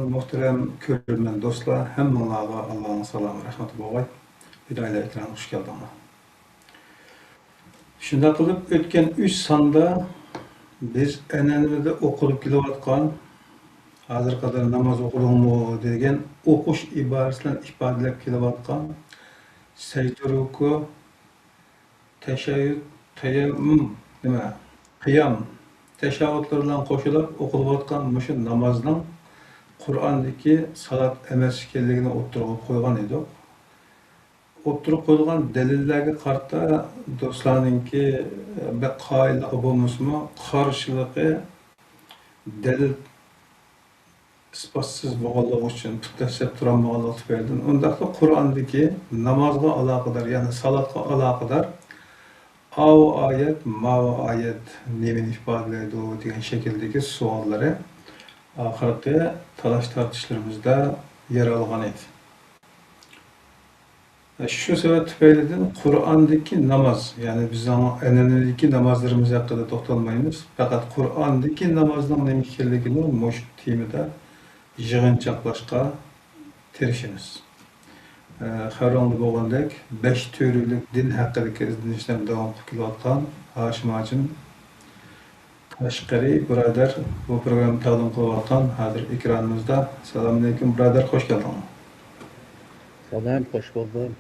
Muhterem körmen dostlar, hammalarga Allah'ın salamı, rahmeti boğay. Hidayla ekran hoş geldiniz. Şunda kılıp ötken 3 sanda biz enenimizde okulup kilovatkan, hazır kadar namaz okudum degen okuş ibaresinden ifadelep kilovatkan, secde ruku, teşeyyüd, teyemmüm, kıyam, teşebbütlerle koşulup okuluvatkan müşün namazdan Kur'an'daki salat emeşkelliğine oturup koygan edik. Oturup koyulgan delillerge kartta dostlarınki bir kail abomuzmu karşılığı delil ispatsız boğalığı için pütleşip duran boğalığı verdin. Ondakta Kur'an'daki namazga alakadar yani salatga alakadar av ayet, mav ayet nemin ifadelendi o diyen şekildeki sualları ahirette talaş tartışlarımızda yer algan edi. Şu sebep tüfeyleden Kur'an'daki namaz, yani biz ama enenedeki namazlarımız hakkında toxtalmaymiz. Fakat Kur'an'daki namazdan nemikirligini moş timide yığınçaqlaşqa tirişimiz. Xaronlu boğandek 5 türlük din hakkındaki izlenişten devam kılatkan Haşim Hacım Aşkari birader bu programı taqdim kılatkan hazır ekranımızda. Selamünaleyküm birader, hoş geldin. Salam, hoş buldum.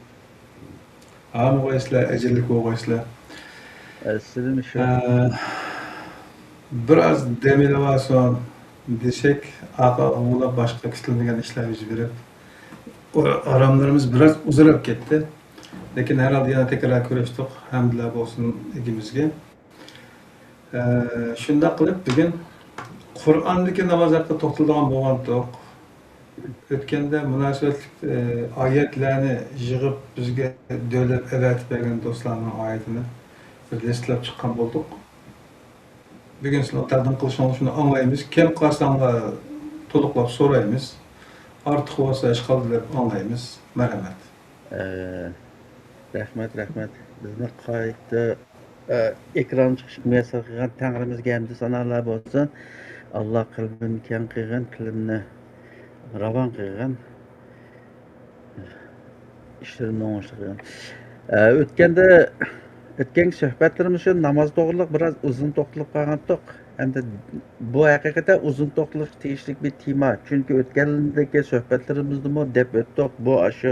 Ağam oğaysla, ecelik oğaysla. Sizin şu Biraz demilavasyon desek, ağa oğula başka kişilendiğin işler yüz verip, aramlarımız biraz uzarıp gitti. Lakin herhalde yana tekrar görüştük, hamdülillah olsun ikimizge. Şunda kılıp bugün Kur'an'daki namaz hakkında toxtalgan boğandık. Ötkende münasebetlik ayetlerini yığıp bizge dölep evet bergen dostlarının ayetini birleştirip çıkan bulduk. Bugün sizler taqdim kılışan şunu anlayımız. Kem qarsanlar toluqlap sorayımız. Artıq olsa işgal dep anlayımız. Merhamet. rahmat. Bizni qayta ekran chiqish muyassar qilgan Tangrimizga hamd sanolar bo'lsin. Alloh qalbini keng qilgan, tilimni ravon qilgan, ishlarimni o'ngishli qilgan. O'tgan suhbatlarimiz shu namoz to'g'riliq biroz uzun to'xtalib qolgandik. Endi bu haqiqatan uzun to'xtalish tegishli bir tema. Chunki o'tgandagi suhbatlarimizda mo deb o'tdik. Bu shu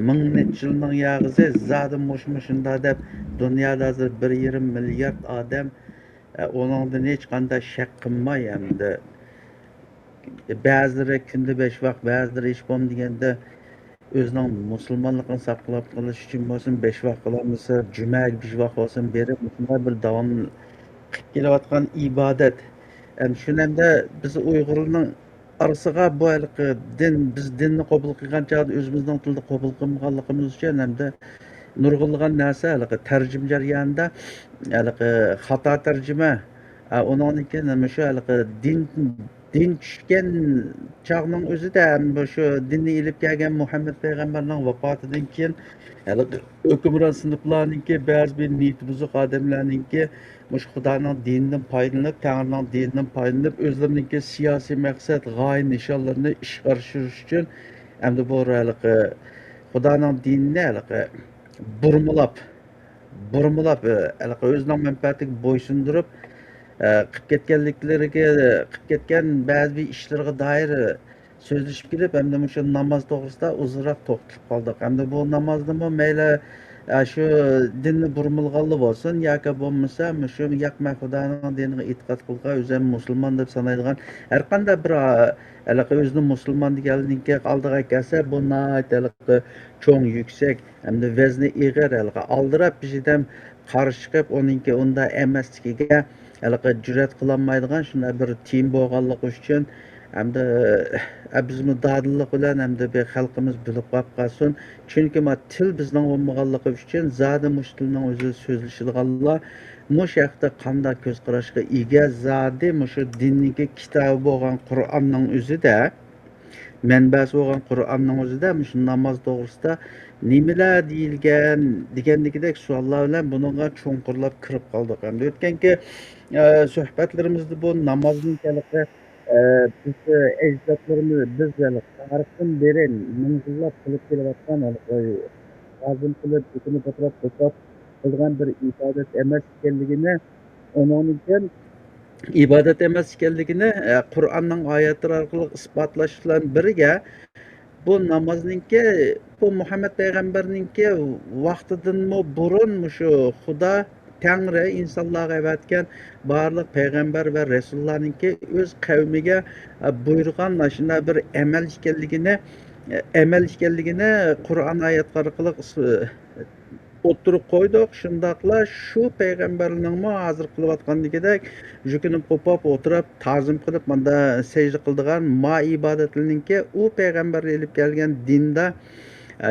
ming necha yilning yag'izi zodi mushunda deb dunyoda hozir 1,5 milliard odam oningdan hech qanday shak qilmay endi ba'zilari kunda 5 vaqt, ba'zilari hech bo'lm deganda o'zining musulmonligini saqlab qolish uchun bo'lsin 5 vaqt qilamiz, jumaga 5 vaqt bo'lsin berib shunday bir davom qilib kelayotgan ibodat. Shuningda biz Uyg'urlarning arasıga bu biz dinni qabul qilgan chog'da o'zimizning tilda qabul qilmaganligimiz uchun hamda nurg'unlagan narsa tarjima jarayonida xato tarjima undan keyin shu din tushgan chog'ning o'zida shu dinni ilib kelgan Muhammad payg'ambarning vafotidan keyin hukmron sinflarninki ba'zi bir niyati buzuq odamlarninki mush Xudoning dinidan foydalanib, Tangrining dinidan foydalanib o'zlarininki siyosiy maqsad, g'oya nishonlarini ishga oshirish uchun hamda bu Xudoning dinini burmilab o'zining manfaatiga bo'ysundirib qilib ketgan ba'zi bir ishlarga doir so'zlashib kelib, hamda shu namoz to'g'risida uzunroq to'xtalib qoldik. Hamda bu namozni mayli shu dinni burmilg'anli bo'lsin yoki bo'lmasa shu yaqma Xudoning diniga e'tiqod qilgan o'zim musulmon deb sanaydigan har qanday bir o'zini musulmon deganlikka oldiga kelsa bu cho'ng yuksak hamda vazni ig'ir aldirab bizdan qarshi chiqib uninki unda emasligiga jur'at qilolmaydigan shunday bir tim bo'lganligi uchun hamda bizmi dadillik bilan hamda bir xalqimiz bilib qolsin. Chunki til bizning bo'lmaganligi uchun zodi mush tilning o'zi so'zlashilganlar mush haqda qanday ko'z qarashga ega zodi shu dinning kitobi bo'lgan Qur'onning o'zida manbasi bo'lgan Qur'onning o'zida shu namoz to'g'risida nimalar deyilgan degandagidek savollar bilan bunga cho'nqurlab kirib qoldik. Hamda o'tganki suhbatlarimizda bu namozning biz ecdatlarımız biz yani tarixten beri ming'illab qilib kelayotgan ta'zim qilib, butini to'plab qilgan bir ibodat emas ekanligini, uning ibodat emas ekanligini Qur'onning oyatlari orqali isbotlash bilan birga bu namozningki bu Muhammad payg'ambarningki vaqtidanmi burun shu Xudo Tangri insonlarga avatgan barliq payg'ambar va rasullarningki o'z qavmiga buyurgan shunday bir amal ekanligini Qur'on oyatlari orqali o'ttirib qo'ydik. Shundaqla shu payg'ambarlarning hozir qilayotgandagidek jukinib qo'pab o'tirib ta'zim qilib manda sajda qildigan ma ibodatlarningki u payg'ambar ilib kelgan dinda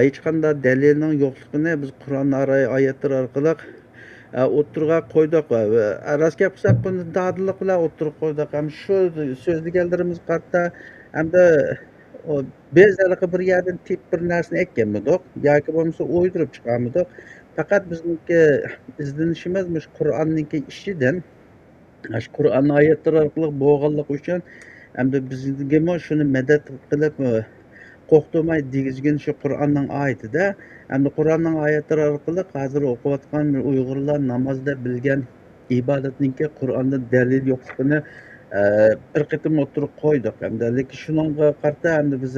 hech qanday dalilning yo'qligini biz Qur'on oyatlari orqali o'ttirga qo'ydik. Rost gap qilsak buni dadillik bilan o'ttirib qo'ydik. Ham shu so'zlaganlarimiz qarta hamda o bezaliqi bir yerdan tep bir narsani aytganmidik yoki bo'lmasa o'ydirib chiqarmidik. Faqat bizniki izlanishimiz mush Qur'onniki ishidan, shu Qur'on oyatlari orqali bo'lganligi uchun hamda bizga shuni madad qilib qo'rqitmay degizgin shu Qur'onning oyatida hamda Qur'onning oyatlari orqali hozir o'qiyotgan Uyg'urlar namozda bilgan ibodatningki Qur'onda dalil yo'qligini bir qitim o'tirib qo'ydik. Hamda lekin shunga qarta hamda biz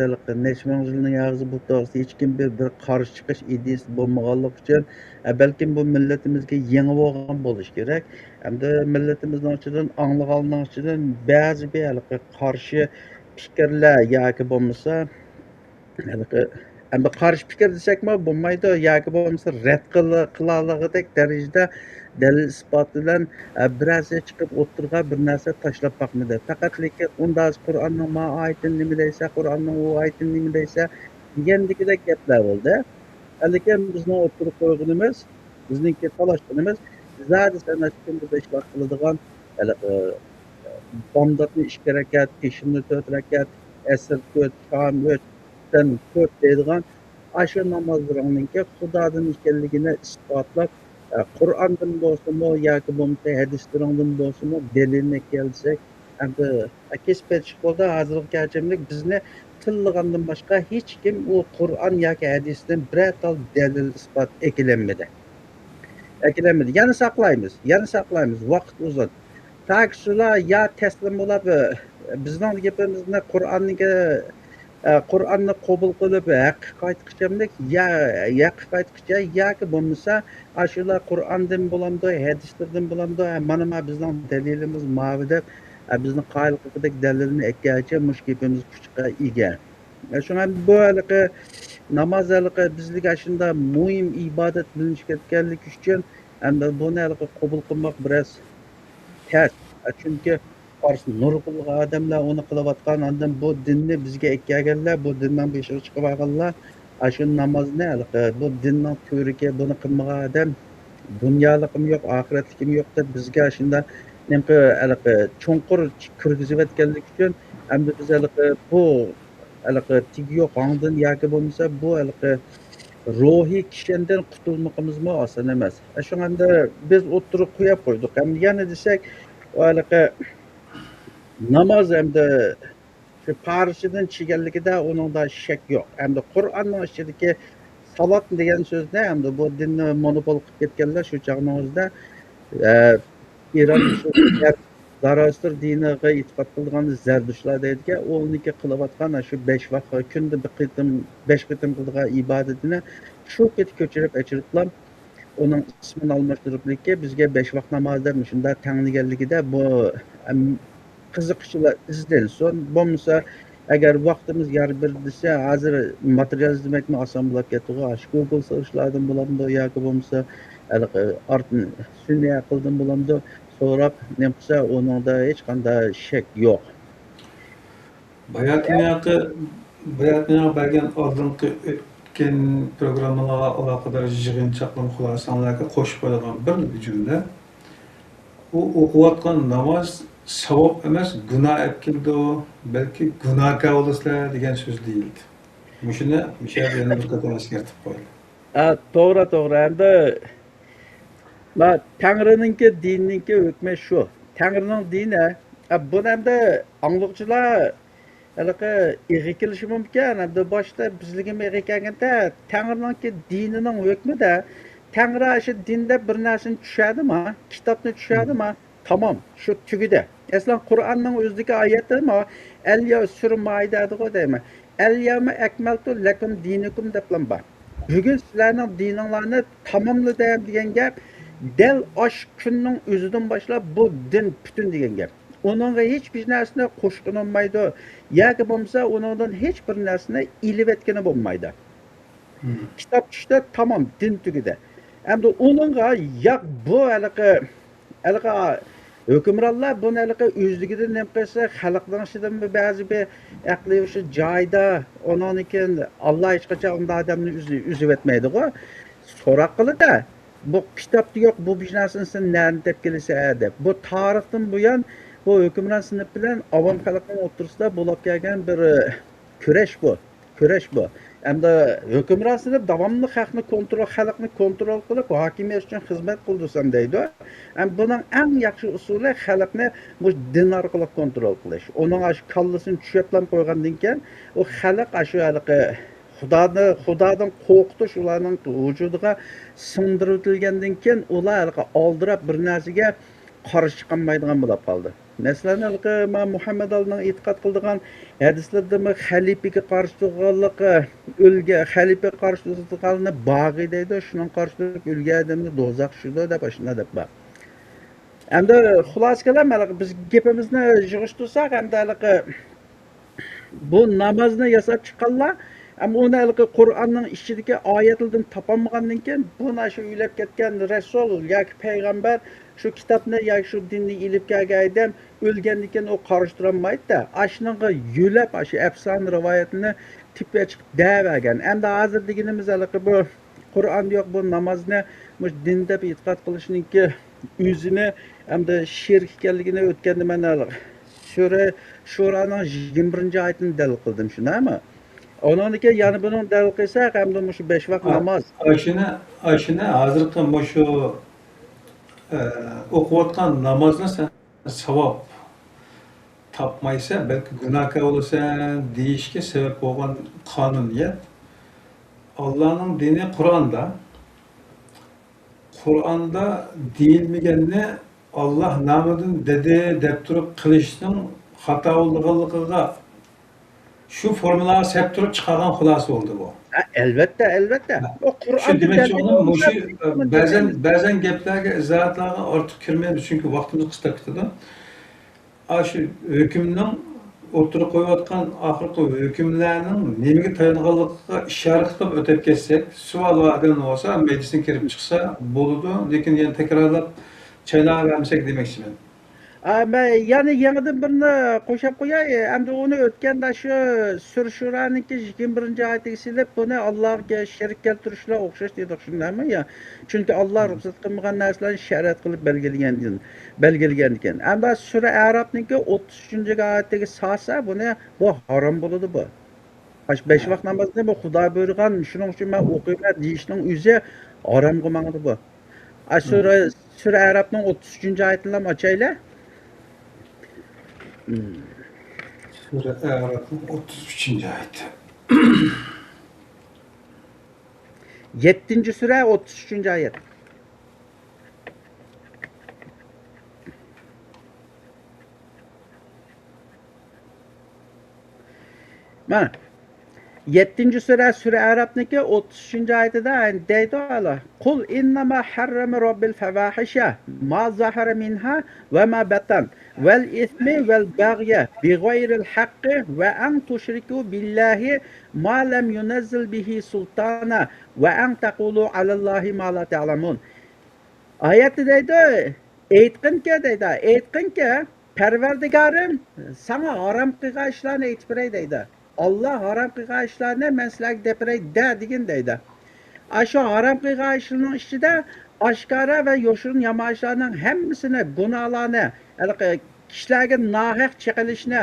necha ming yilning og'zi bu to'g'risida hech kim bir qarshi chiqish ideyasi bo'lmaganligi uchun balkim bu millatimizga yangi bo'lgan bo'lishi kerak. Hamda millatimizning ichidan anglaganning ichidan ba'zi bir qarshi fikrlar yoki bo'lmasa endi qarshi fikr desakmi bo'lmaydi yoki bo'lmasa rad qilaligidek darajada dalil isbot bilan birasi chiqib o'tirga bir narsa tashlab boqmadi. Faqat lekin unda Qur'onning ma oyatini nima deysa, Qur'onning u oyatini nima deysa degandagidek gaplar bo'ldi. Lekin bizning o'tirib qo'yganimiz, bizningki talashganimiz zodi sana kunda 5 vaqt qiladigan bomdodni 2 rakat, peshinni 4 rakat, asr 4, shom 4 deydigan shu namozlaringninki Xudodan ekanligini isbotlab Qur'ondan bo'lsinmi yoki bo'lmasa hadislardan bo'lsinmi dalilni kelsak endi kesib aytish bo'ldi hozirgi hajmlik bizni tillagandan boshqa hech kim u Qur'on yoki hadisdan biror tal dalil isbot ekilanmadi. Yana saqlaymiz vaqt uzun. Takshular ya taslim bo'lib bizning gapimizni Qur'onni qabul qilib haqiqatga haqiqatga yoki bo'lmasa shular Qur'ondan bo'lamdi, hadislardan bo'lamdi. Mana bizning dalilimiz ma'vi deb bizni qoyil qildik dalilni aytgancha mush gapimiz kuchga ega. Shunga bu namoz bizga shunda muhim ibodat bilinish ketganligi uchun endi buni qabul qilmoq biroz ters. Chunki nurg'un odamlar uni qilayotgan ondan bu dinni bizga aytganlar, bu dindan beshiga chiqib olganlar shu namozni bu dinning ko'riga buni qilmagan odam dunyoliqim yo'q, oxiratlikim yo'q deb bizga shunda chunqur kirgizib o'tganligi uchun endi biz bu tigi yo'q ondan yoki bo'lmasa bu ruhiy kishandan qutulmoqimizmi oson emas. Shunda biz o'tirib qo'yib qo'ydik. Endi yana desak namoz endi shu farishidan chiganligida uningda shak yo'q. Endi Qur'onning ichidagi salat degan so'zni endi bu dinni monopol qilib ketganlar shu chog'imizda Eron Zoroastr diniga e'tiqod qilgan Zardushlar deydigan o'niki qilayotgan shu 5 vaqt kunda bir qitim 5 qitim qilgan ibodatini shu ket ko'chirib uning ismini almashtiriblikka bizga 5 vaqt namozlar shunda tanlaganligida bu qiziqchilar izlansin. Bo'lmasa agar vaqtimiz yer bersa hozir material izlamakni oson bo'lib ketdi. Google searchlardan bo'lamdi yoki bo'lmasa sun'iy aqldan bo'lamdi. So'rab nima qilsa uningda hech qanday shak yo'q. Bayatning bergan oldingi o'tgan programmalarga aloqador yig'inchoqlar xulosalarga qo'shib qo'yilgan bir jumla u o'qiyotgan namoz savob emas, gunoh keldi, balki gunohkor bo'lasizlar degan so'z deyildi. Shuni yana bir qator eskartib qo'yildi. To'g'ri. Endi Tangrininki dinninki hukmi shu. Tangrining dini Buni endi anglovchilar anaqa ig'i kelishi mumkin. Endi boshida bizligim ig'i kelganda Tangrininki dinining hukmida Tangri shu dinda bir narsani tushadimi, kitobni tushadimi? Tamom, shu tugidi. Aslan Qur'onning o'zidagi oyatimi? Al-yo sura Maidada deymi? Al-yawma akmaltu lakum dinakum deb bor. Bugun sizlarning dininglarni tamomladim degan gap del osh kunning o'zidan boshlab bu din butun degan gap. Onunla hiçbir narsani qo'shqin olmaydi. Yoki bo'lmasa uningdan hech bir narsani ilib etgani bo'lmaydi. Kitob tushdi, tamom, din tugidi. Endi uningga yo'q bu haliqi hukmronlar buni haliqi o'zligidan nima qilsa, xalqning ishidan ba'zi bir aqli o'sha joyda, undan keyin Alloh hech qachon unday odamni uzib etmaydi-ku. So'roq qiladi. Bu kitobda yo'q, bu bir narsani sen nereden deb kelsa deb. Bu tarixdan buyon bu hukmron sinf bilan avam xalqning o'rtasida bo'lib kelgan bir kurash bu. Kurash bu. Endi hukmron sinf davomli xalqni kontrol qilib, hokimiyat uchun xizmat qildisam deydi. Buning eng yaxshi usuli xalqni bu din orqali kontrol qilish. Uning shu kallasini tushirib qo'ygandan keyin u xalq shu Xudodan qo'rqitish ularning vujudiga singdirilgandan keyin ular oldirab bir narsaga qarshi chiqolmaydigan bo'lib qoldi. Masalan, Muhammad Alining e'tiqod qildigan hadislarda xalifaga qarshi turganligi, o'lga xalifaga qarshi turganni bag'i deydi, shuning qarshi turib o'lgan odamni do'zax tushirdi deb shunday deb bor. Endi xulosa qilib, biz gapimizni yig'ishtirsak, endi bu namozni yasab chiqqanlar ama onu Qur'onning ichidagi oyatlardan topolmagandan keyin buni shu uylab ketgan rasul yoki payg'ambar shu kitobni yoki shu dinni ilib kelgan odam o'lgandan keyin u qarshi olmaydi-da. Ashunga yo'lab shu afsona rivoyatni tipga chiqib da'vagan. Endi hozir deganimiz bu Qur'on yo'q, bu namozni din deb e'tiqod qilishningki o'zini hamda shirk ekanligini o'tganda mana sura Shuraning 21-oyatini dalil qildim, shunami? Ondan keyin yana buni dalil qilsak, hamda shu 5 vaqt namoz. Ashuna hozirgi shu o'qiyotgan namozni sen savob topmaysa, balki gunohkor bo'lasan deyishga sabab bo'lgan qonuniyat Allohning dini Qur'onda deyilmaganni Allah nomidan dedi deb turib qilishning xato bo'lganligiga şu formülleri septirip çıkaran xulası oldu bu. Elbette. O Şu Kur'an'da demek ki onun bu şey bazen bazen gaplarga izohatlarga ortiq kirmaymiz çünkü vaktimiz qisqa ketadi. Şu hükümnün o'tirib qo'yayotgan oxirgi hukmlarning nimaga tayanganligiga ishorat qilib o'tib ketsek, savol va agan bo'lsa, meditsin kirib chiqsa bo'ladi, lekin yana takrorlab chaynavermasak demoqchiman. Ben yani yanıdan birini qo'shib qo'yay. Endi uni o'tganda shu Surshuraninki 21-oyatga silib buni Allohga sherik keltirishlar o'xshash dedik, shundaymi? Ya. Chunki Alloh ruxsat qilmagan narsalarni shariat qilib belgilagan ekan. Endi sura Arabninki 33-oyatdagi solsa buni bu harom bo'ladi bu. 5 vaqt namozni bu Xudo buyurgan, shuning uchun men o'qiyman deyishning o'zi harom qilmag'idi bu. Sura Arabning 33-oyatini ham ochaylar. Sure Araf'ın 33. ayeti. 7. sure 33. ayet. Mana 7. sure Arap'niki 33. ayetida deydi Allah: "Kul innama harrama rabbil fawahisha ma zahara minha ve ma batan vel ismi vel bagya bi gayril haqqi ve an tushriku billahi ma lam yunazzil bihi sultana ve an taqulu alallahi ma la ta'lamun." Ayeti deydi, aytqinki, Parvardigorim sana harom qilgan ishlarni aytib beray deydi. Allah haram qilgan ishlarni men sizlarga deb beray degan deydi. Shu haram qilgan ishlarning ichida oshkora va yoshirin yomon ishlarning hammasini, gunohlarni, kishilarga nohaq chiqilishni,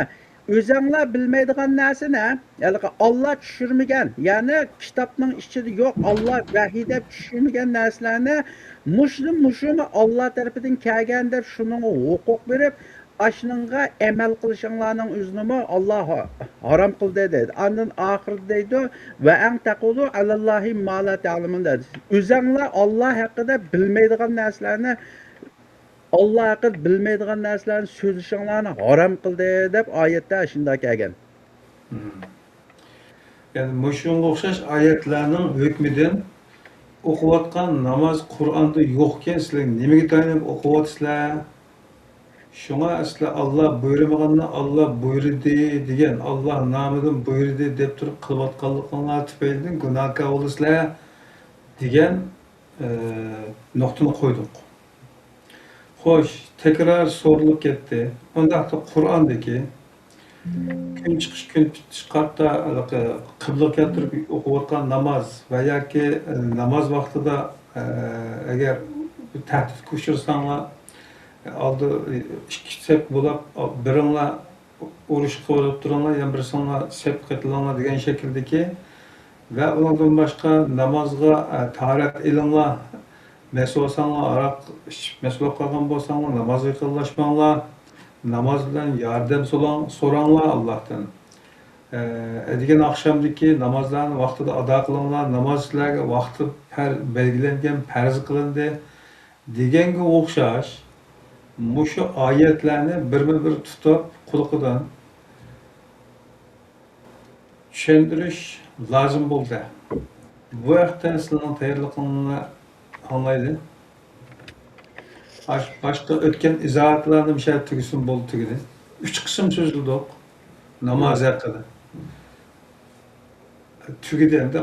o'zinglar bilmaydigan narsani, Alloh tushirmagan, ya'ni kitobning ichida yo'q, Alloh vahiy deb tushirmagan narsalarni mushuni Alloh tarafidan kelgan deb shuning huquq berib, aşınınğa emel kılışınlarının üzünümü Allah haram kıldı dedi. Andın ahir deydi ve en tekulu alallahi ma la ta'lemun dedi. Üzənlər Allah haqqında bilmeydiğin nəslərini Allah haqqında bilmeydiğin nəslərini sözüşünlərini haram kıldı deb ayette aşında kelgan. Yani muşunga o'xshash oyatlarning hukmidan o'qiyotgan namoz Qur'onda yo'qkan sizlar nimaga tayanib o'qiyapsizlar? Shunga sizlar Alloh buyurmaganni Alloh buyurdi degan, Alloh nomidan buyurdi deb turib qilayotganliklaringiz tufaylidan gunohkor bo'lasizlar degan nuqtani qo'ydik. Xo'sh, takror so'rilib ketdi. Undaqda Qur'ondagi kun chiqish kun chiqarda qibla keltirib o'qiyotgan namoz va yoki namoz vaqtida agar tahdidga uchrasanlar oldi ikki sep bo'lib biringlar urush qilib turinglar yana birsinglar sep qitilinglar degan shakldagi va undan boshqa namozga tahorat ilinglar mas'ul bo'lsanglar aroq ichib mas'ul qolgan bo'lsanglar namozga yaqinlashmanglar. Namaz bilan yordam so'ranglar Allohdan. Degan akşamdaki namazlarni vaqtida ado qilinglar, namozlarga vaqti belgilangan, farz qilindi deganga o'xshash mushu oyatlarni birma-bir tutib quliqidan tushuntirish lozim bo'ldi. Bu vaqtda sizlarning tayyorligingizni anglaydi. Başka ötken izahatlarını bir şey tügüsün bol tügüdü. 3 kısım sözlüdük namaz hakkında. Tügüden de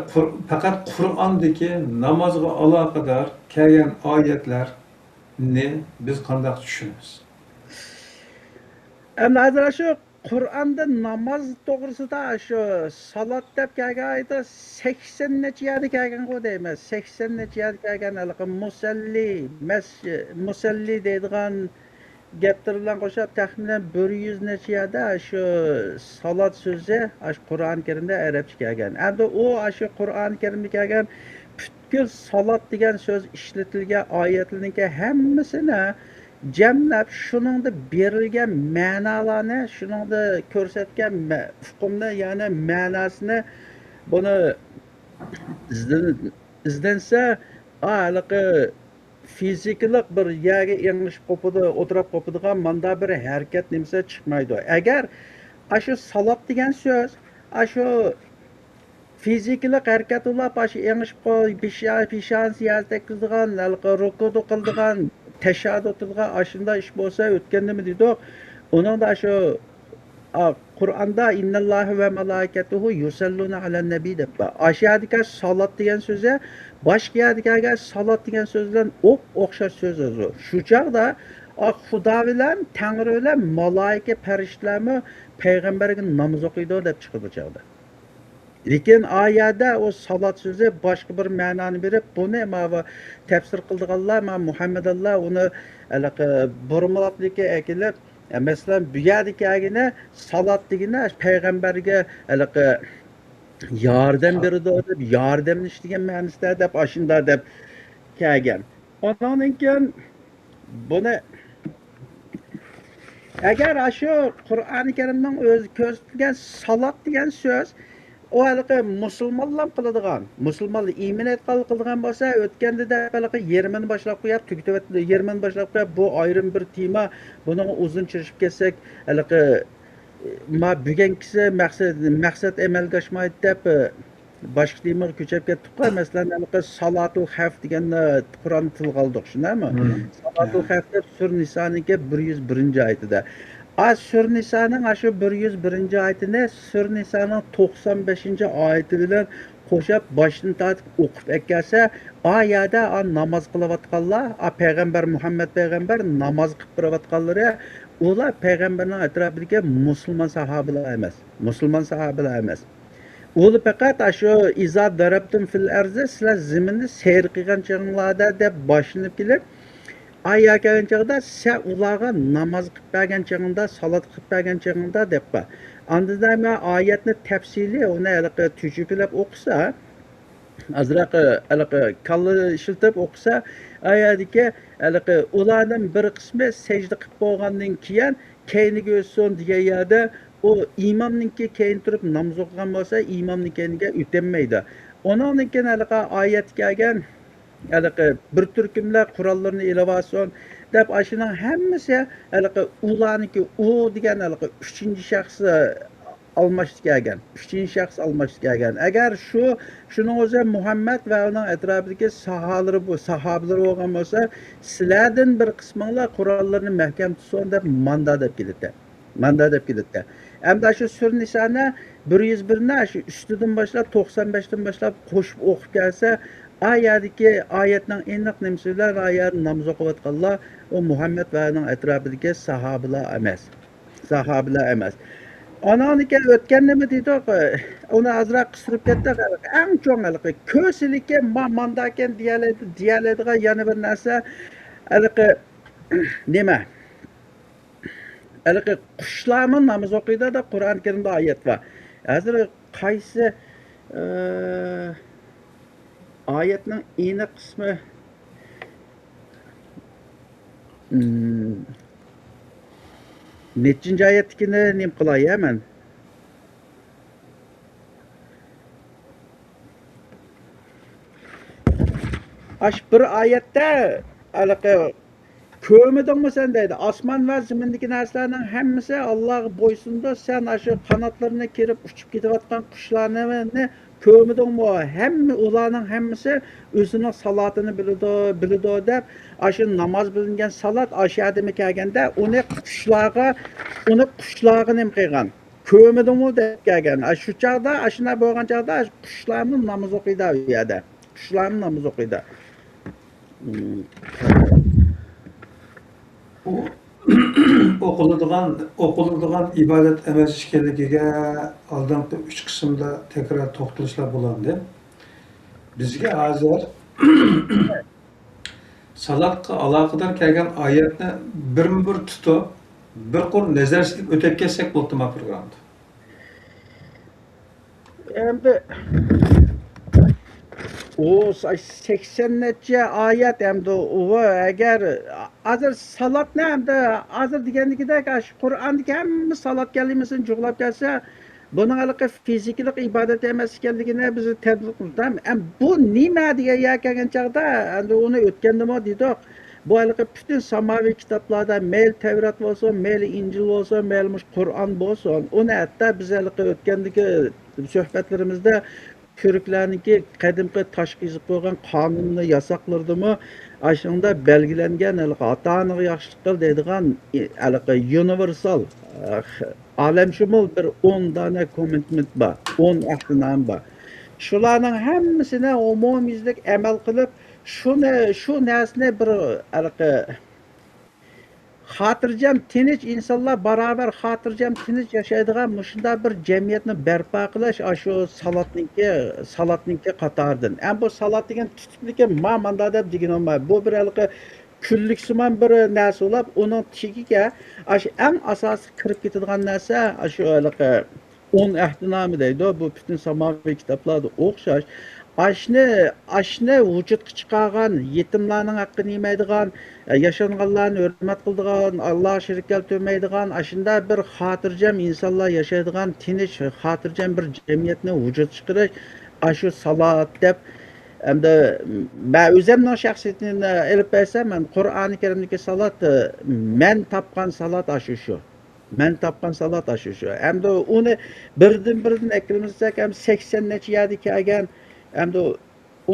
fakat Kur'an'daki namazga alakadar kelgen ayetler ne biz kandak düşünürüz. Hazır şu Kur'an'da namaz doğrusunda şu salat dep kelgen ayda 80 neçe yerde kelgen o deymiz. 80 neçe yerde kelgen musalli deydigan gaptirilen qo'shib taxminan 100 neçe yerde şu salat sözü Kur'an-ı Kerim'de Arapça kelgen. Endi o şu Kur'an-ı Kerim'de kelgen butkul salat degan söz ishlatilgan oyatlarning hammasini jamlab shuningda berilgan ma'nolarni shuningda ko'rsatgan hukmni ya'ni ma'nosini buni izlansa haliqi fizikalik bir yerga engishib o'tirib qoladigan manda bir harakat nimasi chiqmaydi. Agar shu salat degan so'z shu fizikalik harakat ulab shu engishib peshon siyosat qiladigan rukudu qiladigan teşahhüd qilgan ashunda ish bo'lsa o'tgandimi deydi. Uning da shu Qur'onda innalloha va malaikatuhu yusalluna alan nabiy deb ashadika salat degan so'zi boshqa yerga salat degan so'z bilan o'xshash so'z o'zi. Shu chog'da Xudo bilan Tangri bilan malaika farishtalarmi payg'ambarga namoz o'qiydi deb chiqdi bu chog'da. Lekin oyatda o salat sözü başka bir ma'noni berib, buni ma tafsir qildiganlar, Muhammadalloh uni burmalabligi akilib, masalan bu yerdagina salat degani payg'ambarga yordam berdi deb, yordamni degan ma'nosida deb ashunda deb kelgan. Ondan keyin buni agar shu Qur'oni Karimning o'zi ko'rsatilgan salat degan so'z o halqı musulmonlar qiladigan, musulmonlar iymon etgan qiladigan bo'lsa, o'tganda da halqı 20 boshlab qo'yib, tugitib 20 boshlab qo'yib, bu ayrim bir tema, buni uzun chirishib ketsak, halqı ma bugunkisi maqsad amalga oshmaydi deb boshqa temaga ko'chib ketdik. Masalan, halqı salatul xavf degan Qur'on tilga oldik, shundaymi? Salatul xavf deb Sur Niso'ningki 101-oyatida. Sur Niso'ning shu 101-oyatini Sur Niso'ning 95-oyati bilan qo'shib boshdan tortib o'qib etkasa, oyada namoz qilayotganlar, payg'ambar Muhammad payg'ambar namoz qilib turayotganlari, ular payg'ambarning atrofidagi musulmon sahobalar emas. Musulmon sahobalar emas. Ular faqat shu iza darabtum fil arzi sizlar zaminni sayr qilgan chog'larda deb boshlanib kelib, aya kelgan chog'da sen ularga namoz qilib bergan chog'ingda, salat qilib bergan chog'ingda deb ba. Andan men oyatni tafsili uni tushunib o'qisa, azroq kalla ishiltib o'qisa, oyatdagi ularning bir qismi sajda qilib bo'lgandan keyin keyniga o'tsin degan yerda u imomniki keyin turib namoz o'qigan bo'lsa imomning keyniga o'tolmaydi. Ondan keyin haliqa oyat kelgan haliqa bir turkumlar qurollarni ilib deb ashuning hammasi haliqa ularniki u degan haliqa uchinchi shaxs almashib kelgan. Uchinchi shaxs almashib kelgan. Agar shuning o'zi Muhammad va uning atrofidagi sahobalar bo'lgan bo'lsa, sizlardan bir qisminglar qurollarni mahkam tutsin deb manda deb keladi. Manda deb keladi. Hamda shu sur Nisoni 101 shu ustidan boshlab 95dan boshlab qo'shib o'qib kelsa, ayadagi oyatning aniq nimasilar ayat namoz o'qiyotganlar u Muhammad va uning atrofidagi sahobalar emas. Sahobalar emas. Ananiki o'tgan nima deydik, uni azroq qistirib ketdik. Eng cho'ng haliqi ko'silikka mandakan deyiladigan yana bir narsa haliqi nima? Haliqi qushlarni namoz o'qiydi deb Qur'oni Karimda oyat bor. Hozir qaysi oyatning aniq qismi nechinchi oyatnikini nim qilay men? Ash bir oyatda haliqi ko'midingmi sen deydi. Osmon va zimindagi narsalarning hammasi Allohga bo'ysunda, sen shu qanotlarini kerib uchib ketayotgan qushlarni ko'midingmi? Hamma ularning hammasi o'zining salatini biladi deb, shu namoz bilingan salat ashadimi kelganda uni qushlarga nim qilgan. Ko'midingmi deb kelgan. Shu chaqda, shuna bo'lgan chaqda qushlarni namoz o'qiydi u yerda. Qushlarni namoz o'qiydi. o'qiladigan ibodat emas ekanligiga oldingi 3 qismda tekrar to'xtalishlar bo'ladi. Bizga hozir salatga aloqador kelgan oyatni birma-bir tutib, bir qo'l nazar silib o'tib ketsak bo'ldi ma programda. Endi o 80 necha oyat endi u agar hozir salatni endi hozir deganligidek shu Qur'ondagi hamma salat kalimasini jug'lab kelsa, buning haliqi fizikalik ibodat emas ekanligini biz tadbiq qilamiz. Bu nima degan yer kelgan chaqda endi uni o'tgandimi dedik. Bu haliqi butun samoviy kitoblarda mayl Tavrat bo'lsin, mayl Injil bo'lsin, mayl Qur'on bo'lsin, uni hatto biz haliqi o'tgandagi suhbatlarimizda ko'riklarniki qadimgi tashqi yozib qo'ygan qonunni yasaqlardimi ashunda belgilangan ota-onaga yaxshilik qil deydigan universal olamshumul bir 10 dona commitment bor, 10 ahdnoma bor. Shularning hammasini umumiylik amal qilib, shu narsani bir xotirjam tinch insonlar barobar xotirjam tinch yashaydigan shunday bir jamiyatni barpo qilish shu salatniki qatoridan. Bu salat degan tutupligi manda deb degan olmaydi. Bu bir kunliksimon bir narsa bo'lib, uning tagiga eng asosiy kirib ketadigan narsa shu 10 ahdnoma deydi. Bu butun samoviy kitoblarda o'xshash. Ashni vujudga chiqargan, yetimlarning haqqini yemaydigan, yashanganlarni hurmat qiladigan, Alloh shirik keltirmaydigan, shunda bir xotirjam insonlar yashaydigan, tinch, xotirjam bir jamiyatni vujudga chiqarish shu salat deb. Endi men o'zimning shaxsiyatini olib bersam, men Qur'oni Karimdagi salat men topgan salat shu. Men topgan salat shu. Endi uni birdan ekrimizda ham 80 necha yerda kelgan. Endi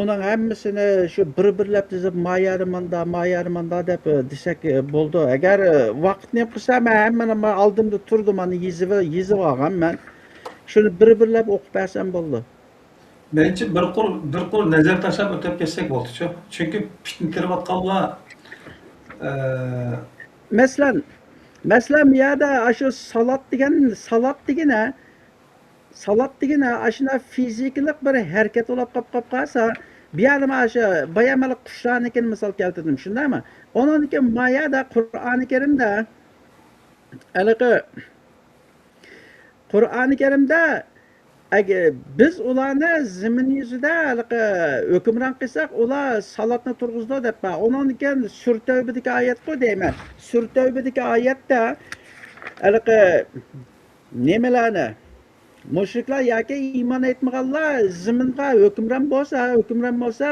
uning hammasini shu bir-birlab dizib mayarmanda deb desak bo'ldi. Agar vaqtni qilsam, hammani oldimda turdi, meni yezib olgan men. Shuni bir-birlab o'qib bersam bo'ldi. Menimcha bir qo'l nazar tashlab o'tib ketsak bo'ldi-ku. Chunki fitna kirayotganlar masalan bu yerda shu salat degani ashuna fizikalik bir harakat bo'lib qolib qolsa, bu yerda shu bayamali qushlarnikini misol keltirdim, shundaymi? Ondan keyin mayada Qur'oni Karimda agar biz ularni zimin yuzida hukmron qilsak, ular salatni turg'izdi deb. Ondan keyin Sur Tavbadagi oyat qo'y deyman. Sur Tavbadagi oyatda Anaqa nimalarni mushriklar yoki iymon etmaganlar zaminga hukmron bo'lsa,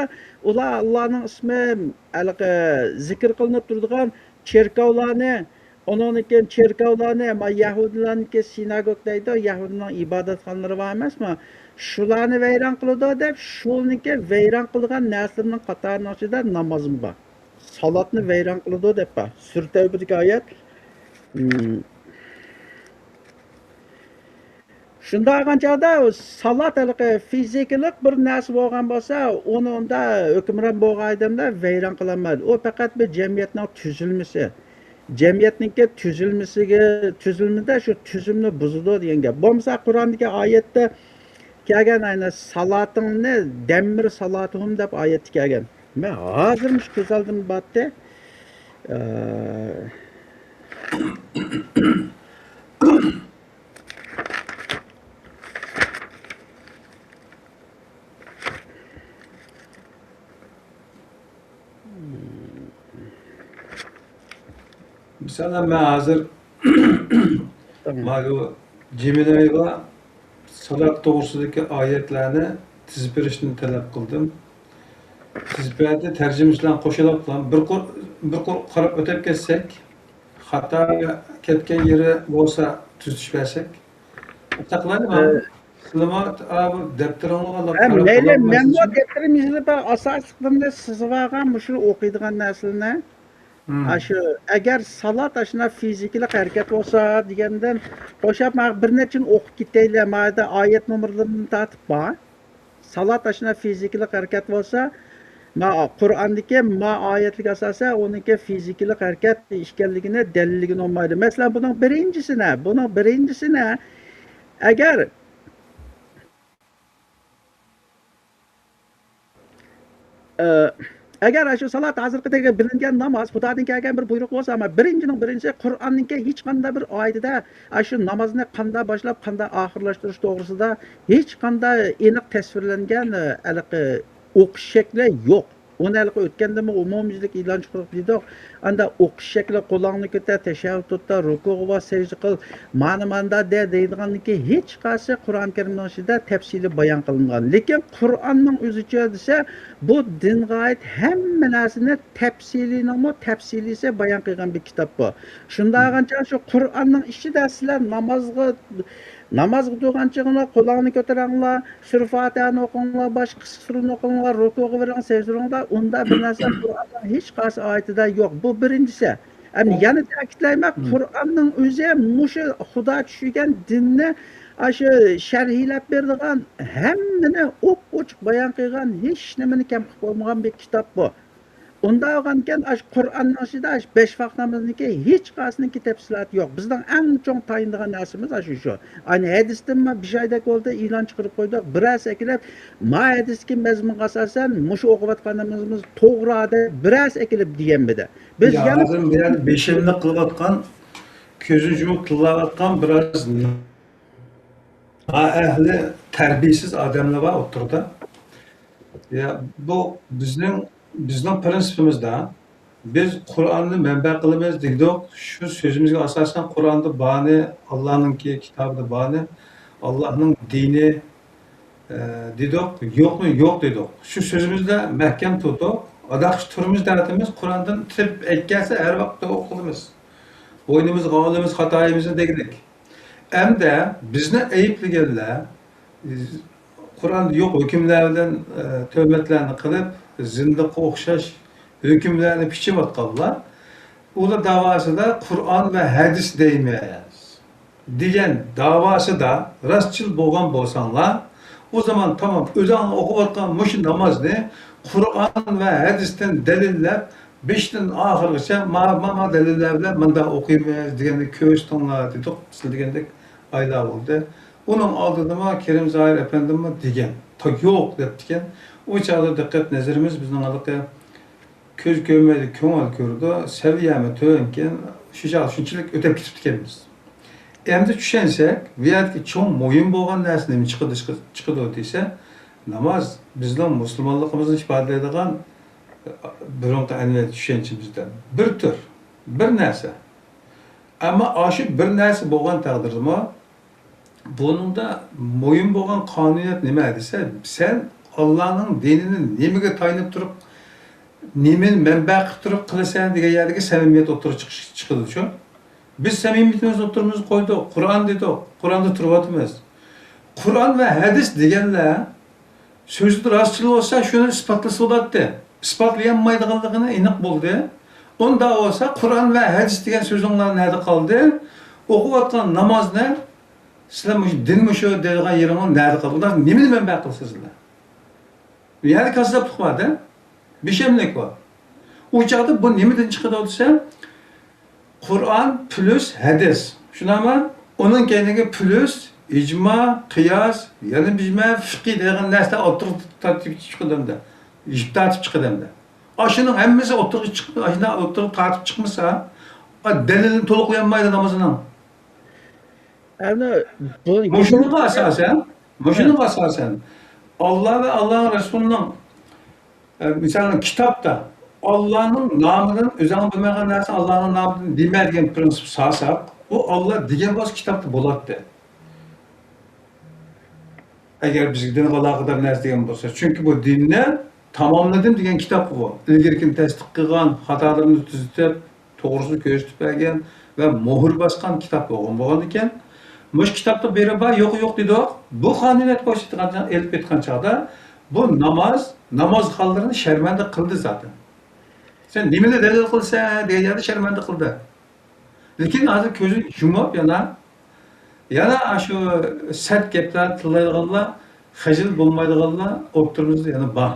ular Allohning ismi anaqa zikr qilinib turadigan cherkovlarni, undan keyin cherkovlarni, Yahudilarniki sinagog deydi, Yahudining ibodatxonalari bor emasmi? Shularni vayron qiladi deb, shuniki vayron qilgan narsalarning qatorining ichida namozim bor. Salatni vayron qiladi deb bor. Sura Tavbadagi oyat. Shunda olgan chog'da salat fizikalik bir narsa bo'lgan bo'lsa, uni unda hukmron bo'lgan odamlar vayron qilolmaydi. U faqat bir jamiyatning tuzilmasi. Jamiyatningki tuzilmada shu tuzumni buzadi degan gap. Bo'lmasa Qur'ondagi oyatda kelgan ayni salatingni dammir salatuhum deb oyatda kelgan. Men hozirmish ko'z oldim batdi. Mesela ben hazır Tamam. malum Cemile'ye salat doğrusundaki ayetlerini tizip verişini talep kıldım. Tizip verdi tercümesiyle koşulapla bir qarab ötep ketsek, hatta ketken yeri olsa tüzüş versek, taklaydı mı? Sılama abi defterini alıp Mayli, men bu defterimizda bir asosiy qismda sizib olgan shu o'qiydigan narsalarni shu agar salat shuna fizikalik harakat bo'lsa degandan qo'shib bir nechun o'qib ketaylik. Mayda oyat nomerlarini tatib bor. Salat shuna fizikalik harakat bo'lsa, Qur'ondagi oyatlarga asosan uniki fizikalik harakat ekanligini dalilligini olmaydi. Masalan, buning birinchisini agar agar shu salat hozirgidagi bilingan namoz Xudodan kelgan bir buyruq bo'lsa, ammo birinchisi Qur'onningki hech qanday bir oyatida shu namozni qanday boshlab, qanday oxirlashtirish to'g'risida hech qanday aniq tasvirlangan o'qish shakli yo'q. Uni o'tgandami umumiylik e'lon chiqarib dedik. Anda o'qish shakli qo'lingni ko'tar, tashahhudda ruku va sajda qil, ma'nomanda deydiganiki hech qaysi Qur'on Karimning ichida tafsili bayon qilingan. Lekin Qur'onning o'zicha desa, bu dinga oid hamma narsani tafsilisi bayon qilgan bir kitob bu. Shunda olgancha shu Qur'onning ichida sizlar namoz o'qiganchagina qo'lingni ko'taranglar, sura Fatihani o'qinglar, boshqa surani o'qinglar, rukuga bering, sajdaga unda bir narsa Qur'onning hech qaysi oyatida yo'q. Bu birinchisi. Yana ta'kidlayman, Qur'onning o'zi mushu Xudo tushirgan dinni shu sharhlab beradigan, hammani ochiq bayon qilgan, hech nimani kam qilib qo'ymagan bir kitob bu. Unda olgankan Qur'onning ichida 5 vaqt namozniki hech qaysining tafsiloti yo'q. Bizning eng chong tayindigan narsamiz shu. Ayni hadisdan bir joyda bo'ldi, e'lon chiqarib qo'ydik. Biroz ekilib, hadisga mazmunga asosan mushu o'qiyotganimiz to'g'ri deb biroz ekilib degan edi. Biz yana yani beşimli qilayotgan, ko'zi yumib qilayotgan biroz ahli tarbiyasiz odamlar bor o'tirdi. Ya bu bizning prinsipimizda biz Qur'onni manba qilamiz dedik. Shu so'zimizga asosan Qur'onda bani, Allohning kitobida bani, Allohning dini dedik. Yo'qmi? Yo'q dedik. Shu so'zimizda mahkam turdik. Adaq turimiz da'vatimiz Qur'ondan tip aytgansa har vaqt o'qilamiz. Bo'ynimiz g'olimiz xatoyimizni dedik. Endi bizni ayıplaganlar Qur'onda yo'q hukmlar bilan tövbatlarni qilib, zindiqqa o'xshash hukmlarni pichiyotganlar. Ular davosida Qur'on va hadis deymiz degan davosida rostchil bo'lgan bo'lsanglar, o zaman tamam o'zing o'qiyotgan mushu namozni Qur'on va hadisdan dalillab 5dan oxirigacha mana dalillar bilan menda o'qiymiz deganda ko'z tonlar dedik, siz degandek aylar bo'ldi. Onun aldığıma Kerim Zahir Efendim'e degan. Ta yo'q debdikan. O çağda dikkat nazarımız bizning alıqqa ko'z ko'rmaydi, ko'ngil ko'rdi. Saviyami to'yinkan, shunchalik o'tib ketibdikanmiz. Endi tushunsak, bu yerga cho'ng mo'yin bo'lgan narsani chiqadi desa, namoz bizning musulmonligimizni ifodalaydigan bironta an'ana tushunchimizdan bir tur, bir narsa. Ama aşı bir narsa bo'lgan taqdirda buningda mo'yin bo'lgan qonuniyat nima desa, sen Allohning dinini nimaga tayanib turib, nimani manba qilib turib qilasan degan yerdagi samimiyat o'tirib chiqadi shu. Biz samimiyatimizni o'tirimizni qo'ydik, Qur'on dedik, Qur'onda turyapmiz. Qur'on va hadis deganlar so'zda rostchilik bo'lsa shuni isbotlasa bo'ladi. Isbotlayolmaydiganligini aniq bo'ldi. Unda olsa Qur'on va hadis degan so'zinglar nerede qoldi? O'qiyotgan namozni sizlar dinmi shu degan yeringlar nerede qoldi? Ular nimani manba qilsizlar? Yani kasaplık var da, bir şeyimlik var. O çağda bu nimadan chiqadi desa, Qur'on plus hadis. Shuna mı? Onun kendine plus icma, qiyas, yani bizme fiqh degan narsa o'tirib tartib chiqadimda. Tartib chiqadimda. Aşının hammasi o'tirib chiqib, ashuna o'tirib tartib chiqmasa, dalilini to'liqlayolmaydi namozining. Yani Şunun asasen Allah ve Allah'ın Resulü'nün mesela kitapta Allah'ın namının özellikle bilmeyen neresi Allah'ın namını demediğin prensip sağsak bu Allah diyen bazı kitapta bulattı. Eğer biz din kadar neresi diyen olsa. Çünkü bu dinle tamamladım diyen kitap bu. İlgirkin tasdik kılgan, hatalarını düzeltip, doğrusunu gösterip bergen ve muhur baskan kitap bu. Bu iken muş kitapta biri var, yok dedi o. Bu kanuniyet koştuğunca, elip etken çağda bu namaz hallerini şermende kıldı zaten. Sen nimine delil kılsa diye yerde şermende kıldı. Lakin hazır közü yumup yana şu sert gepler tıllaydıqanlar, xəcil bulmaydıqanlar oturumuzda yana var.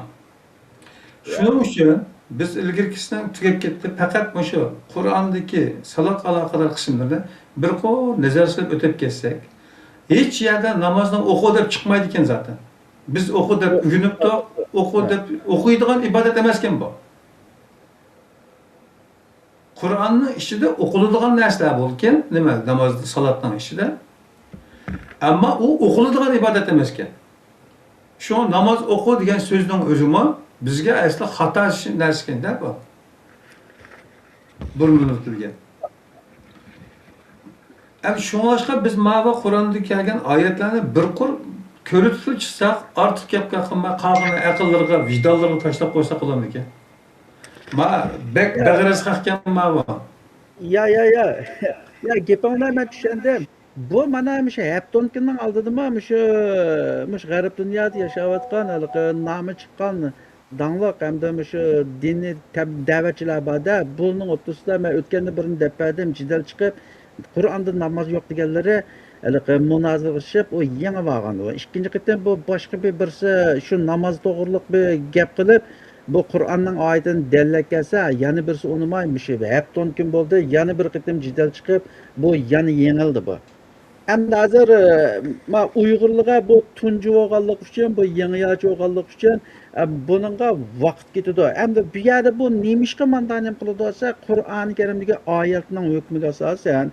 Şunun için biz ilgirkisinden tükep gitti. Fakat şu Kur'an'daki salat alakadar kısımlarında bir qo'l nazar silib o'tib ketsek, hech yerda namozdan o'qu deb chiqmaydi ekan zaten. Biz o'qu deb urinib turib, o'qu deb o'qiydigan ibodat emas ekan bu. Qur'onning ichida o'qiladigan narsalar bo'lgan, nima? Namoz, salatning ichida. Ammo u o'qiladigan ibodat emas ekan. Shu namoz o'qu degan so'zning o'zimi bizga asli xato narsa ekan-da bu. Burnutilgan. Şunlaşqa biz mava Qur'onda kelgan oyatlarni bir qur ko'rib chiqsak, ortiq gapga qilmay, qog'ini aqllarga, vijdonlarga tashlab qo'ysa qilaman ekan. Bek bag'ras qaqgan mava. Ya. Ya gapingni men tushundim. Bu mana shu Heptonkinning oldidami shu g'arb dunyoda yashayotgan, nomi chiqqan dangliq hamda shu diniy da'vatchilar borda, buning o'rtasida men o'tganda birini deb berdim, jidal chiqib Qur'onda namoz yo'q deganlari munozirlashib o yangi bo'lgan. Ikkinchi qitim bu boshqa birisi shu namoz to'g'riliq bir gap qilib, bu Qur'onning oyatini dalil kelsa, yana birisi unmaymish. Hepton kun bo'ldi, yana bir qitim jidal chiqib, bu yana yengildi bu. Endi hozir ma Uyg'urlarga bu tunji bo'lganlik uchun, bu yangi yoch bo'lganlik uchun buningga vaqt ketadi. Endi bu yerda bu nemishqa mandanim qiladi olsa, Qur'oni Karimdagi oyatning hukmiga asosan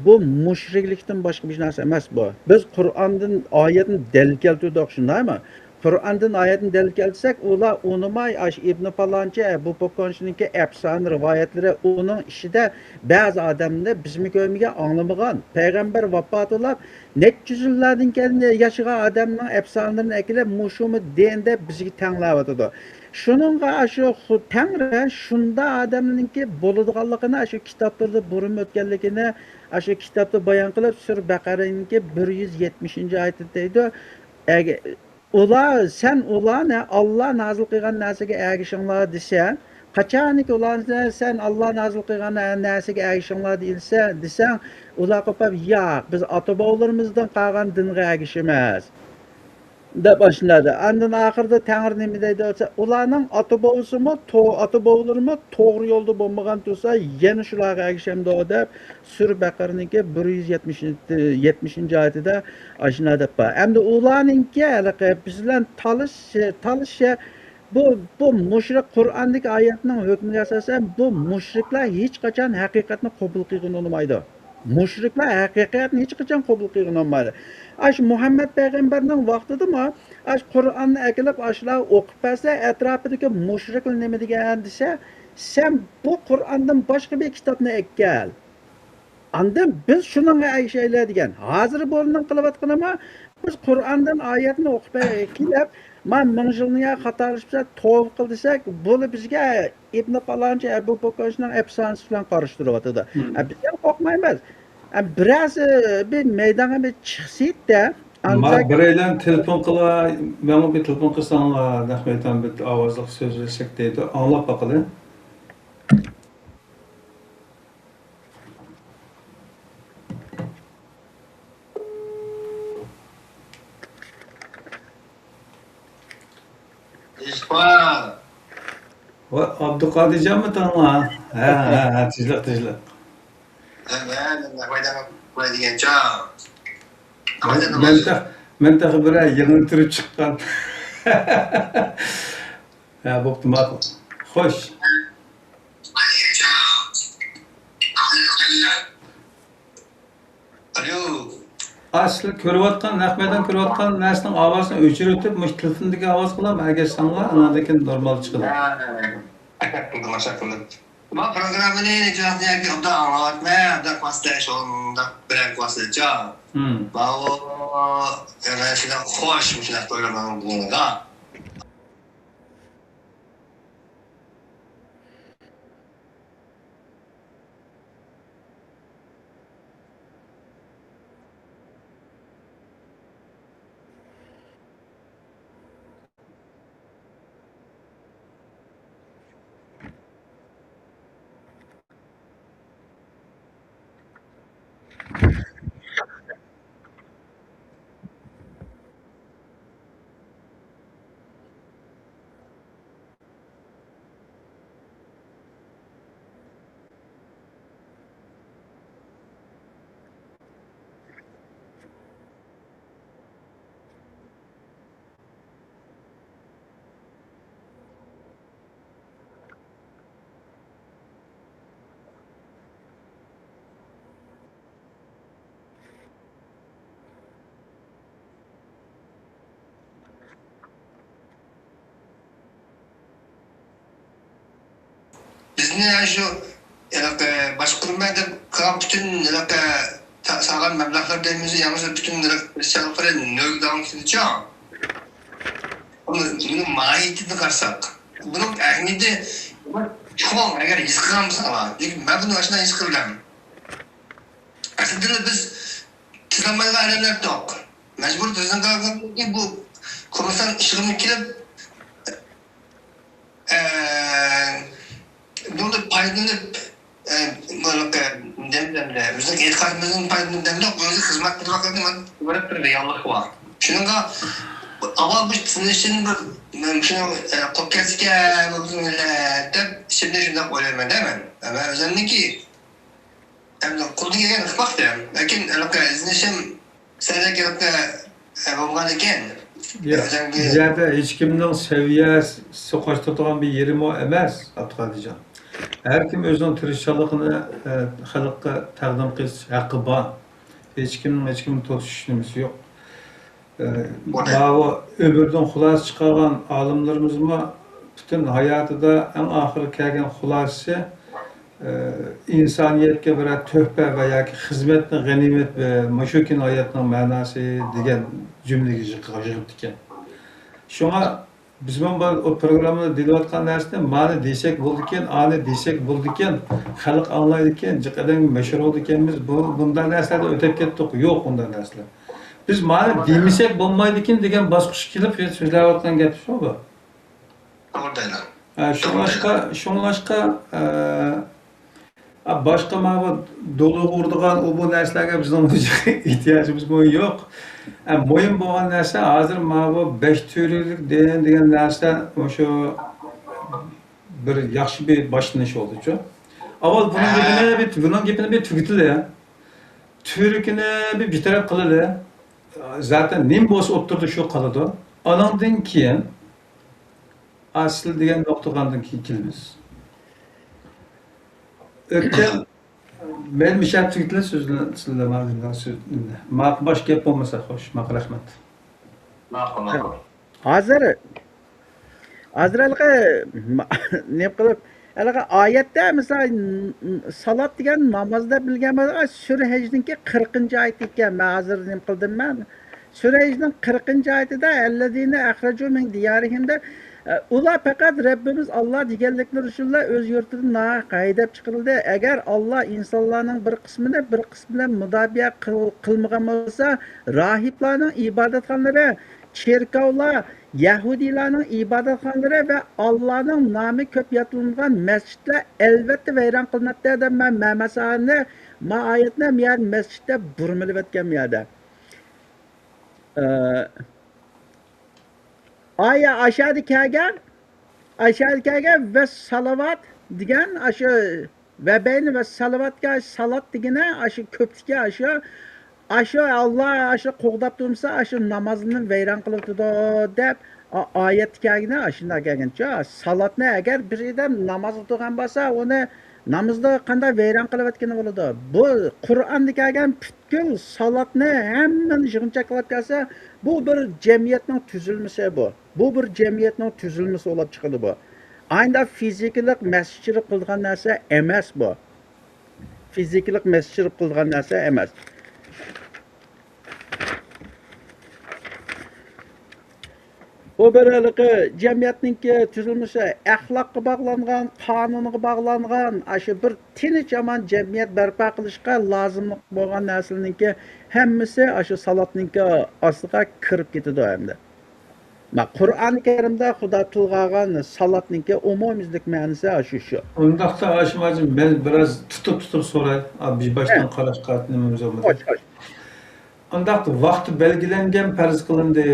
bu mushriklikdan boshqa bir narsa emas bu. Biz Qur'ondan oyatni dalil keltirdik, shundaymi? Qur'ondan oyatni dalil keltirsak, ular unumay İbn Falonchi, bu Pokonchininki afson rivoyatlari uning ishida ba'zi odamni bizmi ko'rmagan, anglamagan, payg'ambar vafot qilib, necha yillardan keyin yashagan odamning afsonalarini akilib, mushumi denda bizga tanglayotdi. Shuningga shu Tangri shunda odamninki bo'ladiganligini, shu kitoblarda burim o'tganligini, shu kitobda bayon qilib, Sur Baqaraninki 170-oyatda deydi. Sen ularni Allah nazil qilgan narsaga ergishinglar desa, qachoniki ularni sen Allah nazil qilgan narsaga ergishinglar desang, ular qo'pab, "Yo'q, biz ota-bobolarimizdan qolgan dinga ergishamiz." deb boshladi. Ondan oxirida Tangri nima deydi desa, ularning ota-bobolarimi to'g'ri yo'lda bo'lmagan tursa, yana shularga ergishamdi deb Sur Baqarniki 170-oyatida ashuna deb bor. Endi ularningki biz bilan talish bu mushrik Qur'ondagi oyatning hukmiga asosan bu mushriklar hech qachon haqiqatni qabul qilgan bo'lmaydi. Mushriklar haqiqatni hech qachon qabul qilgan bo'lmaydi. Muhammad payg'ambarning vaqtidami Qur'onni akilib ashlar o'qib bersa, atrofidagi mushriklar nima degan desa, sen bu Qur'ondan boshqa bir kitobni ekkel. Andan biz şunun ayşeylaydigan. Hozir bo'lgan qilayotgan ama biz Qur'ondan oyatni o'qib kelib, men ming yilni qatorlashib tavb qil desak, buni bizga Ibn Falonchi Abu Bakrning afsonasi bilan qarashtiryapti. Biz ham qo'rqmaymiz. Biraz bir maydonga bir chiqsak-da, Ma bireylen telefon kıla, ben bir telefon kılsanla, Ahmet'ten bir avazlık söz versek deydi. Anlap bakalım. İşbal. Ve Abdülkadircan mı tanıma? Ha, tizlik. Ben ne diyeceğim can. Ben de bir ay yeni türü çıkan. Ya bu makul. Hoş. Alo. Aslı körüvatkan, Ahmet'ten körüvatkan nersinin avazını öçürütüp, müş telefondaki avaz kılam, eğer sana anadaki normal çıkılır. Akıllım, akıllım. Ama programı ne cevap diye bir oda anlatmaya, da kwastayış olunda birer kwastayacağım. Bao, yani şimdi hoş bir şeyler programın bunu da. Biz ne şu başkurmada kalan bütün sağlam meblağlar derimizi yalnız bütün sağlıkları nögdan gideceğim. Bunun mahiyetini karsak. Bunun ehmiyeti çok eğer iskram sana. Ben bunu başına iskırlam. Aslında biz tızlamayla alemler yok. Mecbur tızlamayla ki bu kurumsal işlerini kilip burada paylanıp demlemle, bizim etkimizin paylanıp özü hizmet bırakıldığında böyle bir reallık var. Şununla ama bu sınırsın bir şunu kopyaske de şimdi şundan koyuyorum değil mi? Ama özellikle kurdu gelen ıkmak da. Lakin sınırsın sana gelip bulmalıyken Bizde hiç kimden seviyesi sokaştırdıgan bir yerim o emez Abdülkadircan. Her kim özünün tirişçalıqını halkka təqdim qilish haqqı var. Hiç kimin tutuşuşumuz yok. Bağı ömürden xulas çıkargan alimlerimiz mı bütün hayatıda en ahir kelgen xulası insaniyetke bir töhbe veya ki hizmetni ganimet ve maşukin hayatının manası degan cümlegi yığıp diken. Şuna biz o programda dilayotgan narsani mani desek bo'ldikan, ani desek bo'ldikan, xalq anglaydikan, jiqadan mashhur bo'ldikanmiz, bunday narsalarda o'tib ketdik. Yo'q bunday narsalar. Biz mani demasak bo'lmaydikan degan bosqich kelib so'zlayotgan gap shu bu. To'g'ri. Şunlaşqa başqa mana dolu urdigan bu narsalarga bizning ehtiyojimiz yo'q. Mo'yin bo'lgan narsa hozir mana bu 5 turlik degan narsa o'sha bir yaxshi bir boshlanish oldi-ku. Avval bunun gapini bir tugitildi. Turkini bir bitirib qiladi. Zaten nim bo'lsa o'tirdi shu qoladi. Anandan keyin asl degan nuqtadan keyin kelamiz. Ötken ben müşahit tüketle sözünü Mak baş gap olmasa hoş. Mak rahmet. Ma'qul. Hozir alqa ne qilib Halaqa oyatda misol salat degan namozda bilgan bo'lsa sura hajninki 40-oyat ekan. Men hozir nim qildim men. Sura hajning 40-oyatida allazina akhraju min diyarihim deb ular faqat Rabbimiz Allah deganliklar uchunlar o'z yurtidan haydab chiqarildi. Agar Alloh insonlarning bir qismini bir qismi bilan mudobiya qilmagan bo'lsa, rohiblarning ibodatxonalari, cherkovlar, Yahudiylarning ibodatxonalari va Allohning nomi ko'p yotilgan masjidlar albatta vayron qilinadi deb men masalani, oyatni men masjidda burmilib o'tgan yerda. Aya aşağıda kelgan ve salavat degan aşı ve beyni ve salavatga salat degani aşı ko'plikka aşı Allah aşı qo'g'dab tursa aşı namozini vayron qilib turdi deb oyat kelgan ashunda kelgancha salatni agar bir odam namoz o'qigan bo'lsa uni namozda qanday vayron qilayotgani bo'ladi. Bu Qur'onda kelgan butkul salatni hammani yig'inchaklab kelsa bu bir jamiyatning tuzilmasi bu. Bu bir jamiyatning tuzilmasi bo'lib chiqadi bu. Ayni fizikalik masjidchilik qilgan narsa emas bu. Fizikalik masjidchilik qilgan narsa emas. Bu birligi jamiyatninki tuzilmasi axloqqa bog'langan, qonunga bog'langan, aşı bir tinch aman jamiyat barpo qilishga lozimlik bo'lgan narsalarninki hammasi aşı salatninki ostiga kirib ketadi endi. Qur'oni Karimda Xudo tilg'agan salatninki umumiylik ma'nosi aşı shu. Ondaqda Hashimacım ben biraz tutup soray. Bir baştan qarashqa nimamiz bo'ladi. Ondaqda vaqti belgilangan farz qilindi.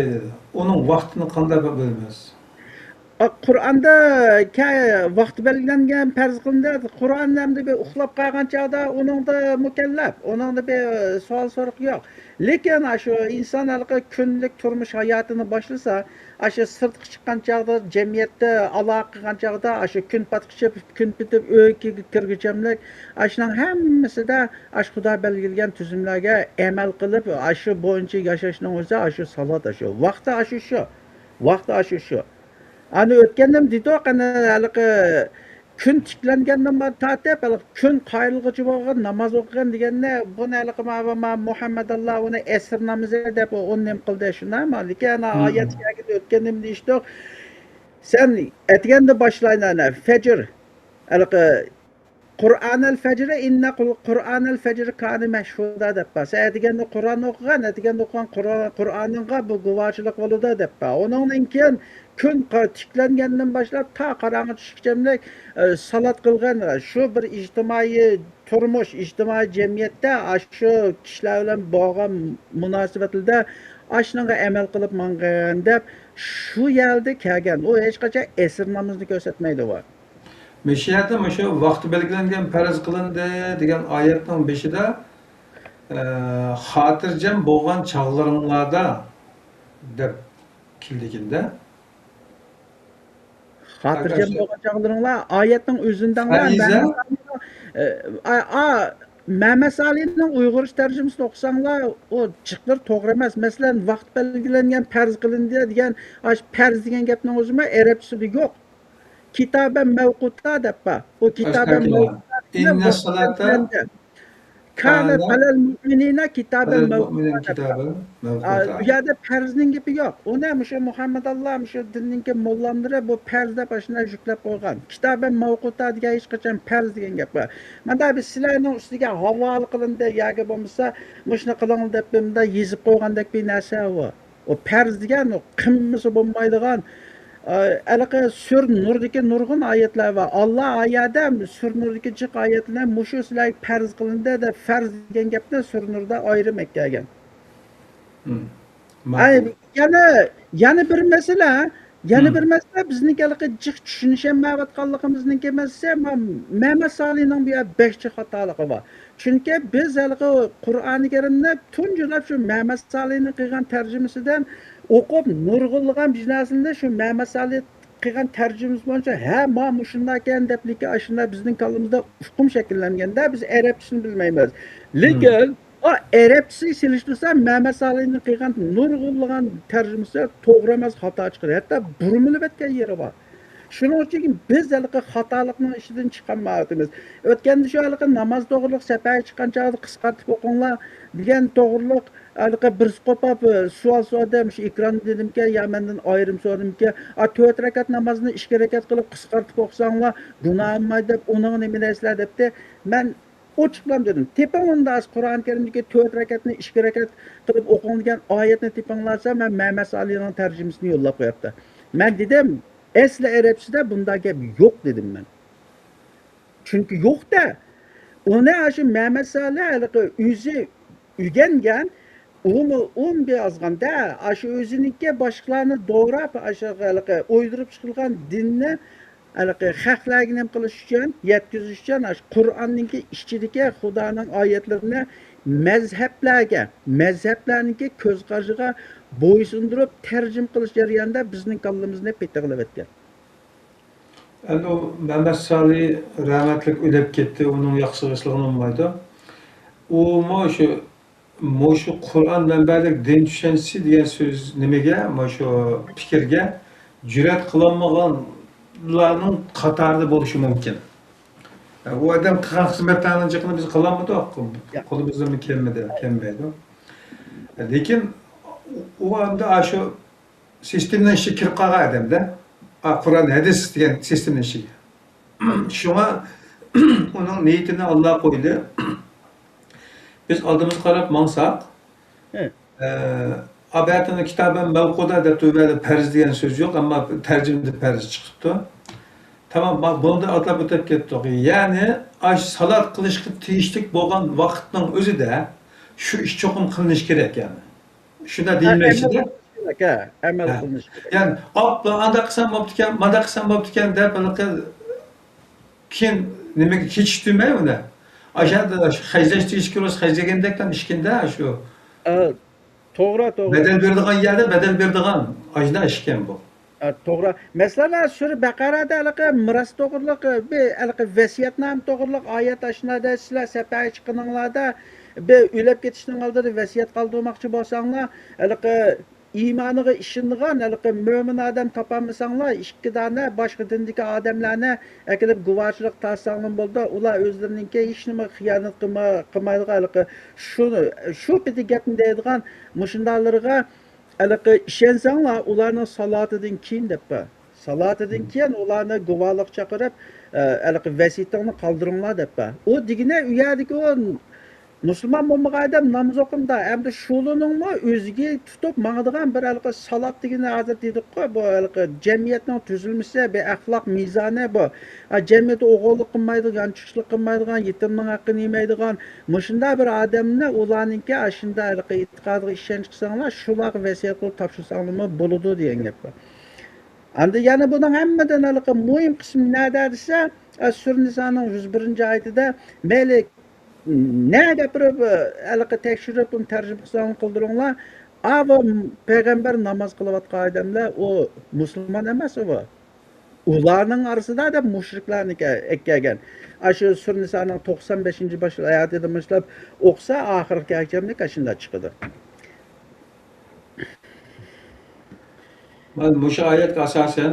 Onun vaqtini qanday bilamiz? Qur'onda vaqt belgilangan farz qilindi. Qur'onda bir uxlab qolgan chog'da uningda mukallaf, uningda bir savol so'roq yo'q. Lekin shu inson kunlik turmush hayotini boshlasa, shu sirtqa chiqqan chog'da jamiyatda aloqa qilgan chog'da shu kun patqichib, kun bitib uyga kirgichamlik, shuning hammasida Xudo belgilagan tuzumlarga amal qilib, shu bo'yicha yashashning o'zi shu salat shu. Vaqti shu. Vaqti shu. Ani o'tgandim dedi, qani haliqi kun tiklangandan tortib, kun qayrilg'ichi bo'lgan namoz o'qigan deganda buni haliqi Muhammad Allah uni asr namozi deb o'nnem qildi shundami? Lekin oyatga o'tgandim deyishdi. Sen aytganda boshlaydi fajr haliqi Qur'anul fajr inna Qur'anul fajr kana mashhuda deb bas. Aytganda Qur'on o'qigan, Qur'onga bu guvohchilik bo'ladi deb. Uningdan keyin kun tiklangandan boshlab ta qarong'i tushgacha salat qilgan shu bir ijtimoiy turmush, ijtimoiy jamiyatda shu kishilar bilan bo'lgan munosabatlarda ashunga amal qilib mangan deb shu yerda kelgan. U hech qachon asr namozni ko'rsatmaydi bu. Meşiyatda şu vaqti belgilangan farz qilindi degan oyatning beshida xotirjam bo'lgan chog'laringlarda deb keldiganda xotirjam bo'lgan chog'laringlar oyatning o'zidan Mehmet Salih'nin Uyghur tercümesini okusanglar o çıklar to'g'ri emas. Masalan, vaqt belgilangan farz qilindi degan, farz degan gapning o'zimi arabchasida yo'q. Kitaben mevkuta deb bor. O kitaben mevkuta. Inna salata kana alal mu'minina kitaben mevkuta. Bu yerda farzning gapi yo'q. Uni o'sha Muhammad Allah o'sha dinning mollamlari bu farz deb ashuna yuklab qo'ygan. Kitaben mevkuta degan hech qachon farz degan gap bor. Mana biz sizlarning ustiga havola qilindi yoki bo'lmasa mushuni qiling deb bunda yezib qo'ygandek bir narsa bu. O farz degan o qimmasi bo'lmaydigan Alaqa sur nurdagi nurg'un oyatlar va Alloh oyatda sur nurdagi jiq oyatlar mushu sizlar farz qilindi deb farz degan gapni sur nurda ayrim etgan. Yana bir masala, bizniki jiq tushunishmayotganligimizniki emas, Mehmet Salihning bu bekchi xatoligi bor. Chunki biz Qur'oni Karimni tunjilab shu Mehmet Salihning qilgan tarjimasidan o'qib nurg'unlagan biznesinde şu Mehmet Salih qilgan tarjimasi bo'yicha mana shunday ekan debliki ashuna bizning kalımızda hukm shakllanganda biz arabchasini bilmaymiz. Lekin o arabchasi silishtirsa Mehmet Salihning qilgan nurg'unlagan tarjimasi to'g'ri emas, xato chiqadi. Hatto burmilib o'tgan yeri bor. Shuning uchun biz haligi xatolikning ishidan chiqolmayapmiz. O'tganda shu haligi namoz to'g'riliq safarga chiqqan chog'da qisqartib o'qinglar degan to'g'riliq haligi bir qopab savol so'radim, shu ekran dedimki, ya mendan ayrim so'radimki, 4 rakat namozni 2 rakat qilib qisqartib o'qisanglar gunoh bo'lmaydi deb, uning nima deysizlar debdi. Men ochiqlam dedim. Tepinglarda Qur'oni Karimdagi 4 rakatni 2 rakat qilib o'qing degan oyatni tepinglarsa, men Muhammad Salihning tarjimasini yo'llab qo'yapti. Men dedim, asli arabchada bunday gap yo'q dedim men. Chunki yo'q-da. Uni shu Muhammad Salih haligi o'zi o'rgangan, uni yozganda, shu o'ziniki boshqalarni do'rab, shu haligi o'ydirib chiqilgan dinni haligi xalqlarga nima qilish uchun, yetkazish uchun Qur'onning ichidagi Xudoning oyatlarini mazhablarniki ko'z qarashiga bo'ysundirib tarjim qilish jarayonida bizning kallamizni petta qilib o'tgan. Endi u Mehmet Salih rahmetlik o'lib ketdi, uning yaxshi ishligini olmaydi. U shu Qur'on manbalik din tushunchasi degan so'z nimaga, shu fikrga jur'at qilolmaganlarning qatorida bo'lishi mumkin. U odam qilgan xizmatlarning jiqini biz qilolmadik, qo'limizdan kelmaydi. Lekin u hamda shu sistemdan ishga kirib qolgan odamda, Qur'on hadis degan sistemdan ishiga. Shunga uning niyatini Alloh qo'ydi. Biz oldimizga qarab mansaq, abatini kitoban mavquda deb to'g'ri farz degan so'z yo'q, ammo tarjimada farz chiqibdi. Tamam, bak bunda atlab o'tib ketdik. Ya'ni, salat qilishga tegishli bo'lgan vaqtning o'zida shu ish cho'qim qilinish kerak yani. Shunda deyilmaydi. Amal qilinish kerak. Yani, anda qilsam bo'pti-ekan, mana qilsam bo'pti-ekan deb keyin nimaga kechishtirmay uni. Aşağıda xajlash kiros xajlagandekdan ishkanda shu. To'g'ri. Bedel berdigan yerda bedel berdigan ajda ishkan bu. To'g'ri. Masalan, Sura Baqarada haligi miros to'g'riliq, haligi vasiyatnoma to'g'riliq oyat ashnada sizlar safarga chiqqaninglarda o'lib ketishning oldida vasiyat qoldirmoqchi bo'lsanglar, haligi iymoniga ishongan haligi mo'min odam topolmasanglar, ikki dona boshqa dindagi odamlarni akilib guvohchilik tasanglar bo'ldi, ular o'zlariningki hech nima xiyonat qilmaydigan haligi shu bitta gapni deydigan mushundallarga haligi ishonsanglar, ularning salatidan keyin debpa. Salatidan keyin ularni guvohlik chaqirib, haligi vasiyatni qoldiringlar debpa. U degina u yerdagi musulmon bo'lmagan odam namoz o'qimda, hamda shuluningmi o'ziga tutib mangadigan bir haligi salat degani hozir dedik-ku, bu haligi jamiyatning tuzilmasi, bir axloq mezoni bu. Jamiyat o'g'illik qilmaydigan, chuchlik qilmaydigan, yetimning haqqini yemaydigan, mushunda bir odamni ularningki shunda haligi e'tiqodiga ishonch qilsanglar, shularga vasiyat qilib topshirsanglar bo'ladi degan gap bor. Endi yana buning hammadan haligi muhim qismi nada desa, Sura Nisoning 101-oyatida mayli ne gapirib haligi tekshirib tarjima qilsang qildiringlar, payg'ambar namoz qilayotgan odamlar u musulmon emas u. Ularning orasida da mushriklarni ekkagan. Shu Sura Nisoning 95-oyatida boshlab o'qsa, oxirgi hakamlik shunda chiqadi. Men bu oyatga asosan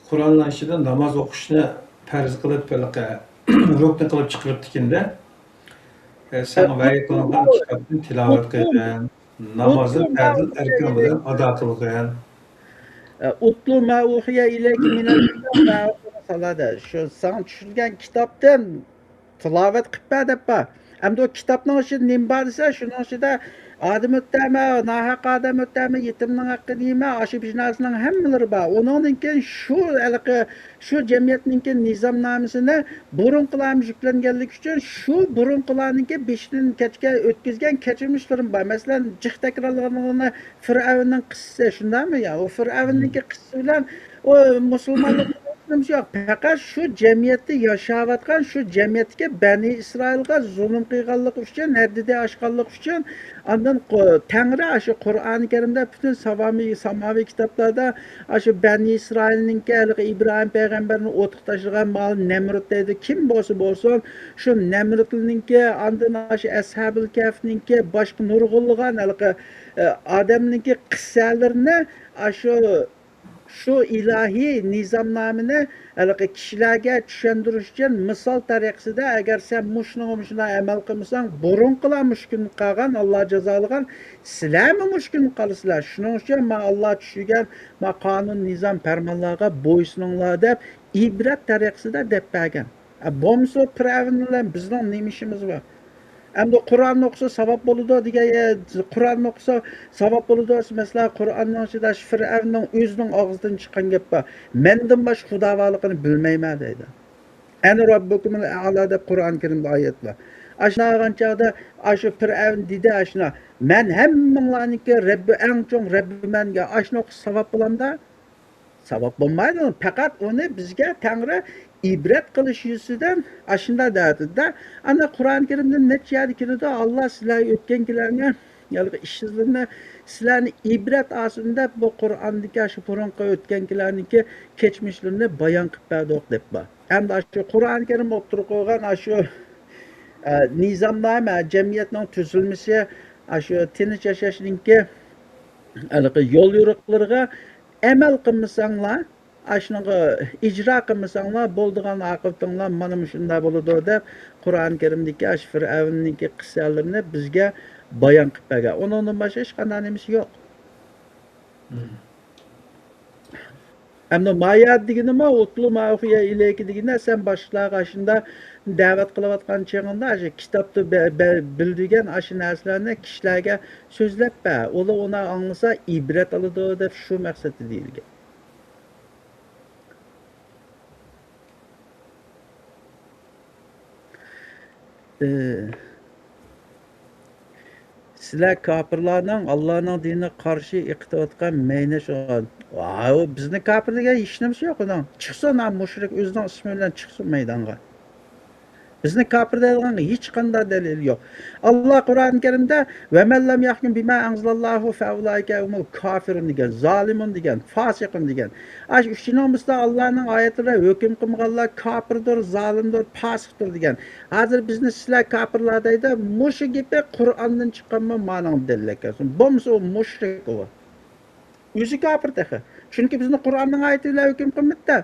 Qur'onning ichida namoz o'qishni farz qilib, rukn qilib chiqiribdi-kenda. Sen va'yat qilingan kitobni tilovat qilgan, namozni farz arkan bilan ado qilgan. Utlu ma uhiya ilayka minal kitob shu san tushirgan kitobdan tilovat qilib debpa. Hamda o kitobning ichida nima bor desa, shuning ichida odam o'tami, nohaq odam o'tami, yetimning haqqini yema, shu narsaning hammalari bor. Uningdan keyin shu jamiyatning nizomnomasini burunqilarimiz yuklanganligi uchun shu burunqilarningki beshdan kechga o'tkazgan kechirmishlarim bor. Masalan, jiq takrorlanganini Fir'avnning qissasi shundami ya? O Fir'avnning qissasi bilan o musulmonlik yo'q. Faqat shu jamiyatda yashayotgan, shu jamiyatga Bani Isroilga zulm qilganligi uchun, haddida oshganligi uchun, ondan Tangri shu Qur'oni Karimda butun samoviy kitoblarda shu Bani Isroilningki Ibrohim payg'ambarni o'tib tashlagan mol Namrud deydi. Kim bo'lsa bo'lsin, shu Namrudningki, ondan shu Ashabul Kahfningki boshqa nurg'unlagan odamningki qissalarini shu Şu ilahi nizamnamini kishilarga tushuntirish uchun misol tariqasida agar sen shunday amal qilmasang burunqilar mushkul qolgan Alloh jazolagan sizlarmi mushkul qolasizlar. Shuning uchun men Alloh tushirgan ma qonun nizom farmonlarga bo'ysuninglar deb ibrat tariqasida deb bergan. Bo'lmasa bilan bizning nima ishimiz bor? Endi Qur'onni o'qisa savob bo'ladi degan, Qur'onni o'qisa savob bo'ladi. Masalan, Qur'onning ichida Fir'avnning o'zining og'zidan chiqqan gap bor. Mendan boshqa xudovoligini bilmayman deydi. Ana robbukumul a'la deb Qur'on Karimda oyat bor. Ashnagan chaqda shu Fir'avn dedi ashna, men hammanglarniki Robbi eng chong Robbimanga ashna savob bo'landa savob bo'lmaydi. Faqat uni bizga Tangri ibrat qilish yuzidan ashunda dardida ana Qur'on Karimda necha yerda keladi Alloh sizlar o'tgangilarni yalqi ishingizlarni sizlarni ibrat aslida bu Qur'ondagi shu burunqi o'tgangilarniki kechmishlarini bayon qilib berdik deb bor. Hamda shu Qur'on Karim o'tirib qo'ygan shu nizomnoma jamiyatning tuzilmasi shu tinch yashashninki yo'l yo'riqlariga amal qilmasanglar Aşnağı icra qilmasanglar bo'ldigan oqibatinglar mana shunday bo'ladi deb Qur'on Karimdagi Fir'avnning qissalarini bizga bayon qilib bergan. Undan boshqa hech qanday nimasi yo'q. Ammo mayat deganimi o'tlu ma'fiya ilayki deganda sen boshqalarga shunda da'vat qilayotgan chog'ingda shu kitobda bildigan shu narsalarni kishilarga so'zlab ber. Ular uni anglasa ibrat oladi deb shu maqsadda deyilgan. Sizlar kafirlarning Allohning diniga qarshi iqtiyotgan mayna shu. Bizni kafir degan hech narsa yo'q uning. Chiqsin ham mushrik o'zining ismi bilan chiqsin maydonga. Bizni kafir degan hech qanday dalil yo'q. Alloh Qur'on Karimda va man lam yahkum bima anzalallohu fa ulaika humul kafirun degan, zolimun degan, fosiqun degan. Ash uchinimizda Allohning oyatlarida hukm qilmaganlar kafirdir, zolimdir, fosiqdir degan. Hozir bizni sizlar kafirlar deydi, mushu gapi Qur'ondan chiqqanmi ma'noga dalillaysan. Bo'lmasa u mushrik u. O'zi kafir tahi. Chunki bizni Qur'onning oyati bilan hukm qilmoqda.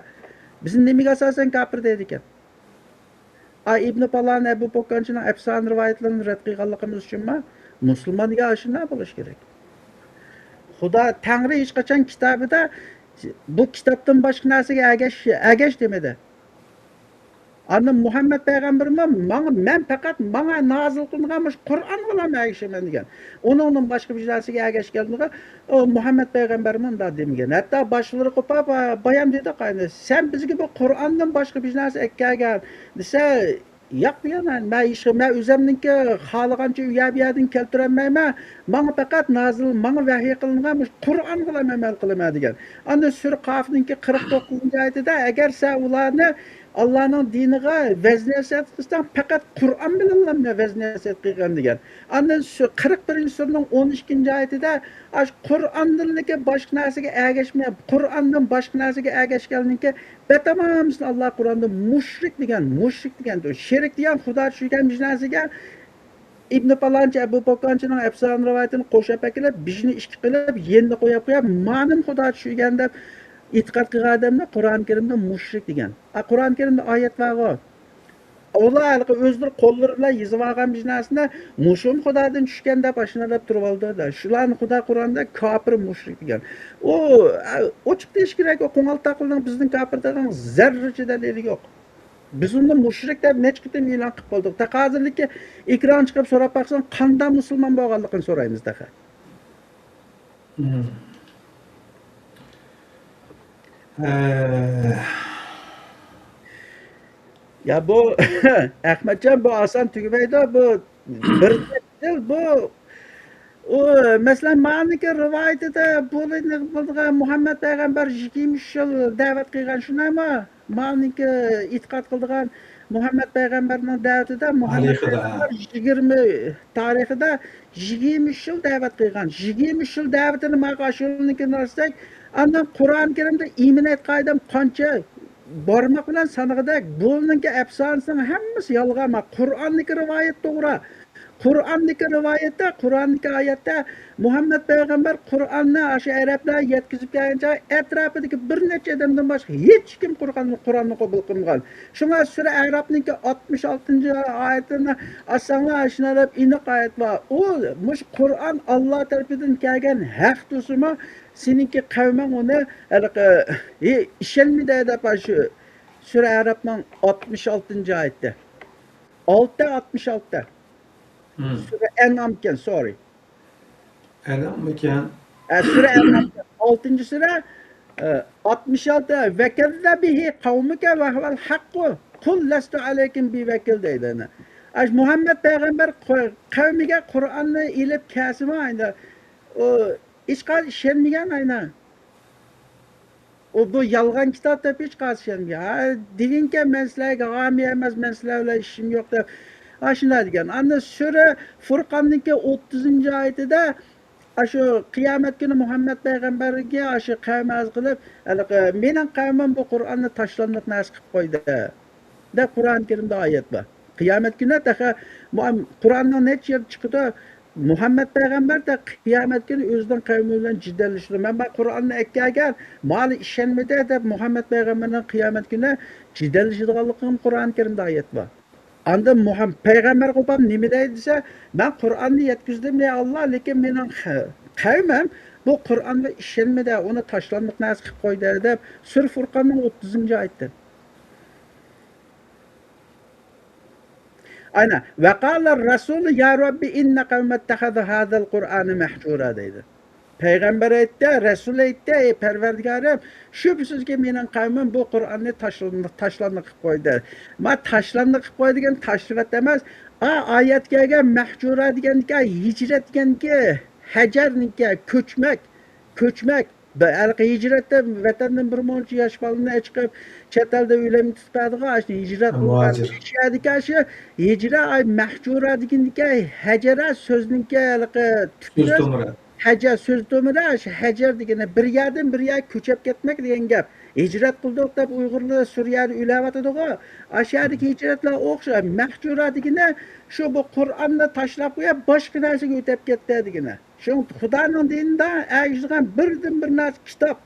Bizni nimaga asosan kafir deydi ekan? İbn Palan Ebu Bokkanchining afson rivoyatlarini rad qilganligimiz uchunmi musulmonga shunday bo'lish kerak. Xudo Tangri hech qachon kitobida bu kitobdan boshqa narsaga agash demadi. Ana Muhammad payg'ambarmi men faqat menga nozil qilingan Qur'on bilan agashaman degan. Uningdan boshqa bir narsaga agashganligi Muhammad payg'ambarmi unda demagan. Hatto boshqalari qo'pab bayon dedi qayni. Sen bizga bu Qur'ondan boshqa bir narsa aytgan desa yo'q deyaman. Men o'zimningki xohlagancha u yerdan keltirolmayman. Menga faqat nozil, menga vahiy qilingan Qur'on bilan amal qilaman degan. Ana Sura Qafningki 49-oyatida agar sen ularni Allah'ın diniga vazniyat qilsang faqat Qur'on bilan vazniyat qilgan degan. Andan shu 41-surning 12-oyatida Qur'ondanki boshqa narsaga agashmay, Qur'ondan boshqa narsaga agashganlikka batamamsin Alloh Qur'onda mushrik degan, sherik degan xudo tushirgan bir narsaga İbn Palanchi Abu Bokkanchining afson rivoyatini qo'shib kelib, bijni ish qilib, yendi qo'yib, ma'lum xudo tushirgan deb e'tiqod qilgan odamni Qur'on Karimda mushrik degan. Qur'on Karimda oyat bor. Ular o'zlari qo'llari bilan yozib olgan bir narsani mushum xudodan tushgan deb ashunalab turib oldilar. Shularni Xudo Qur'onda kofir mushrik degan. U ochiq deyish kerak, o qo'ng'al taqilning bizning kofirdan zarracha dalili yo'q. Biz uni mushrik deb necha qitim e'lon qilib qoldik. Taqozirlikka ekran chiqib so'rab baqsang, qanday musulmon bo'lganligini so'raymiz daqa. Ya bu Ahmetcan bu asan tügübeydi bu bir yıl bu o mesela maniki rivayetinde bu Muhammed Peygamber 23 yıl davet kılgan şunay mı? Maniki itikat kıldıgan Muhammed Peygamber'nin davetinde Muhammed Peygamber 20 tarihinde 23 yıl davet kılgan. 23 yıl davetini mağaşırlıkını narsak andan Qur'on Karimda iymon etqaydam qancha bormoq bilan sanig'ida bo'lninki afsonasining hammasi yolg'on. Qur'onniki rivoyat to'g'ri. Qur'ondagi rivoyatda, Qur'ondagi oyatda Muhammad payg'ambar Qur'onni o'sha arablar yetkazib kelgancha atrofidagi bir necha odamdan boshqa hech kim Qur'onni qabul qilmagan. Shunga sura Arabniki 66-oyatini olsanglar shuna deb aniq oyat bor. U mush Qur'on Alloh tarafidan kelgan haq tusimi seninki qavming uni ishonmaydi deb shu sura Arabning 66-oyatda. 66'da. Sura En'amken, sorry. Enam mıken? Sura En'amken 6. sura 66 ve kezzebihi kavmike ve huvel hakku kul lestu aleykim bi vekil deydi. Muhammed peygamber kavmige Kur'an'ı ilip kesime aynı. İşgal işenmeyen aynı. O bu yalgan kitap da hiç karşılanmıyor. Dilinke mesleğe gami emez mesleğe işim yok da. Aşina degan. Ana sura Furqonniki 30 oyatida shu qiyomat kuni Muhammad payg'ambarga shu qavm az qilib, mening qavmim bu Qur'onni tashlandiq narsa qilib qo'ydi. Da Qur'on Karimda oyat bor. Qiyomat kuni taqa Qur'onning necha yer chiqdi. Muhammad payg'ambar da qiyomat kuni o'zining qavmi bilan jiddalashdi. Men bu Qur'onni aytgan, mali ishonmadi deb Muhammad payg'ambarning qiyomat kuni jiddalashadiganligini Qur'on Karimda oyat bor. Anda Peygamber kopam nime deyse ben Kur'an'ı yetkizdim ya Allah lekin mening kavmim bu Kur'an'la işlenmedi onu taşlandık nasıl kılıp koydu deb Sura Furqonning 30. oyatda. Aynen. Ve qala Rasul ya Rabbi inne kavme ittehadu hadal Kur'an'ı mahjura deydi. Peygamber aytdi, Resul aytdi, ey Perverdigarım, şüphesiz ki mening qavmim bu Qur'onni tashlandiq qilib qo'ydi. Ma tashlandiq qilib qo'ydi degan tashrivat emas. Oyat kelgan mahjura deganki, hijrat deganki, hajarniki, ko'chmak. Hijratda vatandan bir muncha yosh bolalar chiqib, chet elda uylanib tutadigan, hijrat qilgan shu hijrat mahjura deganki, hajara so'zniki Hajar söz domira hajar degani bir yerdan bir yer ko'chib ketmak degan gap. Hijrat qildik deb Uyg'urlar Suriyada uylayotadiku. Ashadagi hijratlar o'xshab mahjura degani shu bu Qur'onni tashlab qo'yib boshqa narsaga o'tib ketdi degani. Shu Xudoning dinida ayishgan birdan bir narsa kitob.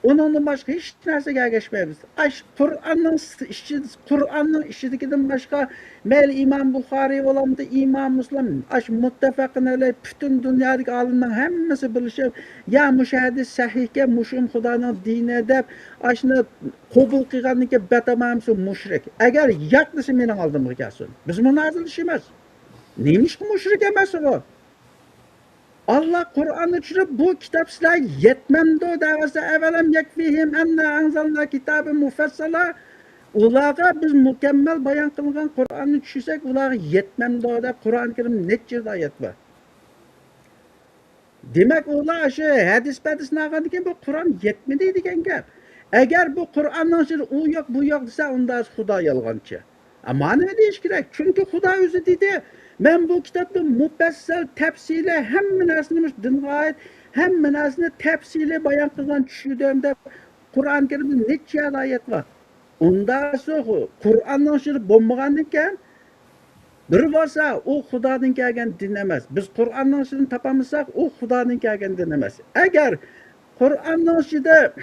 Onundan başka hiç narsa ergashmaymiz. Qur'onning ishidagidan boshqa mayli Imom Buxoriy bo'lamdi, Imom Muslim, muttafaqun alayh butun dunyodagi olimlar hammasi bilishib, ya mush hadis sahihga mushum Xudoning dini deb ashuni qabul qilganniki batamamsi mushrik. Agar yo'q desa mening oldimga kelsin. Biz munozilashimiz. Neymişki mushrik emas bu? Allah Kur'an'ı çürüp bu kitap sizler yetmemdi o davası evvelem yekfihim enne anzalna kitabı mufessala ulağa biz mükemmel bayan kılgan Kur'an'ı çürsek ulağa yetmemdi o da Kur'an-ı Kerim netçir ayet var. Demek ulağa şu hadis nağadıken bu Kur'an yetmedi diyen gap. Eğer bu Kur'an'dan sonra o yok bu yok dese onda Xudo yalğançı. Ama ne deyiş gerek? Çünkü Xudo özü dedi. Ben bu kitapta mufassal tefsili hamma narsani dinga oid hamma narsani tefsili bayon qilgan tushundim Qur'on Karimda necha oyat bor. Undan so'ng Qur'onning shiri bo'lmagandan keyin bir bo'lsa u Xudodan kelgan din emas. Biz Qur'onning shirini topamizsak u Xudodan kelgan din emas. Agar Qur'onning shirida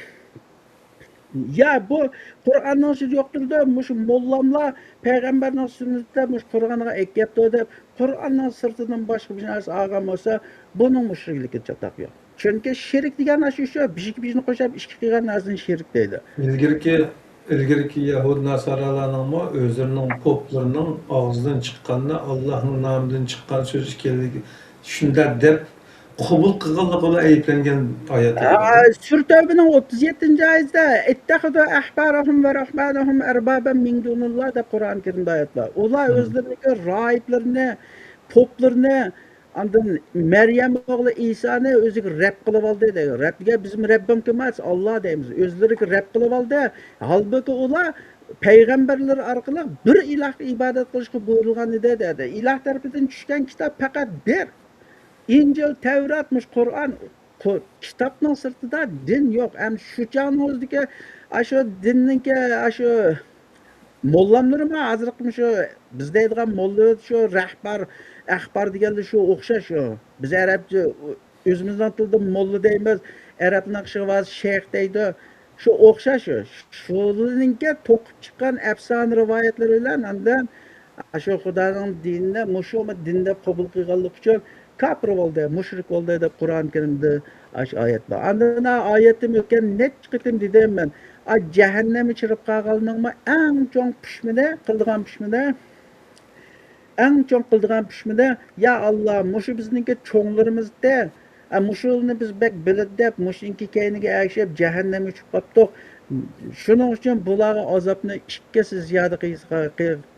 ya bu Qur'onning shiri yo'qdir deb mush mollamlar payg'ambarning sunnatida mush Qur'onga aytibdi deb Qur'onning sirtidan boshqa bir narsa olgan bo'lsa, buning mushriklikka chatoq yo'q. Chunki shirk degan shu bishni qo'shib ishga qilgan narsani shirk deydi. İlgirki Yahud Nasaralarning o'zlarining poplarining og'zidan chiqqanni Allohning nomidan chiqqan so'z ekanligi shunda deb qabul qilganlik bilan ayblangan oyat. Sura Tavbaning 37-oyatida ittaxidu ahbarahum va rahmanahum arbaban min dunillah deb Qur'on Karimda oyat bor. Ular o'zlarining rohiblarini, poplarni andan Maryam o'g'li Isoni o'ziga Rabb qilib oldi deydi. Rabbiga bizim Rabbim kim emas? Alloh deymiz. O'zlariga Rabb qilib oldi. Halbuki ular payg'ambarlar orqali bir ilohga ibodat qilishga buyurilgan edi dedi. Iloh tarafidan tushgan kitob faqat bir. İncil, Tevratmış, Kur'an, kitapның sırtida din yok. Hem şu çağın o'zidagi aşu dinninki aşu mollamlarımı hazırlıklı şu biz deydigan molla şu ahbar deganlar şu o'xshash şu. Biz arabcha o'zimizning tilda molla deymiz, arabning shig'vaz shayx deydi. Şu o'xshash şu. Shuninki to'qib chiqqan afsona rivoyatlar bilan andan shu Xudoning dinini mushu dinda qabul qilganlik uchun kafir bo'ldi, mushrik bo'ldi deb Qur'oni Karimda ash oyat bor. Andan oyatim o'tgan necha qitim dedim men. Cehennem içirip kalganlığıma en çok pişmede, kıldıgan pişmede, en çok kıldıgan pişmede, ya Allah, muşu bizninki çoğunlarımızda, muşulunu biz bek bilidip, muşinki keynige erişip cehennem içip kaptık. Şunun için bulağı azapını ikkisi ziyade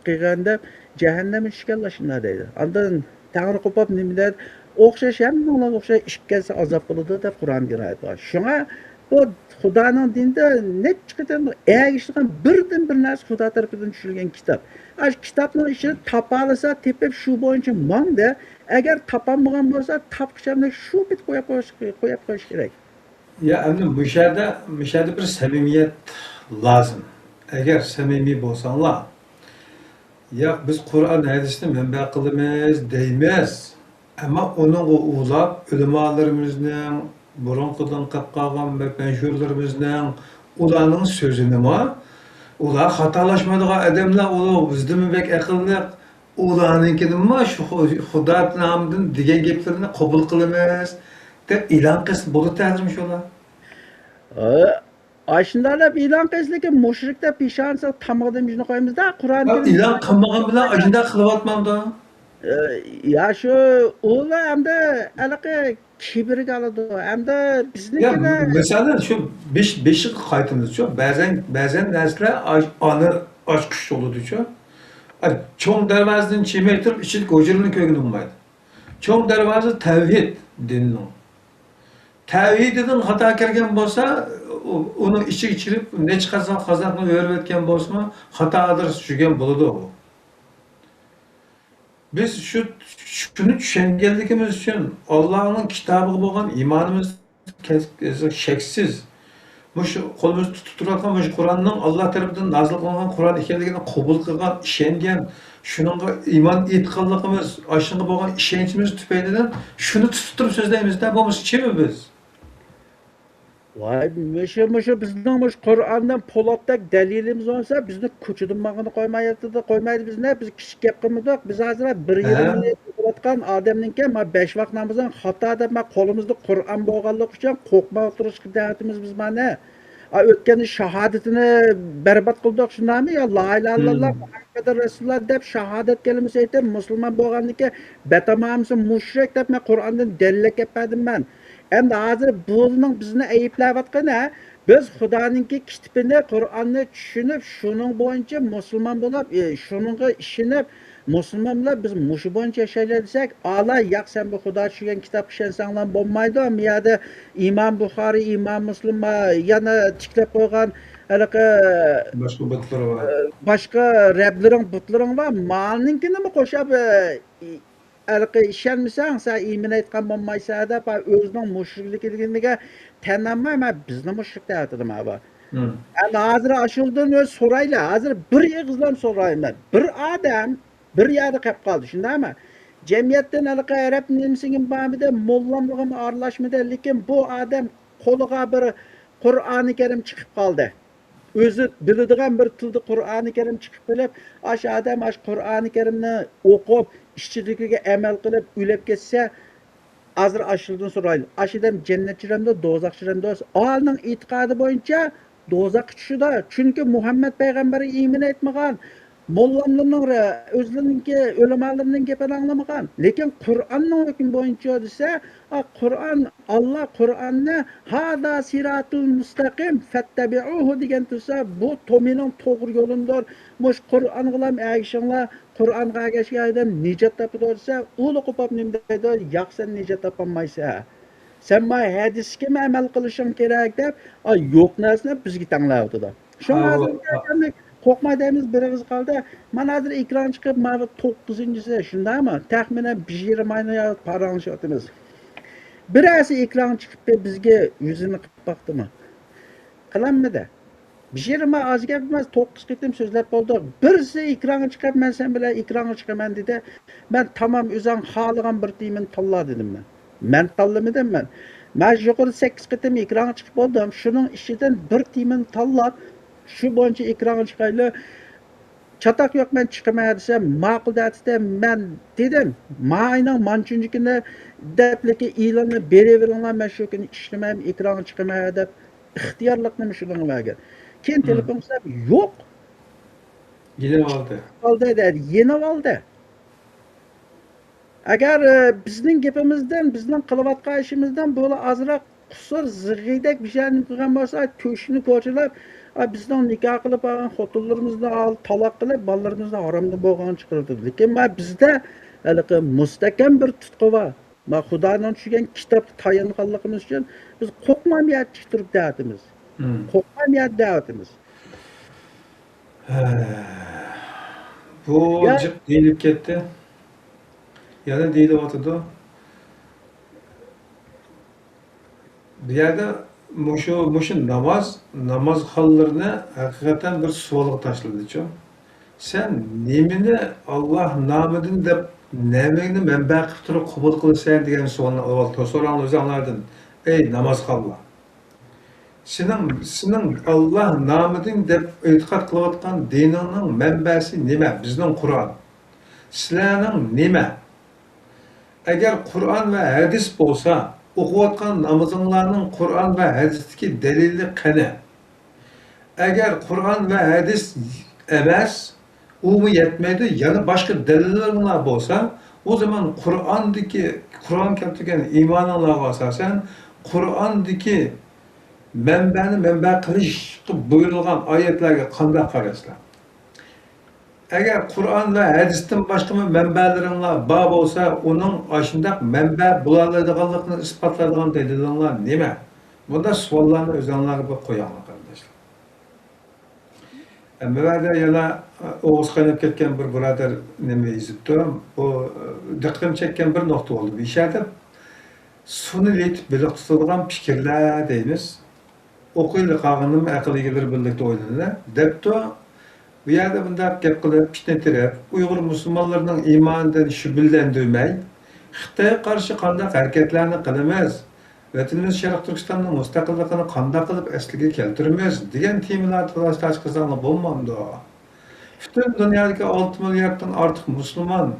kıyganda cehennem içikallaşınlar deydi. Andan Tanrı kopap nimler, o'xshash hammalar o'xshash ikkisi azob bo'ladi deb Qur'on aytadi. Shunga bu Xudoning dinida necha qatam erishgan birdan bir narsa Xudo tarafidan tushirilgan kitob. Ash kitobning ichida topa olsa, tepib shu bo'yicha mangda, agar topolmagan bo'lsa, topqichamda shu bit qo'yib qo'yish kerak. Ya endi bu yerda bir samimiyat lazım. Eğer samimiy bo'lsanglar, ya biz Qur'on hadisni manba qilamiz deymiz. Ama onun o ulab ulamalarımızın burunqudan qilib qolgan penshurlarimizning ularning so'zini ular xatolashmaydigan odamlar, ular bizdan bek aqlli, ularninkini shu Xudo nomidan degan gaplarni qabul qilamiz deb e'lon qilsa bo'ladi ta'zim shular. Aşınlarla ilan qilishlik mushrikda peshonasi tamog'idan yuzini qo'yamizda Qur'on E'lon qilmagan bilan ajinda qilyapmanda. Ya şu ular hamda anaqa kibrga oladi. Hamda Ya biznikida mesela şu beşik qaytimiz şu bazen narsalar ani ochqish bo'ladi şu. Hani cho'ng darvozadan chimay turib ichida go'jirini ko'rgin bo'lmaydi. Cho'ng darvoza tavhid dinning. Tavhididan xato kirgan bo'lsa, uni ichiga chirib necha qazaqni o'rib o'tgan bo'lsa, xatodir tushgan bo'ladi u. Biz şunu tushunganligimiz uchun Allohning kitobiga bo'lgan iymonimiz cheksiz. Mush qo'limizda tutib turgan mush Qur'onning Alloh tomonidan nozil qilingan Qur'on ekanligini qabul qilgan, ishongan, shuningga iymon etganligimiz, ashunga bo'lgan ishonchimiz tufaylidan shuni tutib turib so'zlaymizda, bo'lmasa chimi biz? vay mushu bizning Qur'ondan po'latdak dalilimiz olsa bizni ko'chadan maqini qo'ymaydi bizni. Biz kichik gap qilmadik. Biz hozir 1,20 yil bo'layotgan odamninki 5 vaqt namozdan xato deb qo'limizda Qur'on bo'lganligi uchun qo'rqmay o'tirishga da'vatimiz biz mana. O'tgan shahodatini barbod qildik shundami? Yo la ilaha illalloh Muhammadur rasululloh deb shahodat kalimasi aytib musulmon bo'lganligi batamamisi mushrik deb men Qur'ondan dalil keldim men. Endi hozir buning bizni ayblayotgani biz Xudoninki kitobini, Qur'onni tushunib, shuning bo'yicha musulmon bo'lib, shuningga ishonib, musulmonlar biz mushu bo'yicha yashaylik desak, "Ala, yo'q sen bu Xudo tushgan kitob ishonsanglar bo'lmaydi." Bu yerda Imom Buxoriy, Imom Muslim yana tiklab qo'ygan anaqa Boshqa butlar var. boshqa butlaring va malninkini qo'shib anaqa ishonmasang, sen iymon aytgan bo'lmaysan deb o'zining mushrikligiga tanamay, men bizni mushrik deyaptim abi. Endi hozir ashuldan o'z so'raylar. Hozir bir yig'izlam so'rayman. Bir odam bir yerda qolib qoldi, shundaymi? Jamiyatdan anaqa arab nimasiga bormidi, mollamlig'im aralashmadi, lekin bu odam qo'liga bir Qur'oni Karim chiqib qoldi. O'zi biladigan bir tilda Qur'oni Karim chiqib kelib, ash odam ash Qur'oni Karimni o'qib, ishchiligiga amal qilib o'lib ketsa, hozir ashuldan so'raydi. Ash odam jannatchiramda, do'zaxchiramda, olning e'tiqodi bo'yicha do'zaxga tushida. Chunki Muhammad payg'ambar iymon etmagan. Mollamlarning o'zlarininki ulamolarning gapini anglamagan. Lekin Qur'onning hukmi bo'yicha desa, Qur'on Alloh Qur'onni hada siratul mustaqim fattabi'uhu degan tursa, bu to'mining to'g'ri yo'lindir. Mush Qur'onga ham ergishinglar, Qur'onga ergashgan nijot topadi desa, uli qo'pab nima deydi? Yo'q, sen nijot topolmaysan. Sen ma hadisga amal qilishing kerak deb, yo'q narsani bizga tanglayotdi. Shunga qo'rqmaymiz birimiz qoldi. Mana hozir ekran chiqib, mana 9-si, shundaymi? Taxminan 20 oyni parangishyapmiz. Birasi ekran chiqib bizga yuzini qilib boqdimi? Qilamidi? Bir yerime az gap emas, 9 qitim so'zlab bo'ldik. Birisi ekranga chiqib, men sen bilan ekranga chiqaman dedi. Men tamam o'zim xohlagan bir temin tanla dedim men. Men tanlamadim men. Men yuqori 8 qitim ekranga chiqib bo'ldim. Shuning ichidan bir temin tanlab, shu bo'yicha ekranga chiqayli. Çatak yok ben çıkamaya desem, ma'qul detse ben dedim. Ma'ayning manchunchi kuni depleki ilanı beraveringlar, men shu kuni ishlamayman, ekranga chiqamaya deb ixtiyorlikni shunga bergan. Keyin telefon qilsam, yo'q. Yine oldu. Oldi dedi, yeni oldi. Agar bizning gapimizdan, bizning qilayotgan ishimizdan bo'la azroq qusur, zig'idek bir şeyni qilgan bo'lsa, to'shini ko'chilab, bizning nikoh qilib olgan xotinlarimizni taloq qilib, bolalarimizni haromda bo'lgan chiqardi. Lekin bizda hali mustahkam bir tutqu bor. Xudoning tushgan kitobga tayanganligimiz uchun biz qo'rqmayapti turib deyapmiz. Qo'rqmayapti deyapmiz. Bu Ya- cık deyilip ketdi. Yana deyilyapti. Bir yerde muşu namaz hallarını hakikaten bir sualığa taşladı çok. Sen nemini Allah namıdın da nemini menba qilib turib qabul qilsan degan savolni avval so'ranglar o'zinglardan. Ey namaz qillar. Sening Allah namıdın deb e'tiqod qilayotgan diningning manbasi nima? Bizning Qur'on. Sizlarning nima? Agar Qur'on va hadis bo'lsa, o'qiyotgan namozinglarning Qur'on va hadisdagi dalili qani? Agar Qur'on va hadis emas, u yetmaydi, yana boshqa dalillar bo'lsa, o zaman Qur'on keltirgan iymoninglarga asosan Qur'ondagi manba qilish buyurilgan oyatlarga qanday qarasizlar? Agar Qur'on va hadisdan boshqa manbalaringlar bor bo'lsa, uning ashundaq manba bo'ladiganligini isbotlaydigan dalillar nima? Bunda savollarni o'zinglarga qo'yinglar qardoshlar. Mevada yana Oğuz qaynab ketgan bir birodar nima yozibdi. Bu diqqatim chekkan bir nuqta oldu. Bu ishada suni yetib biliq tutadigan fikrlar deymiz. O'qiyli qolganim aql egalari birlikda o'ylanadi. Debdi bu yerda bunday gap qilib fitnatirib, Uyg'ur musulmonlarining iymonidan shubhlantirmay, Xitoyga qarshi qanday harakatlarni qilamiz, vatanimiz Sharq Turkistonning mustaqilligini qanday qilib asliga keltiramiz degan temalarni talashtash qilsanglar bo'lmaydi. Bütün dünyadaki 6 milyardan artık Müslüman,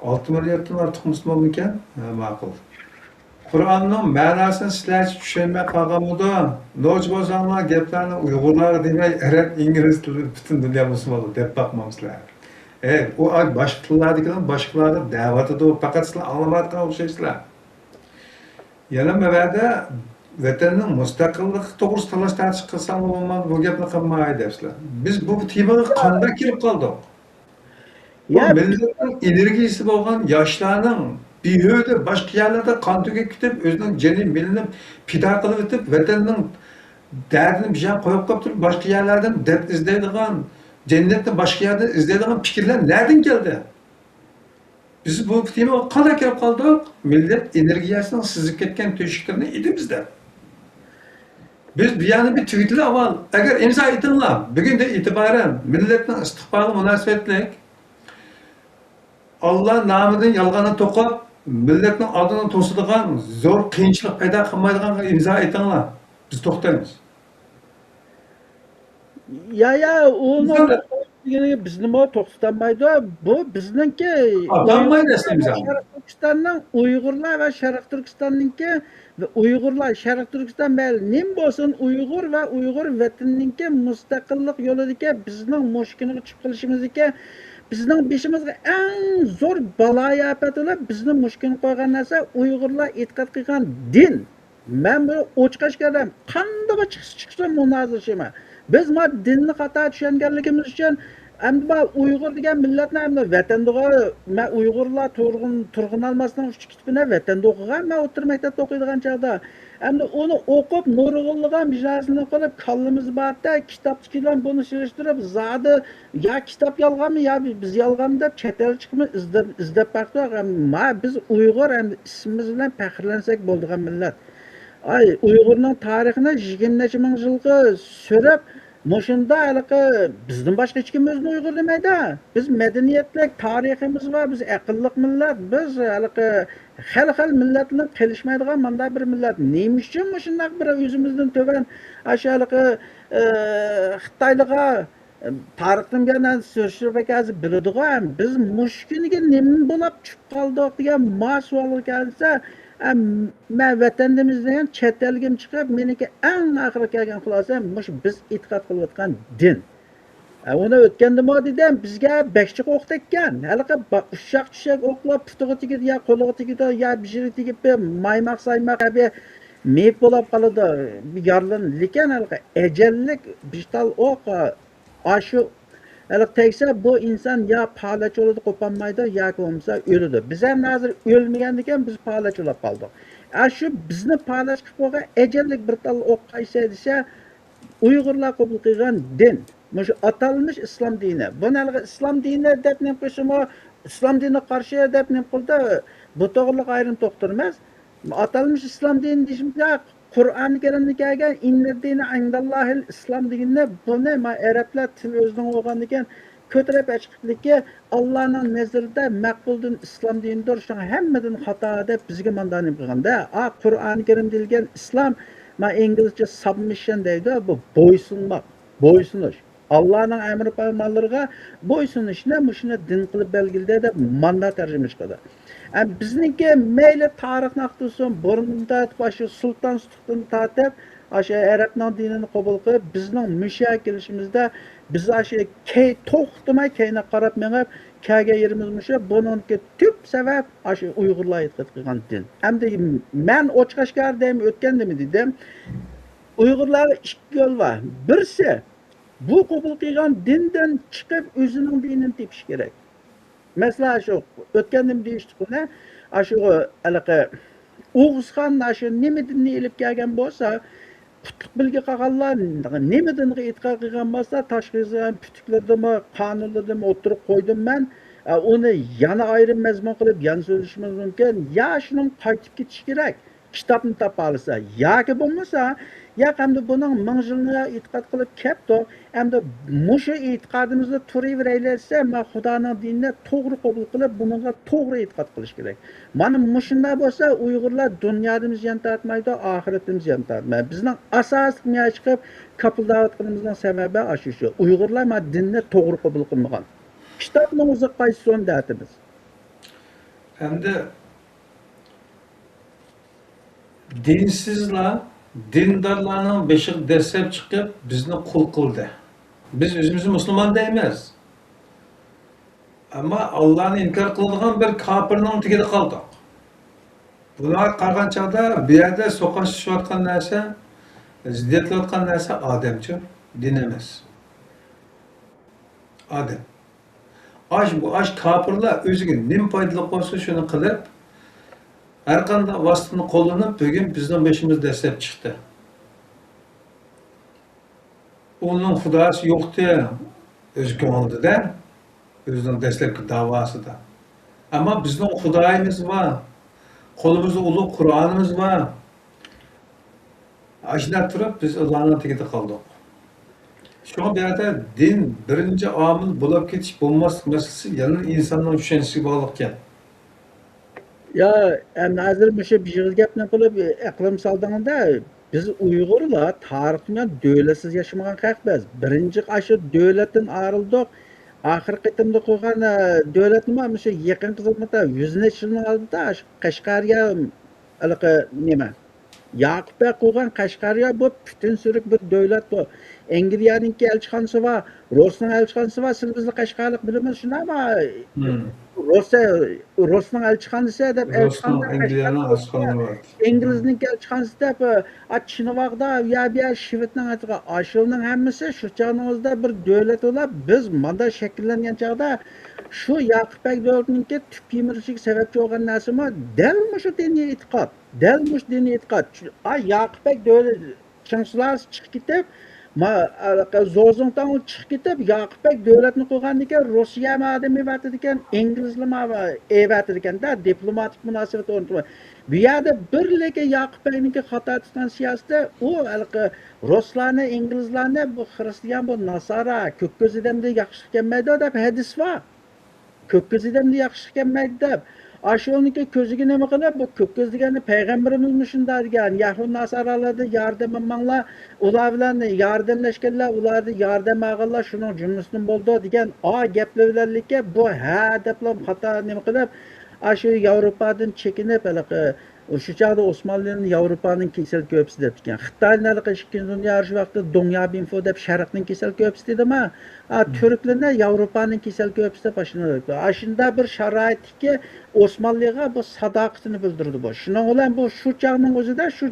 6 milyardan artık Müslüman iken, ma'qul. Qur'onning ma'nosini sizlar tushunmay qolganmidi? No'j bo'lsanglar gaplarni Uyg'urlar demay, arab, ingliz tilida butun dunyo musulmonlar deb boqmamsizlar. O boshqa tillardagilar boshqalarga da'vatida faqat sizlar anglamayotgan o'xshaysizlar. Yana mavada vatanning mustaqillik to'g'risida talash tartib qilsanglar bo'lmaydi, bu gapni qilmaydi deysizlar. Biz bu temaga qanday kelib qoldik? Bu Ya millatning energiyasi bo'lgan yoshlarning behuda boshqa yerlarda qon to'kib ketib, o'zining jini milinib pido qilib o'tib, vatanning dardini bir joyga qo'yib qolib turib, boshqa yerlardan dard izlaydigan, jannatni boshqa yerdan izlaydigan fikrlar nereden keldi? Biz bu temaga qanday kelib qoldik? Millat energiyasining sizib ketgan teshiklarni idimizda. Biz bir yana bir tweetli avval, agar imzo etinglar, bugundan e'tiboran millatning istiqboli munosabatlik Allah namidan yolg'onni to'qib, millatning oldini to'sadigan, zo'r qiyinchilik paydo qilmaydigan imzo etinglar. Biz to'xtaymiz. ya onu bizni mo to'xtatmaydi. Bu bizningki Adammaydi imzo. Sharq Turkistonning Uyg'urlar va Sharq Turkistonninki ve Uyg'urlar Sharq Turkiston bel nim bo'lsin Uyg'ur va Uyg'ur vatanninki mustaqillik yo'lidagi bizning mushkilni chiqib qilishimizga bizning beshimizga eng zo'r baloyi afatilar bizni mushkilni qo'ygan narsa Uyg'urlar e'tiqod qilgan din. Men bu o'chqashganim qanday chiqsa munozirashima. Biz ma dinni xato tushunganligimiz uchun endi Uyg'ur degan millatni endi vatanda men Uyg'urlar turg'un almasdan uch kitobini vatanda o'qigan, men o'tir maktabda o'qiydigan chog'da endi uni o'qib nurg'unlagan bijasini qilib kallamiz borda kitobchilar buni surishtirib zodi ya kitob yolg'onmi yo biz yolg'on deb chet el chiqib izlab bakdik. Ma biz Uyg'ur endi ismimiz bilan faxrlansak bo'ladigan millat. Ay Uyg'urning tarixini 20 ming yilga so'rab Muşunda haliqi bizdan boshqa hech kim o'zini Uyg'ur demaydi. Biz madaniyatlik, tariximiz var, biz aqlliq millat, biz haliqi xil millatlar qilishmaydigan mana bir millat. Nima uchun shundaq bir o'zimizdan to'g'an shu haliqi Xitoyliga tarixdan bilan surishtirib hozir biladigan biz mush kuniga nima bo'lib tushib qoldik degan savol kelsa men vatanimizdan chet elga chiqib meniki eng oxiri kelgan xulosam mush biz e'tiqod qilayotgan din. Uni o'tganda dedim bizga bekchiq o'q tekkan. Haliqi ushaq o'qlab putig'i tegib yo qo'lig'i tegib yo bishiri tegib maymoq saymoq meyit bo'lib qoladi. Yorlin lekin haliqi ejallik bishtal o'q shu haliq tegsa bu inson yo palach bo'ladi qo'polmaydi yoki bo'lmasa o'ladi. Biz ham hozir o'lmagan ekan biz palach bo'lib qoldik. Shu bizni palach qilib qo'ygan ejallik bir tal o'q qaysa desa Uyg'urlar qabul qilgan din. Mush atalmış İslam dini. Buni İslam dini deb nima qo'shimi, İslam dini qarshi deb nima qildi? Bu to'g'riliq ayrim to'xtirmas. Atalmış İslam dini deyishimda Qur'oni Karimda kelgan inna dini indallahil İslam deganni buni arablar til o'zidan olgan ekan ko'tarib aytishlikka Allohning nazarida maqbul din İslam dinidir. Shunga hammadan xato deb bizga mandanim qilganda, Qur'oni Karim deyilgan İslam İngilizce submission deydi. Bu bo'ysunmoq, bo'ysunish. Allah'ın emri fermanlarına boysunuşuna muşuna din qilib belgildi deb manna tarjima qildi. Bizninki meyli tarix naqtusun burunda başı sultan sultan tatib aşa Arabning dinini qabul qilib bizning mushakilishimizda biz aşa key to'xtamay keyni qarab mengib kaga yerimiz musha buningki tüp sebep aşa Uyg'urlar e'tiqod qilgan din. Hamda men Ochqashgar deyim o'tgandimi dedim. Uyg'urlar ikki yo'l var. Birisi bu qabul qilgan dindan chiqib o'zining dinini tepish kerak. Masalan shu o'tgandim deyishdi-ku, shu alaqa O'g'izxon shu nima dinni elib kelgan bo'lsa, putliq bilgi qolganlar nima dinga e'tiqod qilgan bo'lsa, tashxisdan putuklardimi, qonunlardimi o'tirib qo'ydim men. Uni yana ayrim mazmun qilib yana so'zlashimiz mumkin. Ya shuning qaytib ketish kerak. Kitobni topa olsa, yoki bo'lmasa ya hamda buning ming'jilni e'tiqod qilib kepti, hamda mushu e'tiqodimizni turaveraylarsa, men Xudoning dinini to'g'ri qabul qilib, bunga to'g'ri e'tiqod qilish kerak. Mana mushunda bo'lsa, Uyg'urlar dunyomiz yan tortmaydi, oxiratimiz yan tortmaydi. Bizning asosiy niya chiqib kapildayotganimizning sababi shu. Uyg'urlar men dinni to'g'ri qabul qilmagan. Kitobning o'zi qaysi son datimiz. Endi dinsizlar dindarlarning beshiq dastlab chiqib bizni qul qildi. Biz o'zimizni musulmon deymiz. Ammo Allohni inkor qiladigan bir kofirning tagida qoldik. Bular qargan chog'da bu yerda so'qashayotgan narsa, ziddiyatlayotgan narsa odamcha, din emas. Odam. Bu kofirlar o'ziga nima foydali bo'lsa shuni qilib her qanday vositani qo'llanib bugun bizning beshimiz dastlab chiqdi. Uning xudosi yo'qdi o'z ko'nglida, o'zining dastlabki davosida. Ammo bizning xudoyimiz bor. Qo'limizda ulug' Qur'onimiz bor. Ashuna turib biz Allohning tagida qoldik. Shunga bu yerda din birinchi omil bo'lib ketish bo'lmaslik masalasi yana insonning tushunchasiga bog'liq ekan. Ya hozir mushu bir gapni qilib aqlim soldingda biz Uyg'urlar tarixdan davlatsiz yashamagan xalqmiz. Birinchi shu davlatdan ayrildik. Oxirgi qitimda qo'ygan davlatni mushu yaqin xizmatda 100 yilning oldida Qashqarga nima Yaqubga qo'ygan Qashqarga bu butun suruq bir davlat bu. Angliyaninki elchixonasi va Rossiyaning elchixonasi va siz bizni Qashqarlik bilamiz shunami? Rossiyaning elchixonasi deb Angliyaning elchixonasi bor. İngilizning elchixonasi deb Chinvaqda ya Shvedning aytgan ashulning hammasi shu chog'imizda bir davlat bo'lib biz mana shakllangan chog'da shu Yaqubbek davlatiningki tub yemirishiga sababchi bo'lgan narsami dal shu diniy e'tiqod. Dal shu diniy e'tiqod. Yaqubbek davlat chiqib ketib Zo'zingdan chiqib ketib, Yoqubbek davlatni qo'ygan ekan, Rossiya odam evatdi ekan, inglizlar evatdi ekanda, diplomatik munosabat o'rnatib. Bu yerda bir lekin Yoqubbekniki Xatoiston siyosatida u ruslarni, inglizlarni bu xristian, bu nasara, ko'k ko'z odamni yaxshi kelmaydi deb hadis bor. Ko'k ko'z odamni yaxshi kelmaydi deb. Aşığınki közüge nima qilib, bu ko'k ko'z degani payg'ambarimiz shunday degan, Yahud nasaralarni yordam qilmanglar, ular bilan yordamlashganlar, ularni yordam olganlar shuning jumlasidan bo'ldi degan gaplar bilanlikka bu deb xato nima qilib, shu Yevropadan chekinib, o'sha chog'da Osmonlining Yevropaning kesal ko'psi deb ekan. Xitoyning ikkinchi dunyo urushi vaqtida Donya Binfo deb Sharqning kesal ko'psi dedimi? Turklarning Yevropaning kesal ko'psi deb shunda bir sharoitki Osmonliga bu sadoqatini bildirdi bu. Shuning bilan bu shu chog'ning o'zida shu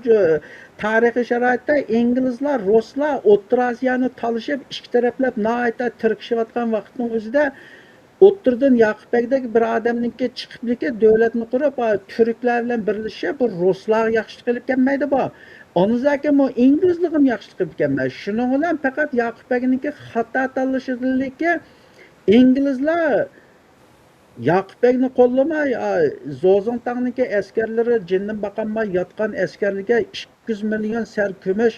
tarixiy sharoitda inglizlar, ruslar O'rta Osiyoni talishib ikki taraflab nihoyatda tirkishayotgan vaqtning o'zida O'ttirdan Yoqubbekdagi bir odamningki chiqibligi davlatni qurib, turklar bilan birlashib, bu ruslar yaxshilik qilib kelmaydi bu. Onizaki bu inglizligim yaxshilik qilib kelmaydi. Shuning bilan faqat Yoqubbekningki xato tanlashidagi inglizlar Yoqubbekni qo'llamay, Zo'zingtangning askarlari jindan baqanmay yotgan askarlarga 200 million sar kumush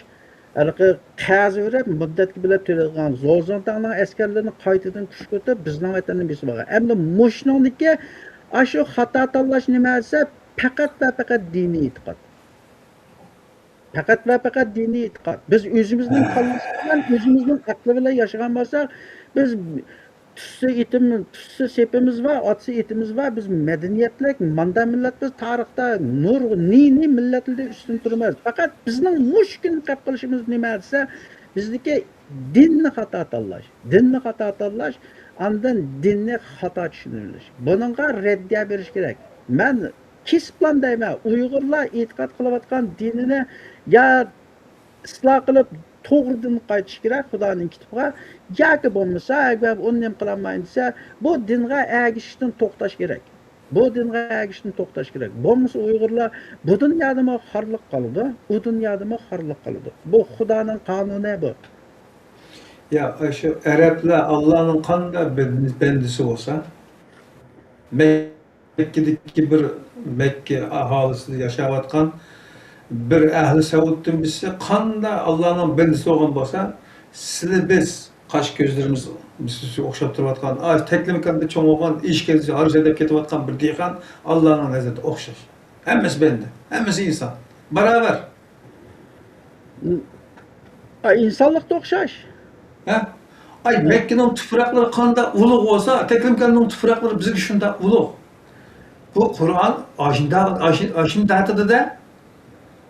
qazi verib muddatga bilib to'lagan Zo'zingtangning askarlarini qaytadan kuch ko'tarib bizning vatanni besib olgan. Endi mushningdagi shu xato tanlash nima desa, faqat va faqat diniy e'tiqod. Faqat va faqat diniy e'tiqod. Biz o'zimizning qalbimiz bilan, o'zimizning aqli bilan yashagan bo'lsak, biz tussa sepimiz var, atsı etimiz var. Biz medeniyetlik, manda millet biz tarixda nur, ni milletli üstün durmaz. Fakat bizning muşkin qilib qilishimiz nima desa, bizniki dinni xato tanlash. Dinni xato tanlash, andan dinni xato tushunilish. Buningga raddiya berish kerak. Men kisblan deyman, Uyg'urlar e'tiqod qilayotgan dinini ya isloh qilib to'g'ridan qaytish kerak Xudoning kitobiga, yoki bo'lmasa agar uni nima qilolmaydi desa, bu dinga ergishishdan to'xtash kerak. Bu dinga ergishishdan to'xtash kerak. Bo'lmasa Uyg'urlar bu dunyoda ham xorliq qoladi, u dunyoda ham xorliq qoladi. Bu Xudoning qonuni bu. Ya şu Araplar Allah'ın qanday bendisi olsa, Mekke'deki bir Mekke ahalisida yaşayotgan bir ahli Saud'dan bilse qanday Allah'ın bendisi olgan bo'lsa, sizlar biz qash ko'zlarimiz sizni o'xshab turayotgan, teklimkanda cho'ng olgan, ishkezi arz edib ketayotgan bir dehqon Allah'ın nazarida o'xshash. Hammasi benda, hammasi inson. Barabar. İnsanlıkta o'xshash. Ha? Ay Mekke'nin tuproqlari qanday ulug' bo'lsa, teklimkanning tuproqlari bizga shunday ulug'. Bu Kur'an aşın da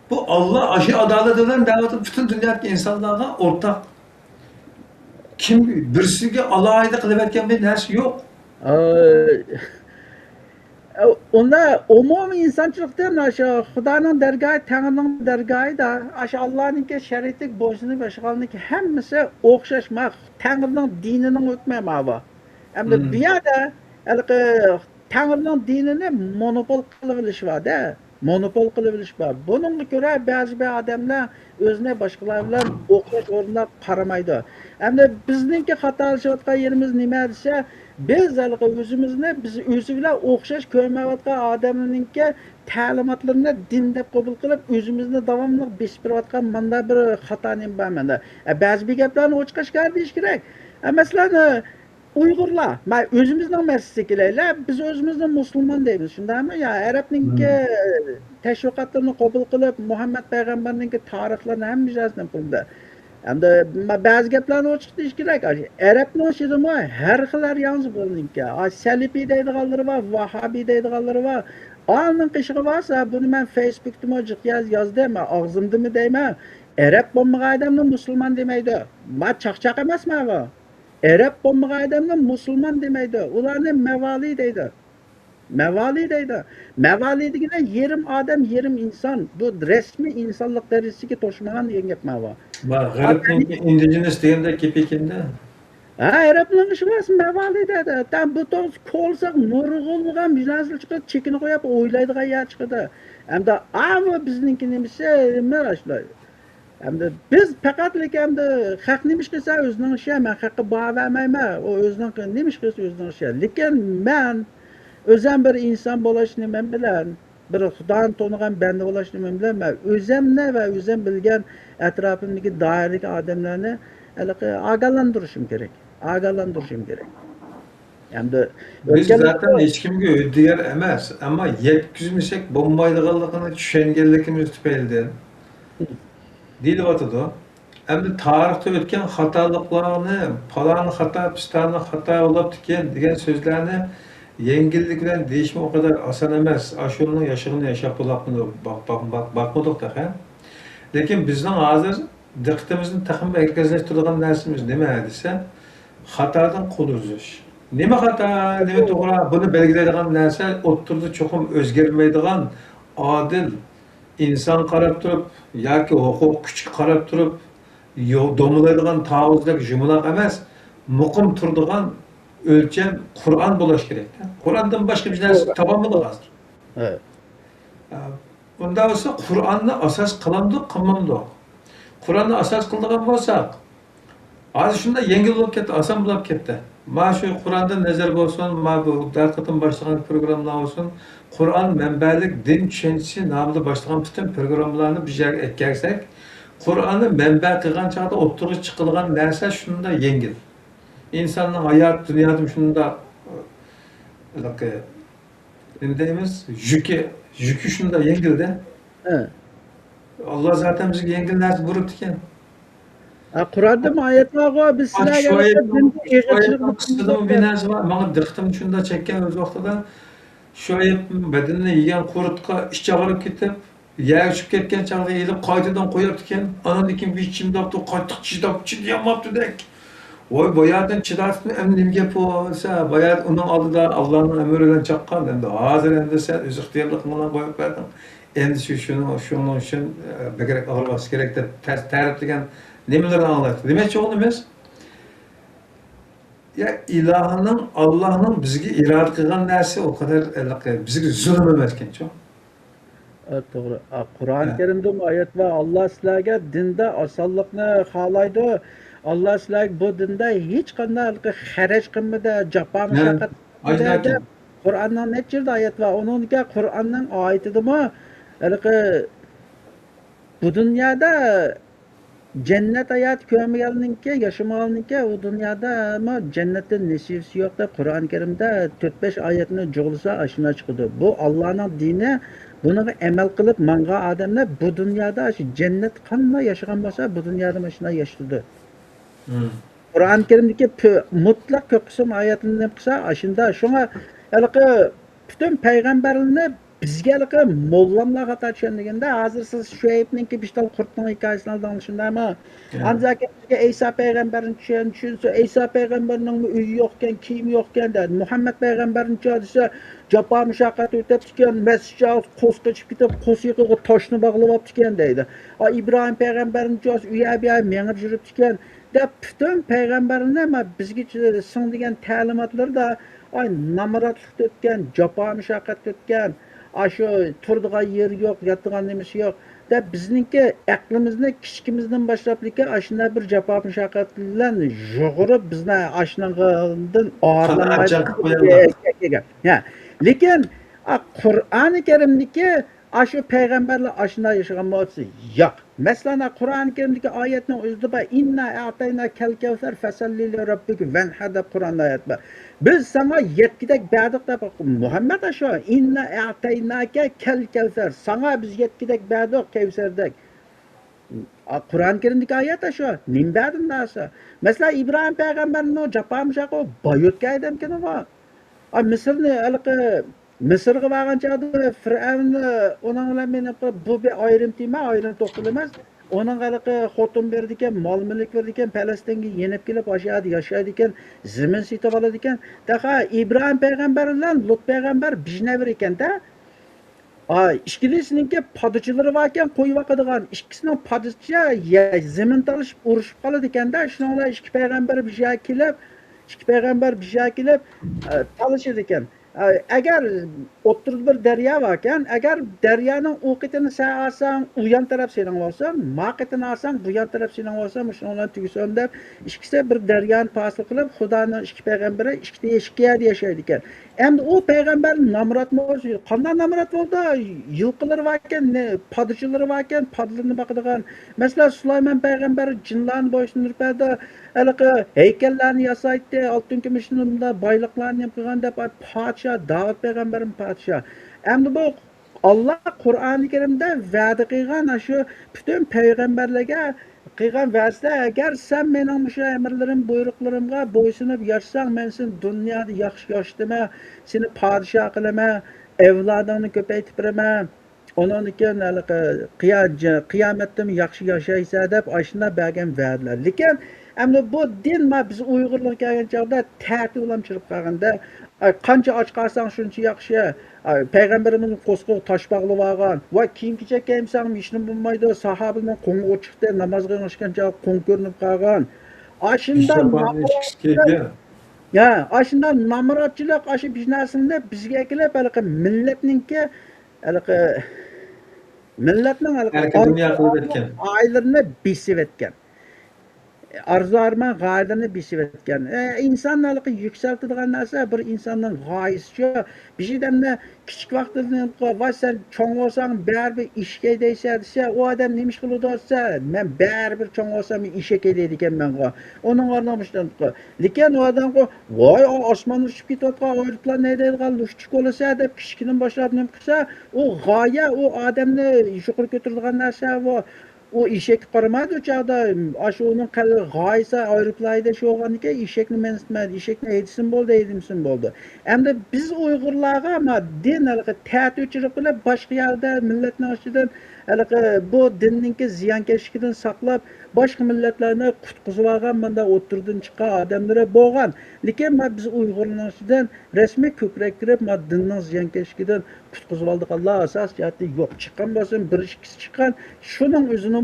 bu Allah aşı adalet eden davetı bütün dünyadaki insanlara ortak. Kim birisiga alayda qilib bir narsa yo'q. Onda umumiy insonchilikdan shu Xudoning dargohi, Tangrining dargohida shu Allohning shariatlik bo'ysunib yashaganligi hammasi o'xshash. Tangrining dinining hukmi bu. Endi bu yerda Tangrining dinini monopol qilib olishibdi. Monopol qilib olishibdi. Buningga ko'ra ba'zi odamlar o'zini boshqalar bilan o'xshash o'rinda qaramaydi. Endi bizningki xatolashayotgan yerimiz nima desa, biz o'zimizni o'zi bilan o'xshash ko'rmayotgan odamlarningki ta'limotlarini din deb qabul qilib, o'zimizni davomli besib berayotgan manda bir xato nima bor menda. Ba'zi gaplarni o'chqashgar deyish kerak. Masalan, Uyg'urlar, men o'zimizning masalasiga kelaylik. Biz o'zimizni musulmon deymiz, shundaymi? Ya Arabningki tashviqotlarini qabul qilib, Muhammad payg'ambarningki tarixlarini ham mijozini qildi. Endi ba'zi gaplarni ochiq deyish kerak. Arabning ishidami har xil varianti bo'linki. Salifi deydiganlari bor, Vahabiy deydiganlari bor. Alning qishig'i bo'lsa, buni men Facebookda mojiq yozdim, og'zimdimi deyman. Arab bo'lmagan odamni musulmon demaydi. Men chaqchaq emasman bu. Arab bo'lmagan odamni musulmon demaydi. Ularni mavali deydi. Mavali deydi. Mavali degani yerim odam, yerim inson. Bu rasmiy insonlik darajasiga to'shmagan degan gap bu. G'arbning indigenous deganda kepekinde. Arabning ishi emas, mavali deydi. Tam bu to'g'ri ko'lsa nurg'ulg'an biznesli chiqib, chekini qo'yib o'ylaydigan yer chiqadi. Hamda bizninki nimasi, mana shular. Endi biz faqatlik endi haq nima ish qilsa o'zining ishi, men haqqa baho bermayman. O o'zining nima ish qilsa o'zining ishi. Lekin men o'zim bir inson bo'lishni men bilan bir Xudoni to'nigan banda bo'lishni men bilan men o'zimni va o'zim bilgan atrofimdagi doiradagi odamlarni ogohlantirishim kerak. Ogohlantirishim kerak. Endi Biz zaten hech kimga o'tdigar emas, ammo yetkazmasak bo'lmaydiganligini tushunganligimiz tufaylidan deyilyotidi. Endi tarixda o'tgan xatoliklarni, falon xato, pistani xato bo'libdi ekan degan so'zlarni yengillik bilan deyishmi o kadar oson emas. Ashulning yashig'ini yashab bakmadık da. Lekin bizning hozir diqqatimizni taqim merkezlashtiradigan narsamiz nima desa, xatodan qo'l uzish. Nima xato, nima to'g'ri, buni belgilaydigan narsa o'ttirdi cho'qim o'zgarmaydigan odil inson qarab turib yoki huquq kuchga qarab turib domilaydigan tavizlik jumloq emas, muqim turadigan o'lcham Qur'on bo'lishi kerak. Qur'ondan boshqa bir narsa topolmaydi hozir. Evet. Bunda olsa Qur'onni asos qilamdik, qilmamdik. Qur'onni asos qiladigan bo'lsak, hozir shunda yengil bo'lib ketdi, oson bo'lib ketdi. Mana shu Qur'ondan nazar bo'lsin, mana bu darqatim boshlagan programmalar olsun, Qur'on manbalik din tushunchasi nomida boshlagan butun programmalarni bir joyga etkazsak, Qur'onni manba qilgan chog'da o'ttirib chiqilgan narsa shunda yengil. İnsanın hayat, dünyada şunda ne deyimiz? Yükü şunda yengil de. Evet. Allah zaten bizi yengil nerede buyurup diken. Qur'onda ayet var o biz Bak sizlarga şu ayet kıstırdım bir narsa var. Bana dıktım şunda çekken öz vaxtıda şu ayet bedenine yiyen kurutqa iş çağırıp gitip yer uçup ketken çağda eğilip kaydıdan koyup diken anan dikin bir içimde yaptı kaydık çiğdiyamaptı dek. Oy bayağıdan çıdarsın emnim yapıyorsa bayağı onun aldıda Allah'ın emriyle çakkan endi hazır endi sen öz ihtiyarlığına koyup verdin. Endi şunun için begerek ağırması gerek de tarif degen nemeleri anlattı. Demek oğlum biz ya ilahının Allah'ın bizge irade kılgan nersi o kadar bizge zulüm emerken çok. Evet, doğru. Qur'on-i Karimda ayet var. Allah sizlarga dinda osonlikni xohlaydi. Allah sizlarga bu dinda hech qanday xaraj qilmadi, jafo mashaqqat qilmadi. Qur'onning necha oyat var. Onunga Qur'onning oyatidimi bu dunyoda cennet hayat ko'rmaganninki, yashamaganninki u dunyoda jannatdan nasibasi yo'q deb Qur'on-i Karimda 4-5 oyatni jug'lisa ashuna chiqadi. Bu Allohning dini. Buni amal qilib mangan odamlar bu dunyoda shu jannat qanday yashagan bo'lsa, bu dunyoda mana shunday yashaydi. Qur'on-i Karimdagi mutlaq ko'p qism oyatlarni qilsa, shunda shunga butun payg'ambarlarni bizga mollamlar xato tushundiganda, hozir siz Shuaybninki bishtal qurtning hikoyasini aldingizmi? Anzaki İsa payg'ambarni tushunsa, İsa payg'ambarning uyi yo'q ekan, kiyimi yo'q ekan dedi. Muhammad payg'ambarni tushunsa, jafo mashaqqat o'tib ekan, masjidga qo's qochib ketib, qo's yiqiga toshni bog'lab olib ekan deydi. İbrahim payg'ambarni tushunsa, uya mengib yurib ekan. Deb butun payg'ambarlar bizga singdigan ta'limotlarda ay namoratlikda o'tgan, jafo mashaqqat o'tgan, shu turadigan yeri yo'q, yotadigan nimasi yo'q. Deb bizningki aqlimizni kichkimizdan boshlablikka shunday bir jafo mashaqqat bilan yug'urib bizni ashundan orlanmaydi. Lekin Qur'oni Karimdagi shu payg'ambarlar ashunday yashagan bo'lsa, yo'q. Masalan, Qur'oni Karimdagi oyatning o'zida bor inna a'tayna kal kavsar fasalli li robbika vanhar deb Qur'onda oyat bor. Biz sana yetkidek berdik deb Muhammad shu inna a'taynaka kal kavsar. Sana biz yetkidek berdik kavsardek. Qur'oni Karimdagi oyat shu. Nim berdim narsa. Masalan, İbrahim payg'ambarning jafo mashaqqat bayotga ekanmi va Misrni Mısır'a vargan çağda Firavun onun bilan meni bu bir ayrim tema, ayrim to'qil emas. Onun qanaqa xotin berdi ekan, mol mulk berdi ekan, Falastinga yenib kelib yashaydi, yashaydi ekan, zamin sitib oladi ekan. Daha İbrahim payg'ambar bilan Lut payg'ambar bijnaver ekanda. Ikkilisininki padishchilari bor ekan, qo'yib boqadigan. Ikkisining padishchi zamin talishib urushib qoladi ekanda. Shuninglar ikki payg'ambar bir joyga kelib talashadi ekan. Agar o'ttirib bir daryo bor ekan. Agar daryoning u qitini sen olsang, u yon taraf sening bo'lsa, ma qitini olsang, bu yon taraf sening bo'lsa, shuni bilan tugasan deb ikkisi bir daryoni fasl qilib, Xudoning ikki payg'ambari ikkita eshikka yashaydi ekan. Endi u payg'ambar Namrat bo'lsa, qanday Namrat bo'ldi? Yilqilar bor ekan, podishilari bor ekan, podlarni boqadigan. Masalan, Sulaymon payg'ambar jinlarni bo'ysundirdi, anaqa haykallarni yasaydi, oltin kumushni boyliqlarni qilgan deb podshoh Davud payg'ambarim podshoh. Endi bu Allah Qur'oni Karimda va'da qilgan shu butun payg'ambarlarga qilgan va'da, agar sen mening shu amrlarim, buyruqlarimga bo'ysunib yashasang, men seni dunyoda yaxshi yashatma, seni podshoh qilaman, avlodingni ko'paytirib beraman. Onun keyin qiyomatda yaxshi yashaysa deb ashuna bergan va'dalar. Lekin endi bu din biz Uyg'urlar kelgan chog'da ta'ti bilan chirib qolganda qancha och qolsang shuncha yaxshi. Payg'ambarimiz qo'sqiq tosh bog'lab olgan va kiyim kechak kiymsang ishni bo'lmaydi. Sahobalar qo'ng'u chiqdi, namozga o'tishgancha qo'ng ko'rinib qolgan. Ashundan ya, ashundan namoratchilik aşı bir narsani bizga kelib millatninki millatning ailerini besib etgan. Arzu-arman g'oyalarini besib etgan. İnsanlarga yuksaltadigan narsa bir insonning g'oyasi. Bir odamni kichik vaqtida va sen cho'ng bo'lsang baribir ishga deysa, u odam nima ish qiladi desa, men baribir cho'ng bo'lsam ishga deydi ekanman. Uning o'rnimishdan. Lekin u odam voy osmon uchib ketayotgan aeroplan ne deydigan lushchi bo'lsa deb kichikdan boshlab nima qilsa, u g'oya, u odamni yuqori ko'taradigan narsa va o ishak qaramaydi u chog'da. Shu uning g'oyasi aeroplayda shu bo'lganiki ishakni mensitmaydi, ishakni aytsin bo'ldi, aytsin bo'ldi. Endi biz Uyg'urlarga din ta'ti o'chirib qilib boshqa yerda millatning ichidan bu dinninki ziyonkashligidan saqlab boshqa millatlarni qutqizib olgan bunda o'tirdan chiqqan odamlar bo'lgan. Lekin biz Uyg'urlar ichidan rasmiy ko'krak kirib dinning ziyonkashligidan qutqizib oldik. Alloh asos jihati yo'q. Chiqqan bo'lsin, bir ikkisi chiqqan. Shuning o'zini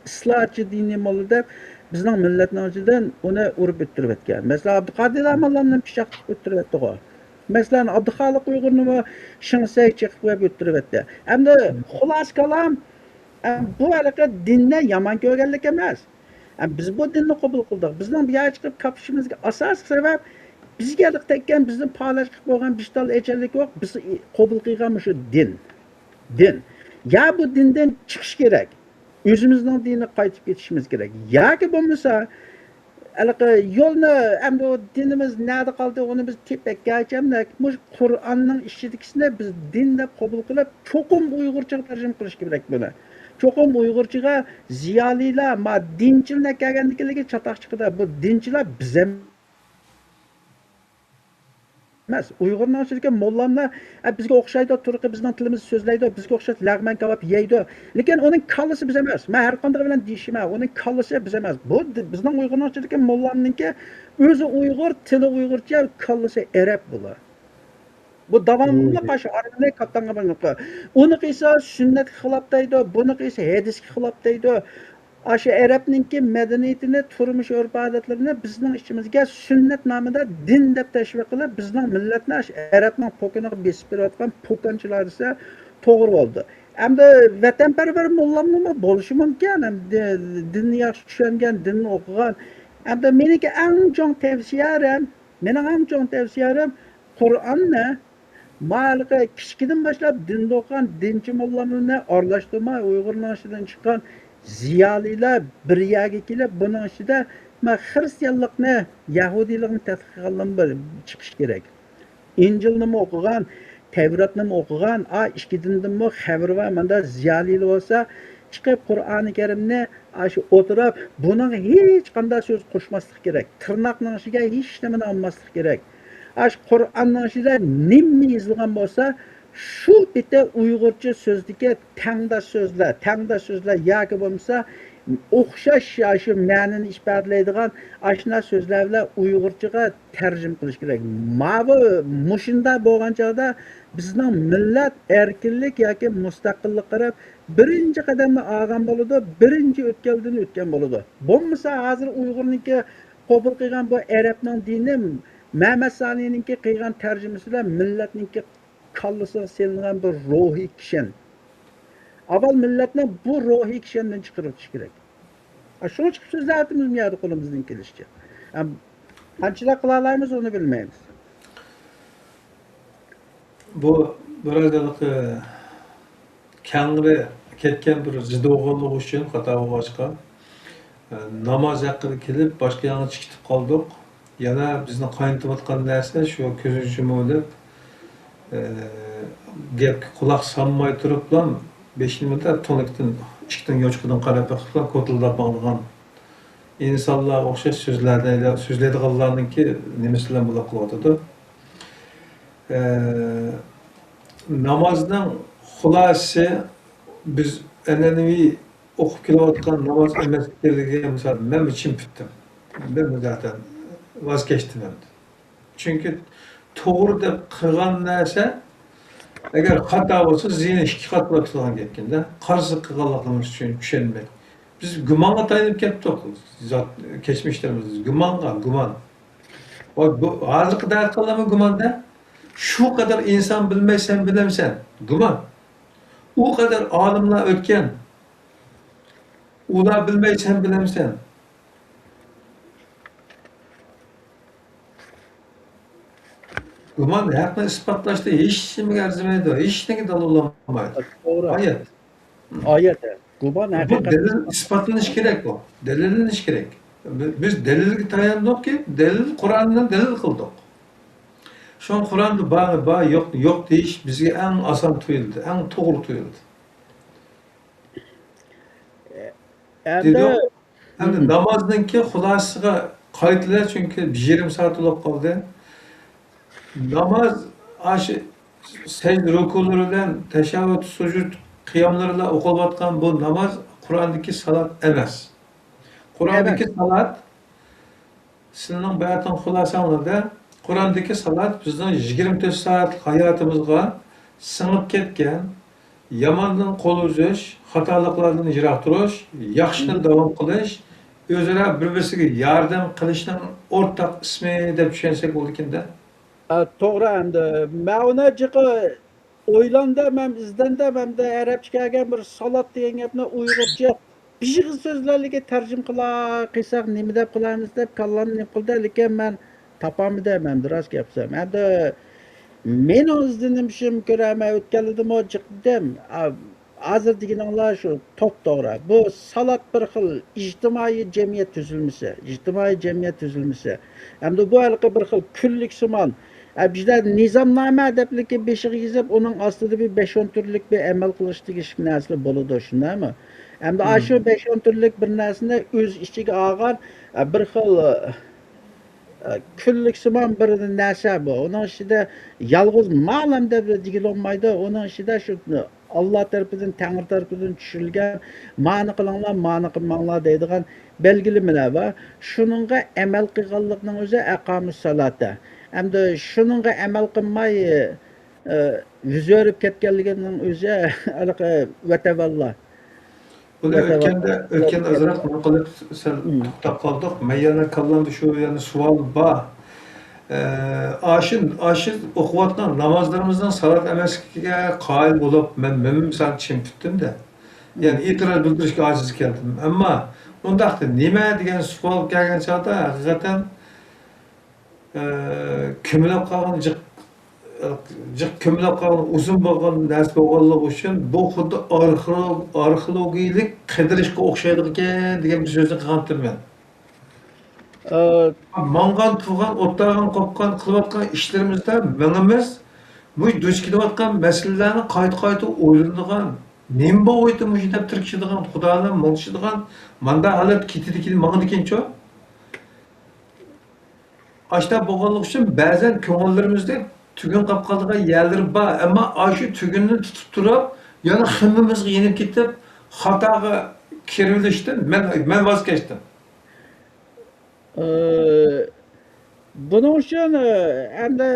islohchi diniy mo'l deb bizning millatning ichidan uni urib o'tirib etgan. Masalan, Abduqodir Amallarni pichoq o'tirib etdi. Masalan, Abduxoliq Uyg'urni shingsak chiqib qo'yib o'tirib etdi. Endi xulos kalam bu harakat dinni yomon ko'rganlik emas. Biz bu dinni qabul qildik. Bizning bu yerga chiqib kapishimizga asosiy sabab bizga tekkan, bizni palash qilib bo'lgan bishtal echanlik yo'q. Biz qabul qilgan shu din. Din. Ya bu dindan chiqish kerak. O'zimizning dinni qaytib ketishimiz kerak. Yoki bo'lmasa yo'lni endi o dinimiz nerede qoldi, onu biz tepakka aytamiz. Bu Qur'onning ichidagini biz din deb qabul qilib, cho'qim Uyg'urcha tarjima qilish kerak buni. Cho'qim Uyg'urchaga ziyolilar, dinchilar kelganlikligi chatoq chiqdi. Bu dinchilar biz emas. Uyg'urlar ichidagi mollamlar bizga o'xshaydi, turqi bizning tilimizni so'zlaydi, bizga o'xshab lag'man kabob yeydi. Lekin uning kallasi biz emas. Men har qanday bilan deyishim, uning kallasi biz emas. Bu bizning Uyg'urlar ichidagi mollamningki o'zi Uyg'ur, tili Uyg'urcha, kallasi arab bular. Bu davomli qarshi arablar qatanga bo'lmoqda. Uni qilsa sunnatga xilof deydi, buni qilsa hadisga xilof deydi. Aşı Arabninki medeniyetini, turmuş örf-odatlarini bizning ichimizga sunnat nomida din deb tashviq qilib, bizning millatni Arabning po'kiniga besib berayotgan po'kanchilar esa to'g'ri bo'ldi. Endi vatanparvar mullamlar bo'lishi mumkin, dinni yaxshi tushungan, dinni o'qigan. Endi meniki eng chong tavsiyarim, Qur'onni malqa kichkidan boshlab dinni o'qigan dinchi mullamlarni aralashtirmay, Uyg'urlar ichidan chiqqan ziyolilar bir yerga kelib, buning ichida xristianlikni, yahudiylikni tadqiq qilgan chiqish kerak. Injilni o'qigan, Tevratni o'qigan, ikki dindan xabar va menda ziyolilar bo'lsa, chiqib Qur'oni Karimni shu o'tirib, buning hech qanday so'z qo'shmaslik kerak. Tirnoqning ichiga hech nimani olmaslik kerak. Shu Qur'onning ichida nima yozilgan bo'lsa, şu bitta Uyg'urcha so'zdagi tangda so'zlar yoki bo'lmasa o'xshash shu ma'noni ifodalaydigan ashuna so'zlar bilan Uyg'urchaga tarjima qilish kerak. Mushunda bo'lgan chog'da bizning millat erkinlik yoki mustaqillik qarab birinchi qadamni olgan bo'ladi, birinchi o'tgan bo'ladi. Bo'lmasa hozir Uyg'urniki qabul qilgan bu arabning dini Muhammad Soniyningki qilgan tarjimasi bilan millatningki kallasına selingan bir ruhi kişen. Avval milletine bu ruhi kişenden çıkarıp gerek. Şunu çıkıp sözlerimiz mi yarı kolumuzdan gelişçe. Yani, qanchalar qilalarmiz onu bilmaymiz. Bu birazcık kengri ketken bir zidoğuluk üçün hata olğaçqa namaz haqqıda kelip başka yana çıkıp kaldık. Yana bizni qaynatıp atkan narsa şu közünü yumup gapga quloq solmay turib bilan 5 minutda to'nakdan ishdan yochqidan qarab bilan ko'tildab bağlagan insonlarga o'xshash so'zlaydiganlarniki nimasi bilan bular qilyotidi. Namazning xulosasi biz an'anaviy o'qib kelayotgan namoz emasligiga misol men ichim bitdim. Ben zaten vazgeçtim endi. Chunki to'g'ri deb qilgan narsa agar xato bo'lsa ziyni ikki qat bo'lib turgan gapkanda qarshi qilganligimiz uchun tushunmay biz gumonga tayanib ketdik kechmişlerimiz gumon bu hozirgi daqiqalarmi gumonda şu kadar insan bilmaysan bilamsan gumon u kadar olimlar o'tgan ular bilmaysan bilamsan gumon haqni isbotlashda hech nimaga arzimaydi hech nega dalolatlanmaydi Doğru. ayet Ayet. Guman bu hakikat. delil isbotlanishi kerak bu dalillanishi kerak biz dalilga tayandik ki delil Qur'ondan dalil qildik şu an Qur'onda bor yo'q deyish bizga eng oson tuyuldi eng to'g'ri tuyuldi Endi endi namozniki xulosasiga qaytdilar chunki 1,5 soat bo'lib qoldi namaz aşı secde rukuları bilan teşebbüt sucud kıyamları bilan o'qilayotgan bu namaz Qur'ondagi salat emas. Qur'ondagi salat sizning bayatın xulosangizda Qur'ondagi salat bizning 24 soatlik hayotimizga singib ketgan yomondan qo'l uzish, xatoliklardan yiroq turish, yaxshini davom qilish, o'zaro bir-biriga yordam qilishning o'rtaq ismi deb tushunsak bo'larkanda. Doğru endi. Men uni jiqi o'ylanda, men izdanda, men de arabcha kelgan bir salat degan gapni uyg'urcha bijiq so'zlarga tarjim qilsak nima deb qilamiz deb kallamni qildi, lekin men topolmadim men rost gapsam. Endi men o'zimishim ko'raman o'tganladim o jiqdim. Hozir deganinglar shu to'g'ri. Bu salat bir xil ijtimoiy jamiyat tuzilmasi. Endi bu halqa bir xil kunlik simon bizda nizomnoma depliki beshiga yezib uning ostida bir 5-10 turlik bir amal qilish degish narsalar bo'ladi shundaymi endi shu 5-10 turlik bir narsani o'z ichiga olgan bir xil kunlik simon bir narsa bu uning ichida yolg'iz ma'lum deb deyilolmaydi uning ichida shu Alloh tarafidan Tangri tarafidan tushirilgan ma'ni qilmanglar deydigan belgilamelar va shuningga amal qilganlikning o'zi aqomus salata endi shuningga amal qilmay yuz o'rib ketganligining o'zi vatavalla Bunu ötken azrak mı qılıp sen tutab qaldık. Meyyana kallandı şu yani sual ba. Aşın okuvatdan namazlarımızdan salat emeskiga qail bulup men misal çempittim de. Yani itiraz bildirishga aciz keldim. Ama ondaqda nima degan savol kelgan chaqda haqiqatan ko'milib qolgan jiq ko'milib qolgan uzun bo'lgan narsa bo'lganligi uchun bu xuddi arxeologiyalik qidirishga o'xshaydi ekan degan bir so'zni qilgandim men. Mangan turgan, o'tlagan, qopgan, qilayotgan ishlarimizda mingimiz bu duch kelayotgan masalalarni qayta o'ylanadigan, nima o'ydi mush deb tirkishadigan, xudodan mo'ngishadigan, manda holat ketidi mangdikincho. Aşta bo'lganlik uchun ba'zan ko'ng'illarimizda tugun qolib qolgan yerlar bor, ammo shu tugunni tutib turib, yana himmimizga yenib ketib, xatoga kirilishdan men voz kechdim. Buning uchun endi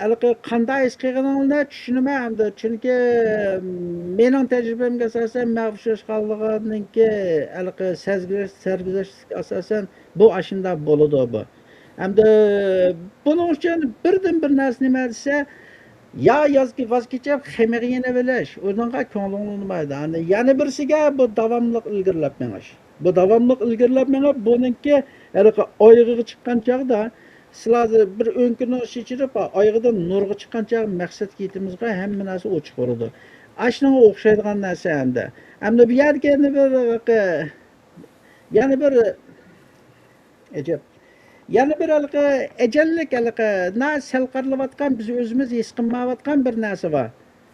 halqa qanday ish qilganingni tushunaman endi chunki mening tajribamga asosan mavshush qolganiki halqa sarguzasht asosan bu ashunda bo'ladi bu. Endi buning uchun birdan bir narsa nima desa Ya yazki vaz kechib xemiriyini bilish, o'zingga ko'ngling unmaydi. Yana birisiga bu davomliq ilgirlab menish. Bu davomliq ilgirlab menib, buningki haliqa oyog'iga chiqqan chog'da sizlar bir o'nkini chechirib, oyog'idan nurga chiqqan chog' maqsadga yetimizga hamma narsa ochiq bo'ladi. Ashunga o'xshaydigan narsa endi. Endi bu yerga yana bir ajab yana bir ecellik na sel qarilayotgan biz o'zimiz his qilmayotgan bir narsa bor.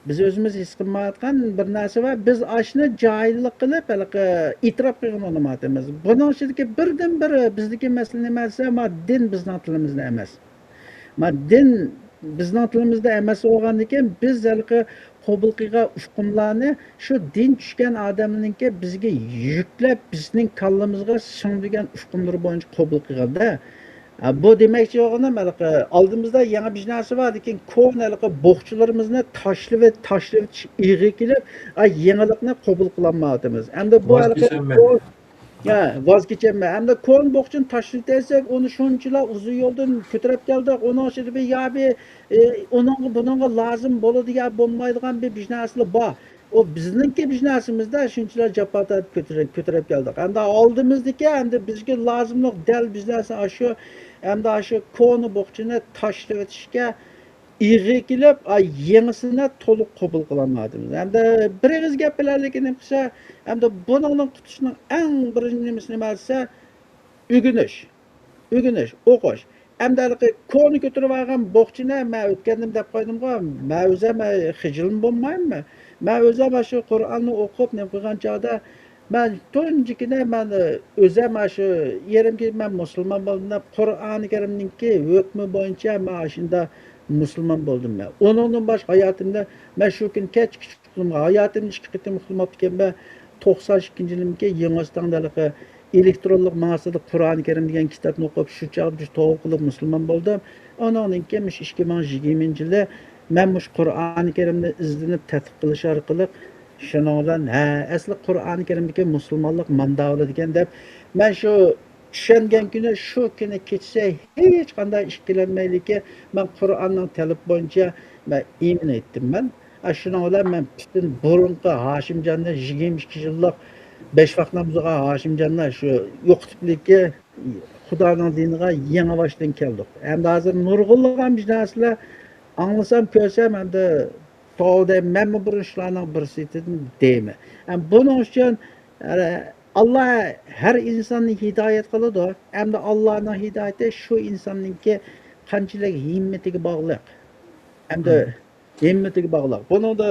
Biz o'zimiz his qilmayotgan bir narsa bor. Biz ashni joyillik qilib e'tirof qilgan olmaymiz. Buning ichidagi birdan biri bizniki masala nima desa, din bizning tilimizda emas. Din bizning tilimizda emas bo'lgandan keyin biz qabul qilgan hukmlarni shu din tushgan odamlarningki bizga yuklab bizning kallamizga singdirgan hukmlar bo'yicha qabul qilganda bu demakchi o'g'lim oldimizda yangi bir narsa bor lekin ko'p bo'qchilarimizni tashlab ig'i kelib yangilikni qabul qilolmayapmiz. Endi bu ya voz kechmayman. Endi ko'n bo'qchini tashlab desak, uni shunchalar uzun yo'ldan ko'tarib keldik. Uni ichida bir yabi buningga lozim bo'ladigan bo'lmaydigan bir narsalar bor. O bizningki biznesimizda shunchalar japotat ko'tarib keldik. Endi oldimizdagi endi bizga lozimliq dal biznesi shu endi shu ko'ni bo'qchini tashlab o'tishga ig'i kelib, yangisini to'liq qabul qilolmadimiz. Endi bir og'iz gap bilan lekin qilsa, endi buningdan qutulishning eng birinchi nimasi nima desa, o'g'inish, o'qish. Endi ko'ni ko'tarib olgan bo'qchini men o'tgandim deb qo'ydimga, men o'zim xijilm bo'lmaymi? Men o'zim shu Qur'onni o'qib, nima qilgan chog'da men tunjikina men o'zim shu yerimga men musulmon bo'ldim. Qur'oni Karimningki hukmi bo'yicha men shunda musulmon bo'ldim men. Onundan boshqa hayotimda men shu kun kech hayotimda ikki qitim xizmat qilgan 92-yilımki Yengizistonda elektronlik maqsadida Qur'oni Karim degan kitobni o'qib shu chog'da to'g'ri qilib musulmon bo'ldim. Ondan keyin 2020-yili men mush Qur'oni Karimni izlanib tadqiq qilish orqali shuningdan asli Qur'oni Karimdagi musulmonlik mandavli degan deb men shu tushungan kuni shu kuni kechsa hech qanday ikkilanmayliki men Qur'onning talab bo'yicha men iymon etdim men. Shundan bilan men butun burunqi Hashimjonning 22 yillik 5 vaqt namoziga Hashimjonlar shu yo'qitiblikka Xudoning diniga yangi boshdan keldik. Endi hozir nurg'unlagan bir narsalar anglasam ko'rsam endi to'g'ri men bu ishlarning birisi deyman. Buning uchun Allah her insonni hidoyat qiladi. Endi Allohning hidoyati shu insonningki qanchalik himmatiga bog'liq. Endi himmatiga bog'liq. Buni da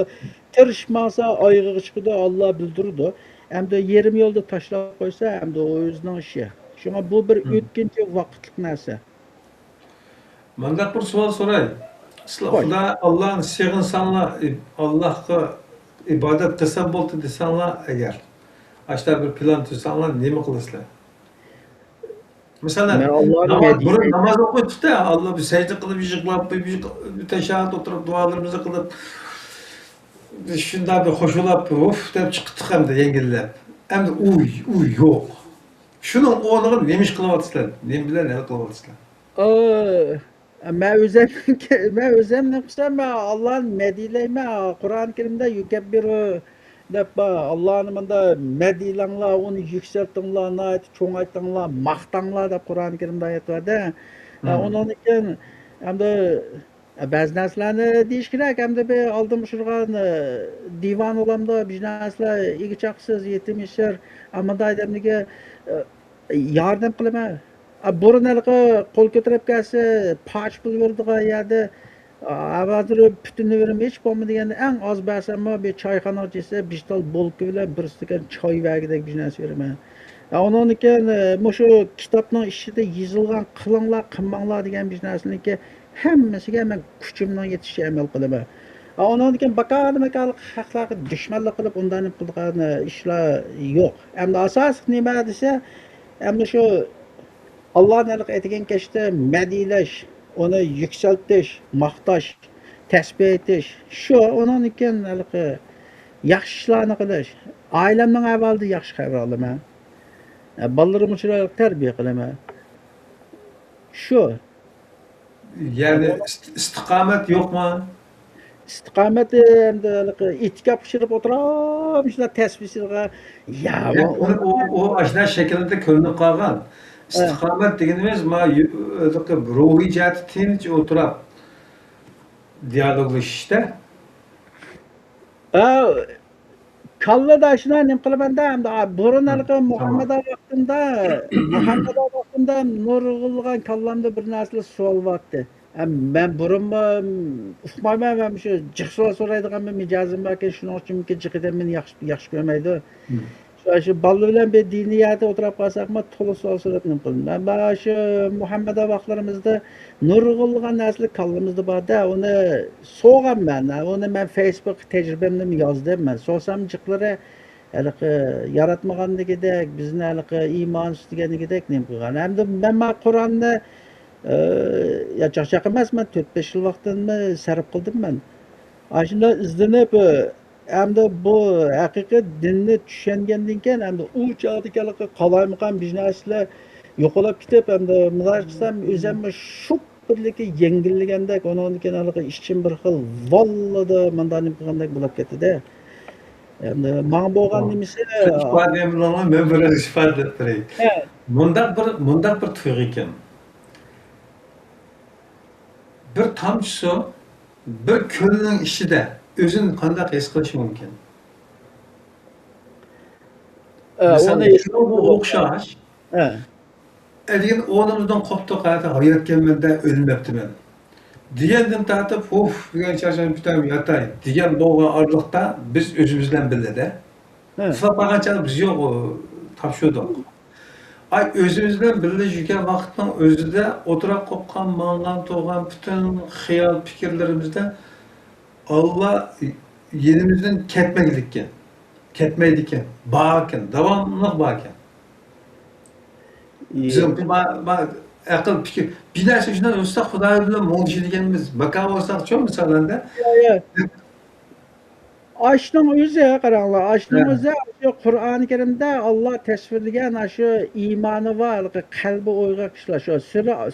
tirishmasa oyog'iga chiqadi, Alloh bildirdi. Endi yerim yo'lda tashlab qo'ysa, endi o'zining ishi. Shunga bu bir o'tkinchi vaqtlik narsa. Manda bir savol so'ray. Sizlar Allohni sevginsanlar, Allohga ibodat qilsa bo'ldi desanlar agar Aşlar bir plan tuzsanlar nima qilasizlar? Masalan, namoz o'qiydi-da, Alloh bir sajda qilib, yig'lab, bir tashahhud o'tirib, duolarimizni qilib, shunda bir qo'shilib, uf deb chiqdik hamda yengillab. Endi uy yo'q. Shuning o'rniga nima ish qilyapsizlar? Nima bilan nima qilyapsizlar? Men o'zimni qilsam, Allohni madiylayman. Qur'oni Karimda yukabbiru deb Allah'ın manda medilanglar, onu yükseltinglar, nayet çoğaytinglar, maqtanglar deb Qur'oni Karimda ayet vardı. Ondan keyin hamda ba'zi narsalarni deyish kerak, hamda bir oldin shurgan divan olamda bir narsalar egichaqsiz, yetim yashar, amanda odamlarga yordam qilaman. Burun qo'l ko'tarib kelsa, pach pul berdigan yerda Hozir butunni verim hech bo'lmaganda eng oz bersammi bir choyxona ochsa, bir tal bolka bilan bir stakan choy vagidek bir narsa beraman. Ondan keyin shu kitobning ichida yozilgan qilinglar, qilmanglar degan bir narsaniki hammasiga men kuchimdan yetishicha amal qilaman. Ondan keyin bakar haqlarga dushmanlik qilib undan qilgan ishlar yo'q. Endi asosiy nima desa, endi shu Allohning aytgan kechda madilash, onu yükseltish, maqtash, tasbih etish, shu onun keyin yaxshi ishlarni qilish. Oilamning avvalida yaxshi xabar olaman. Balalarimni chiroyli tarbiya qilaman. Shu. Yani istiqomat yo'qmi? istiqomat endi etikka pishirib o'tirib shuna tasbihga ya O aşina şekilde ko'rinib qolgan. İstiqomat deganimiz ma ruhiy jihati tinch o'tirib dialoglashishda. kallada shuna nim qilibanda hamda burunalqi Muhammad vaqtida nurg'ulg'an kallamda bir narsa savol vaqti. Ben burunma uqmayman ben shu jiqso so'raydigan bir mijozim borki shuning uchunki jiqidan meni yaxshi ko'rmaydi. Şu ballı bilen bir diniyatı oturup kalsakma tolu sual so'rabnim qildim. Ben şu Muhammed vaqtlarimizda nurg'ulg'an narsa kallamizda borda uni so'g'anman. Uni men Facebook tecrübemden yozdim ben. So'sam jiqlari yaratmaganligidek, bizni iymon ustiganligidek nim qilgan. Hamda men Qur'onni ya chaqchaq emasman 4-5 yil vaqtimni sarf qildim men. Ashunda izlanib hamda bu haqiqiy dinni tushungandan keyin hamda u chog'dagi qalaymiqan bizneslar yo'qolib ketib hamda bunday qilsam o'zimni shu birligi yengilligandek undan keyin ishchim bir xil vallada mandan qilgandek bo'lib ketdi-da. Endi men bo'lgan nimasi ifodamni men biraz ifade ettireyim. Mundaq bir tuyg'u ekan. Bir tomchi suv bir ko'lning ichida o'zini qanday his qilishi mumkin? Masalan, bu o'xshash. Degan o'rnimizdan qopdi qayta hayotganmanda o'lmabdiman. Degandan tortib, degan charchab bitam yotay. Degan bo'lgan orliqda biz o'zimiz bilan birga-da. Uxlab biz yo'q topshirdik. Ay o'zimiz bilan birga yurgan vaqtning o'zida o'tirib qolgan, mangan to'g'an butun xiyol fikrlarimizda Allah yenimizden ketmeydi ekan, bağırken, davamlı bağırken. Bizim akıl fikir, bir narsa shundan o'tsa Xudoy bilan mo'lishadiganimiz, bakan bo'lsak çok misollarda. Aşının özü qaranglar, aşının özü şu Qur'oni Karimda Allah tasvirlagan şu iymoni var, qalbi o'yg'oq kishilar şu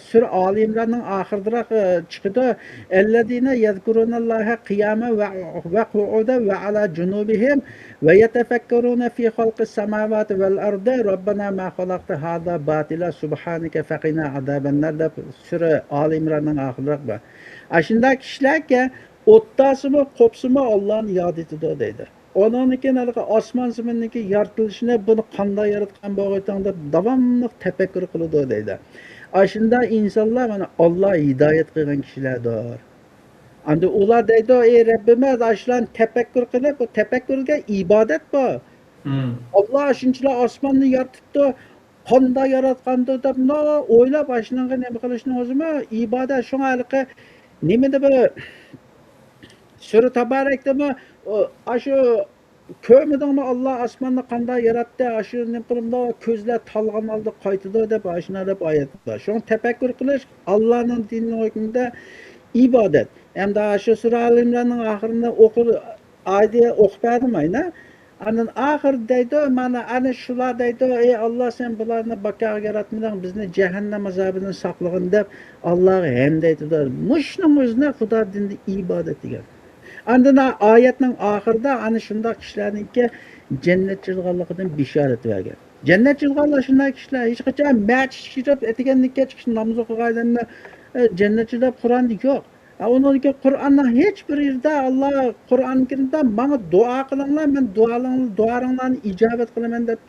sura Ali İmranning oxiriroq chiqdi. Ellezina yazkurunallaha qiyaman va qu'udan va ala junubihim va yatafakkaruna fi xalqis samawati vel ardi robbana ma xalaqta hada batila subhanaka faqina azabannar deb sura Ali İmranning oxiriroq bor. Ashunda kishilarga o'ttasimi qo'psimi Allah'ın yad etidi deydi. Ondan keyin osmon ziminniki yaratilishini buni qanday yaratgan bo'lgan deb davomli tafakkur qiladi deydi. Ashunda insonlar mana Alloh hidoyat qilgan kishilardir. Endi ular deydi, ey Rabbimiz, ashlan tafakkur qilib, bu tafakkurga ibodat bor. Alloh shunchalar osmonni yaratibdi, qanday yaratgandi deb o'ylab ashunga nima qilishni o'zimi ibodat. Shunga nima deb Sura Tabarek'te aşı kömüdün Allah asmanını qanday yarattı, aşı ne qilibdi, ko'zlar talg'an oldi qaytidi deb ashuna deb oyat bor. Shuni tafakkur qilish Allohning dinini o'qiganda ibodat. Hamda shu sura Al-Imronning oxirini o'qib bermayna. Anan oxir deydi, mana ana shular deydi, ey Alloh sen bularni baqaga yaratmading, bizni jahannam azobidan saqlag'in deb Allohga hamd aytdi. Mushning o'zini Xudo dinida ibodat degan. Andına ayetning oxirida ana shunday kishilarningki jannat chizganligidan bishorat bergan. Jannat chizganlar shunday kishilar hech qachon masjid kirib etiganlikka chiqish namoz o'qiganlarni jannatchida Qur'onda yo'q. Onunki Qur'onning hech bir yerda Alloh Qur'on Karimda menga duo qilinglar, men duolaringlarni ijobat qilaman deb,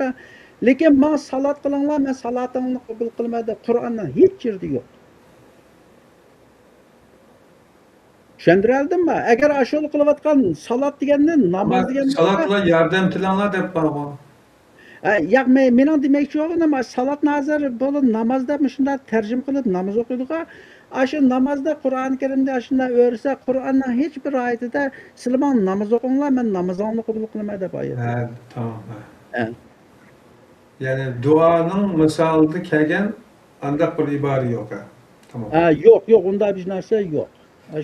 lekin men salat qilinglar, men salatingni qabul qilaman deb Qur'onning hech yerda yo'q. Tushuntirdimmi? Agar ashul qilayotgan salat deganda namoz deganda salatla yordam tilanglar deb borgan. Yo'q, mening demoqchi bo'lganim salat nazar bo'lib namozda shunday tarjima qilib namoz o'qiydigan. Aşı namazda Qur'on Karimda shunday o'rsa, Qur'onning hech bir oyatida sizlar namoz o'qinglar, men namozimni qabul qilaman deb oyat. Tamam. Yani duanın misalida kelgan andaq bir ibora yo'q. Tamam. Yo'q, unda bir narsa yo'q.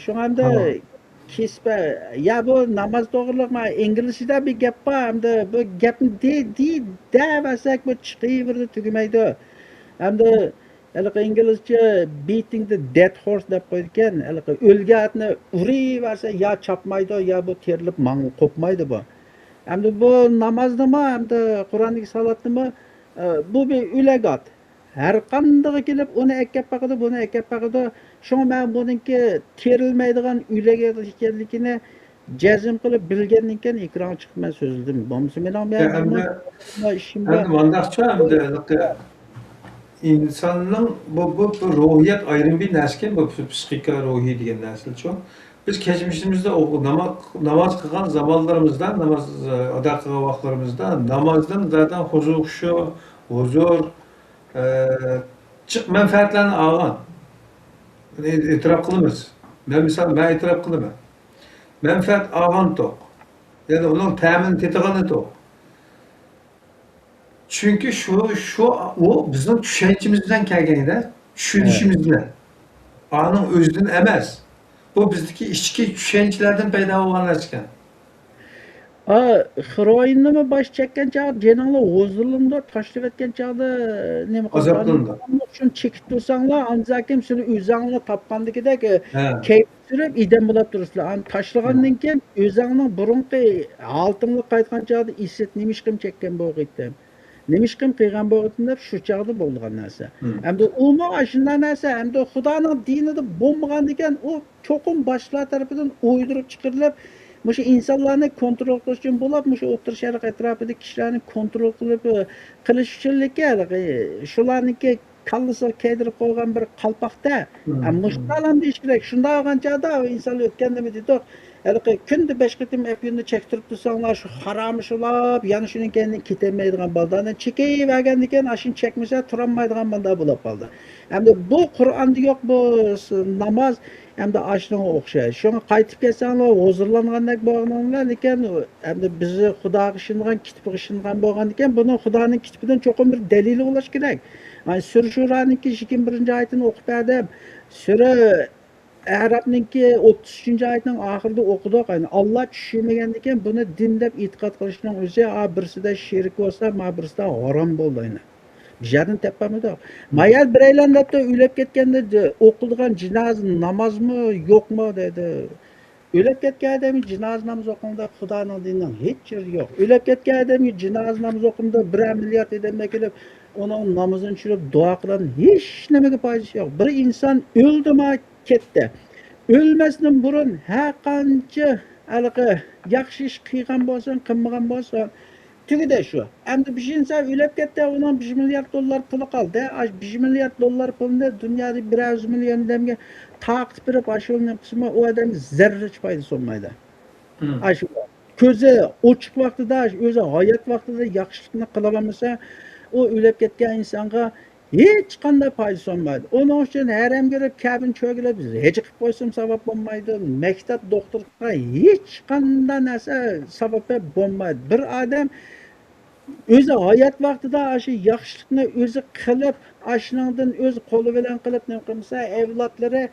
Şu anda kesbe ya bu namaz to'g'riliq men inglizchada bir gap bor, hamda bu gapni devasak bu chiqaverdi tugamaydi. Hamda Haligi inglizcha beating the dead horse deb qo'ygan. Haligi o'lgan otni uraversa ya chopmaydi, ya bu terilib qo'pmaydi bu. Hamda bu namoznimi, hamda Qur'ondagi salatnimi bu bir o'lagot. Har qanday kelib uni ekkab baqidi, buni ekkab baqidi. Shunga men buningki terilmaydigan o'lagot ekanligini jazm qilib bilgandan keyin ekran chiqib men so'zladim. Bo'lmasa men ishimda Endi mandaqcha endi insonning bu ruhiyat ayrim bir narsa, bu psixika ruhiy degan narsa-chu. Biz kechimizda namoz qilgan zamonlarimizda, namoz ado qilgan vaqtlarimizda namozdan zaten huzur, manfaatlarni olgan. E'tirof qilamiz. Ben e'tirof qilaman. Manfaat olgan to'q. Yani onun ta'minini tetigan to'q. Çünkü o bizim tushunchimizdan kelganida, tushunishimizdan. Onun o'zidan emas. Bu bizdeki ichki tushunchalardan paydo bo'lgan narsa ekan. Xroinimi bosh chekkan chog'da jeninglar o'zilindi, tashlab etgan chog'da nima Azoblandi. Shuni chekib tursanglar, anzakim shuni o'zingni topgandagidek Ha. kayf surib idam bo'lib turibsizlar. Ani tashlagandan keyin o'zingning burunqi oltinga qaytgan chog'da isit nimishqim chekkan bo'lg'itdim. Nimishqim qilgan bo'lg'itdim deb shu chog'da bo'lgan narsa. Hamda u shunday narsa, hamda Xudoning dinida bo'lmagan ekan, u cho'qim boshlar tarafidan o'ydirib chiqarilib Muşu insanlarni kontrol qilish uchun bo'lib, muşu O'rta Sharq atrofida kishilarni kontrol qilish uchunlikka shularniki kallasi kaydirib qo'ygan bir qalpoqda. Mushtalam deyish kerak. Shunday olgan chog'da inson o'tganda deydi, haligi kunda 5 qitim apyonni chektirib tursanglar, shu harom shulab, yana shuning keyin ketolmaydigan baldarni chekayvergandan keyin shuni chekmasa turolmaydigan banda bo'lib qoldi. Hamda bu Qur'onda yo'q bu namoz hamda ashunga o'xshaydi. Shunga qaytib kelsanglar, huzurlangandek bo'lganlar, lekin hamda bizni Xudoga ishongan, kitobga ishongan bo'lgan ekan, buni Xudoning kitobidan cho'qim bir dalili bo'lish kerak. Mana Sura Shura'ningki 21-oyatini o'qib berdim. Sura Arabningki 33-oyatning oxirida o'qidik. Yani Alloh tushunmagandan keyin buni din deb e'tiqod qilishning o'zi birisida shirk bo'lsa, birisida harom bo'ldi. Bijardan tepamidi. Mayal biraylar debdi o'lib ketganda o'qilgan jinoz namozmi yo'qmi dedi. O'lib ketgan odam jinoz namoz o'qiganda Xudoning dinidan hech yeri yo'q. O'lib ketgan odam jinoz namoz o'qiganda 1 milliard odamlar kelib uning namozini tushirib duo qilgan hech nimaga foydasi yo'q. Bir inson o'ldimi ketdi. O'lmasdan burun har qancha haligi yaxshi ish qilgan bo'lsin, qilmagan bo'lsin tugida shu. Endi bir inson o'lib ketdi, uning 5 milliard dollar puli qoldi. 5 milliard dollar pulni dunyoda 100 million odamga taqib berib, ashulni qismi u odam zarracha foydasi olmaydi. Shu ko'zi ochiq vaqtida, o'zi hayot vaqtida yaxshilikni qila olmasa, u o'lib ketgan insonga hech qanday foydasi olmaydi. Uning uchun haram kirib, kabin cho'gilib, hech qilib qo'ysam sabab bo'lmaydi. Maktab doktorga hech qanday narsa sabab bo'lmaydi. Bir odam o'zi hayot vaqtida shu yaxshilikni o'zi qilib, ashundan o'z qo'li bilan qilib nima qilsa, avlodlari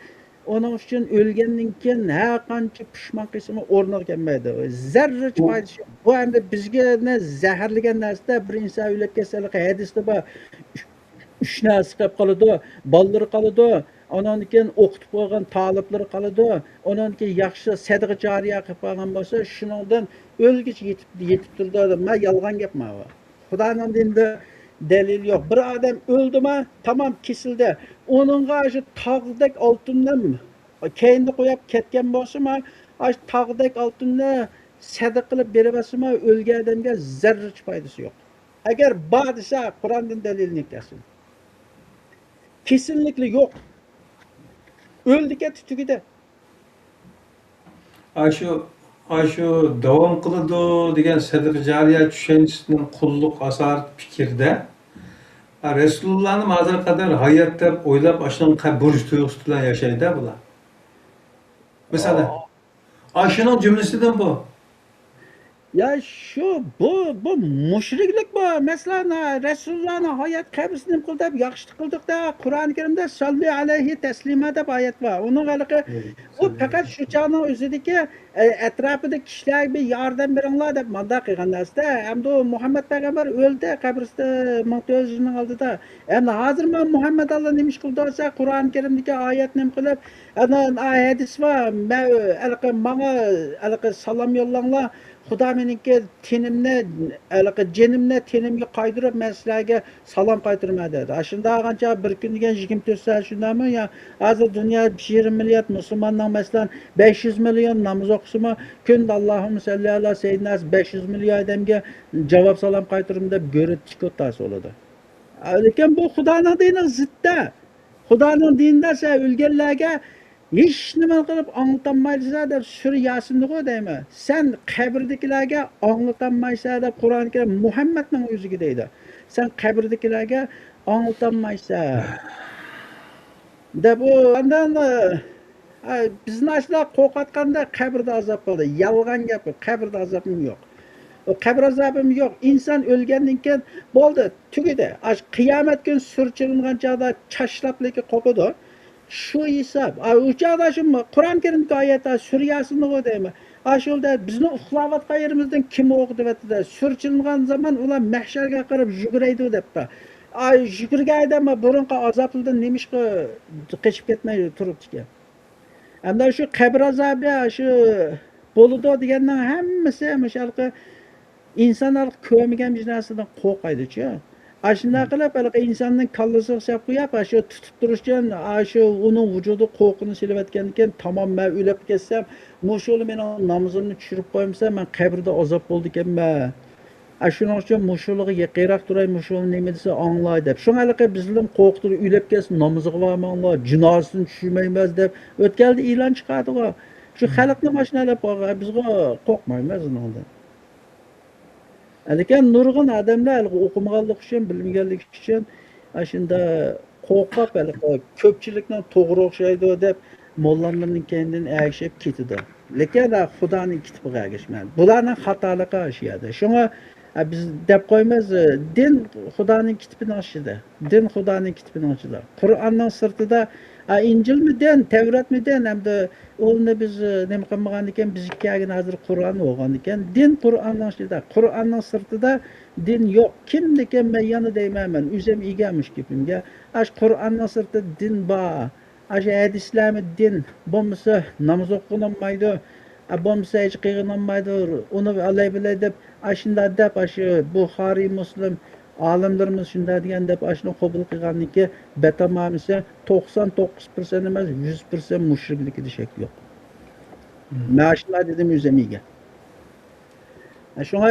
uning uchun o'lgandan keyin har qancha pushmon qilsa o'rniga kelmaydi. Zarracha foydasi yo'q. Bu endi bizga zaharlagan narsa bir inson o'lib ketsa, hadisda bor 3 narsa qilib qoladi, ballari qoladi, ondan keyin o'qitib qo'ygan taliblari qoladi, ondan keyin yaxshi sadaqa joriya qilib qo'ygan bo'lsa, shuningdan o'lgich yetib turdi. Men yolg'on gapman bu. Xudoning dinida dalil yo'q. Bir odam o'ldimi, tamom kesildi. Uningga shu tog'dek oltinni keyinda qo'yib ketgan bo'lsa-mi, shu tog'dek oltinni sadaqa qilib beribasmi, o'lgan odamga zarracha foydasi yo'q. Agar bor desa, Qur'ondan dalilni kelsin. Kesinlikle yok. Öldü ketdi tugida. Aşu davom qiladi degan sadaqa jariya tushunchasining qulluq asar fikrda Resulullahning hozir qadar hayot deb o'ylab ashunga burch tuyg'usi bilan yashaydi bular. Masalan, ashuning jumlasidan bu. Ya bu müşriklik bu. Mesela Resulullah'ın hayat kabrisini kıldık, yakıştı kıldık da Kur'an-ı Kerim'de salli aleyhi teslima deb ayet var. Onun alıqı o fakat şu çağın özüdeki etrafındaki kişiler bir yardım beringlar deb manda qilgan narsa. Hamda o Muhammed Peygamber öldü kabrisde 1400 yılın aldıda. Endi hozir men Muhammed Allah nima ish qildi desa Qur'on Karimdagi oyat nim qilib, ana hadis var. Men alaqi menga alaqi salom yo'llanglar. Xudo meniki tenimni, alaqi jenimni tenimga qaydırıp men sizlarga salom qaytarma dedi. Ashunda qancha bir kun degan 24 soat shundami? Ya hozir dunyo 20 milliard musulmonning masalan 500 million namoz o'qisimi kunda Allohumma salli ala sayyidina 500 million odamga javob salom qaytardim deb go'rotchi o'tasi bo'ladi. Lekin bu Xudoning dini zidda. Xudoning dinida sen o'lganlarga hech nima qilib anglatolmaysan deb sura Yasinni deymi? Sen qabrdagilarga anglatolmaysan deb Qur'oni Karim Muhammadning o'ziga deydi. Sen qabrdagilarga anglatolmaysan deb u andan bizni ashlar qo'rqatganda qabrda azob bo'ldi. Yolg'on gap, qabrda azobim yo'q. O qabr azobim yo'q. Inson o'lgandan keyin bo'ldi, tugadi. Qiyomat kuni surchilingan chog'da chashlabligi qopadi. Shu hisob. O'chada shu Qur'on Karimdagi oyatlar suriyasini o'qidimi? Ashulda bizni uxlayotgan yerimizdan kim o'qiyapti? Surchilingan zaman ular mahsharga qarab yuguraydi debdi. Yugurganda burunqa azoblardan nemishqa qochib ketmay turibdi. Hamda shu qabr azobi shu bo'ladi deganning hammasi mushalqi insonlar ko'rmagan bir narsadan qo'rqaydi-chi. Shunday qilib insonning kallasiga solib qo'yib, shu tutib turish uchun shu uning vujudi qo'rqini silayotgan ekan, tamom men o'lib ketsam, mushuli meni namozimni tushirib qo'ymasa, men qabrda azob bo'ldi ekanman. Shuning uchun mushuliga yaqinroq turay, mushuli nima desa anglay deb. Shunga bizning qo'rqtirib o'lib ketsin, namoziga bormanglar, jinoyatini tushirmaymiz deb o'tkalda e'lon chiqadi-ku. Shu xalqni mashinalab qo'ygan, bizga qo'rqmaymiz undan. Lekin nurg'un odamlar o'qimaganlik uchun, bilmaganlik uchun shunda qo'rqib, ko'pchilikning to'g'ri o'xshaydi deb mollalarning kendidan ergishib ketadi. Lekin Xudoning kitobiga ergashmaydi. Bularning xatoligi ashiyadi. Shunga biz deb qo'ymiz, din Xudoning kitobining oshida. Din Xudoning kitobining oshida. Qur'onning sirtida İncilmi den, Tevratmi den, hamda o'lni biz nima qilmagan ekan, bizga hozir Qur'on o'qigan ekan, din Qur'onning ichida, Qur'onning sirtida din yo'q. Kimniki men yana deyman, o'zim egamiş gapimga. Qur'onning sirtida din bor. Hadislarmi din bo'lmasa namoz o'qilmaydi, bo'lmasa hech qilolmaydi. Uni alay bilay deb, shunday deb Buxoriy, Muslim alimlerimiz shunday degan deb ashuni qabul qilganniki batamamisi 99% emas 100% mushriklikda shak yo'q. Men shunday dedim o'zimiga. Shunga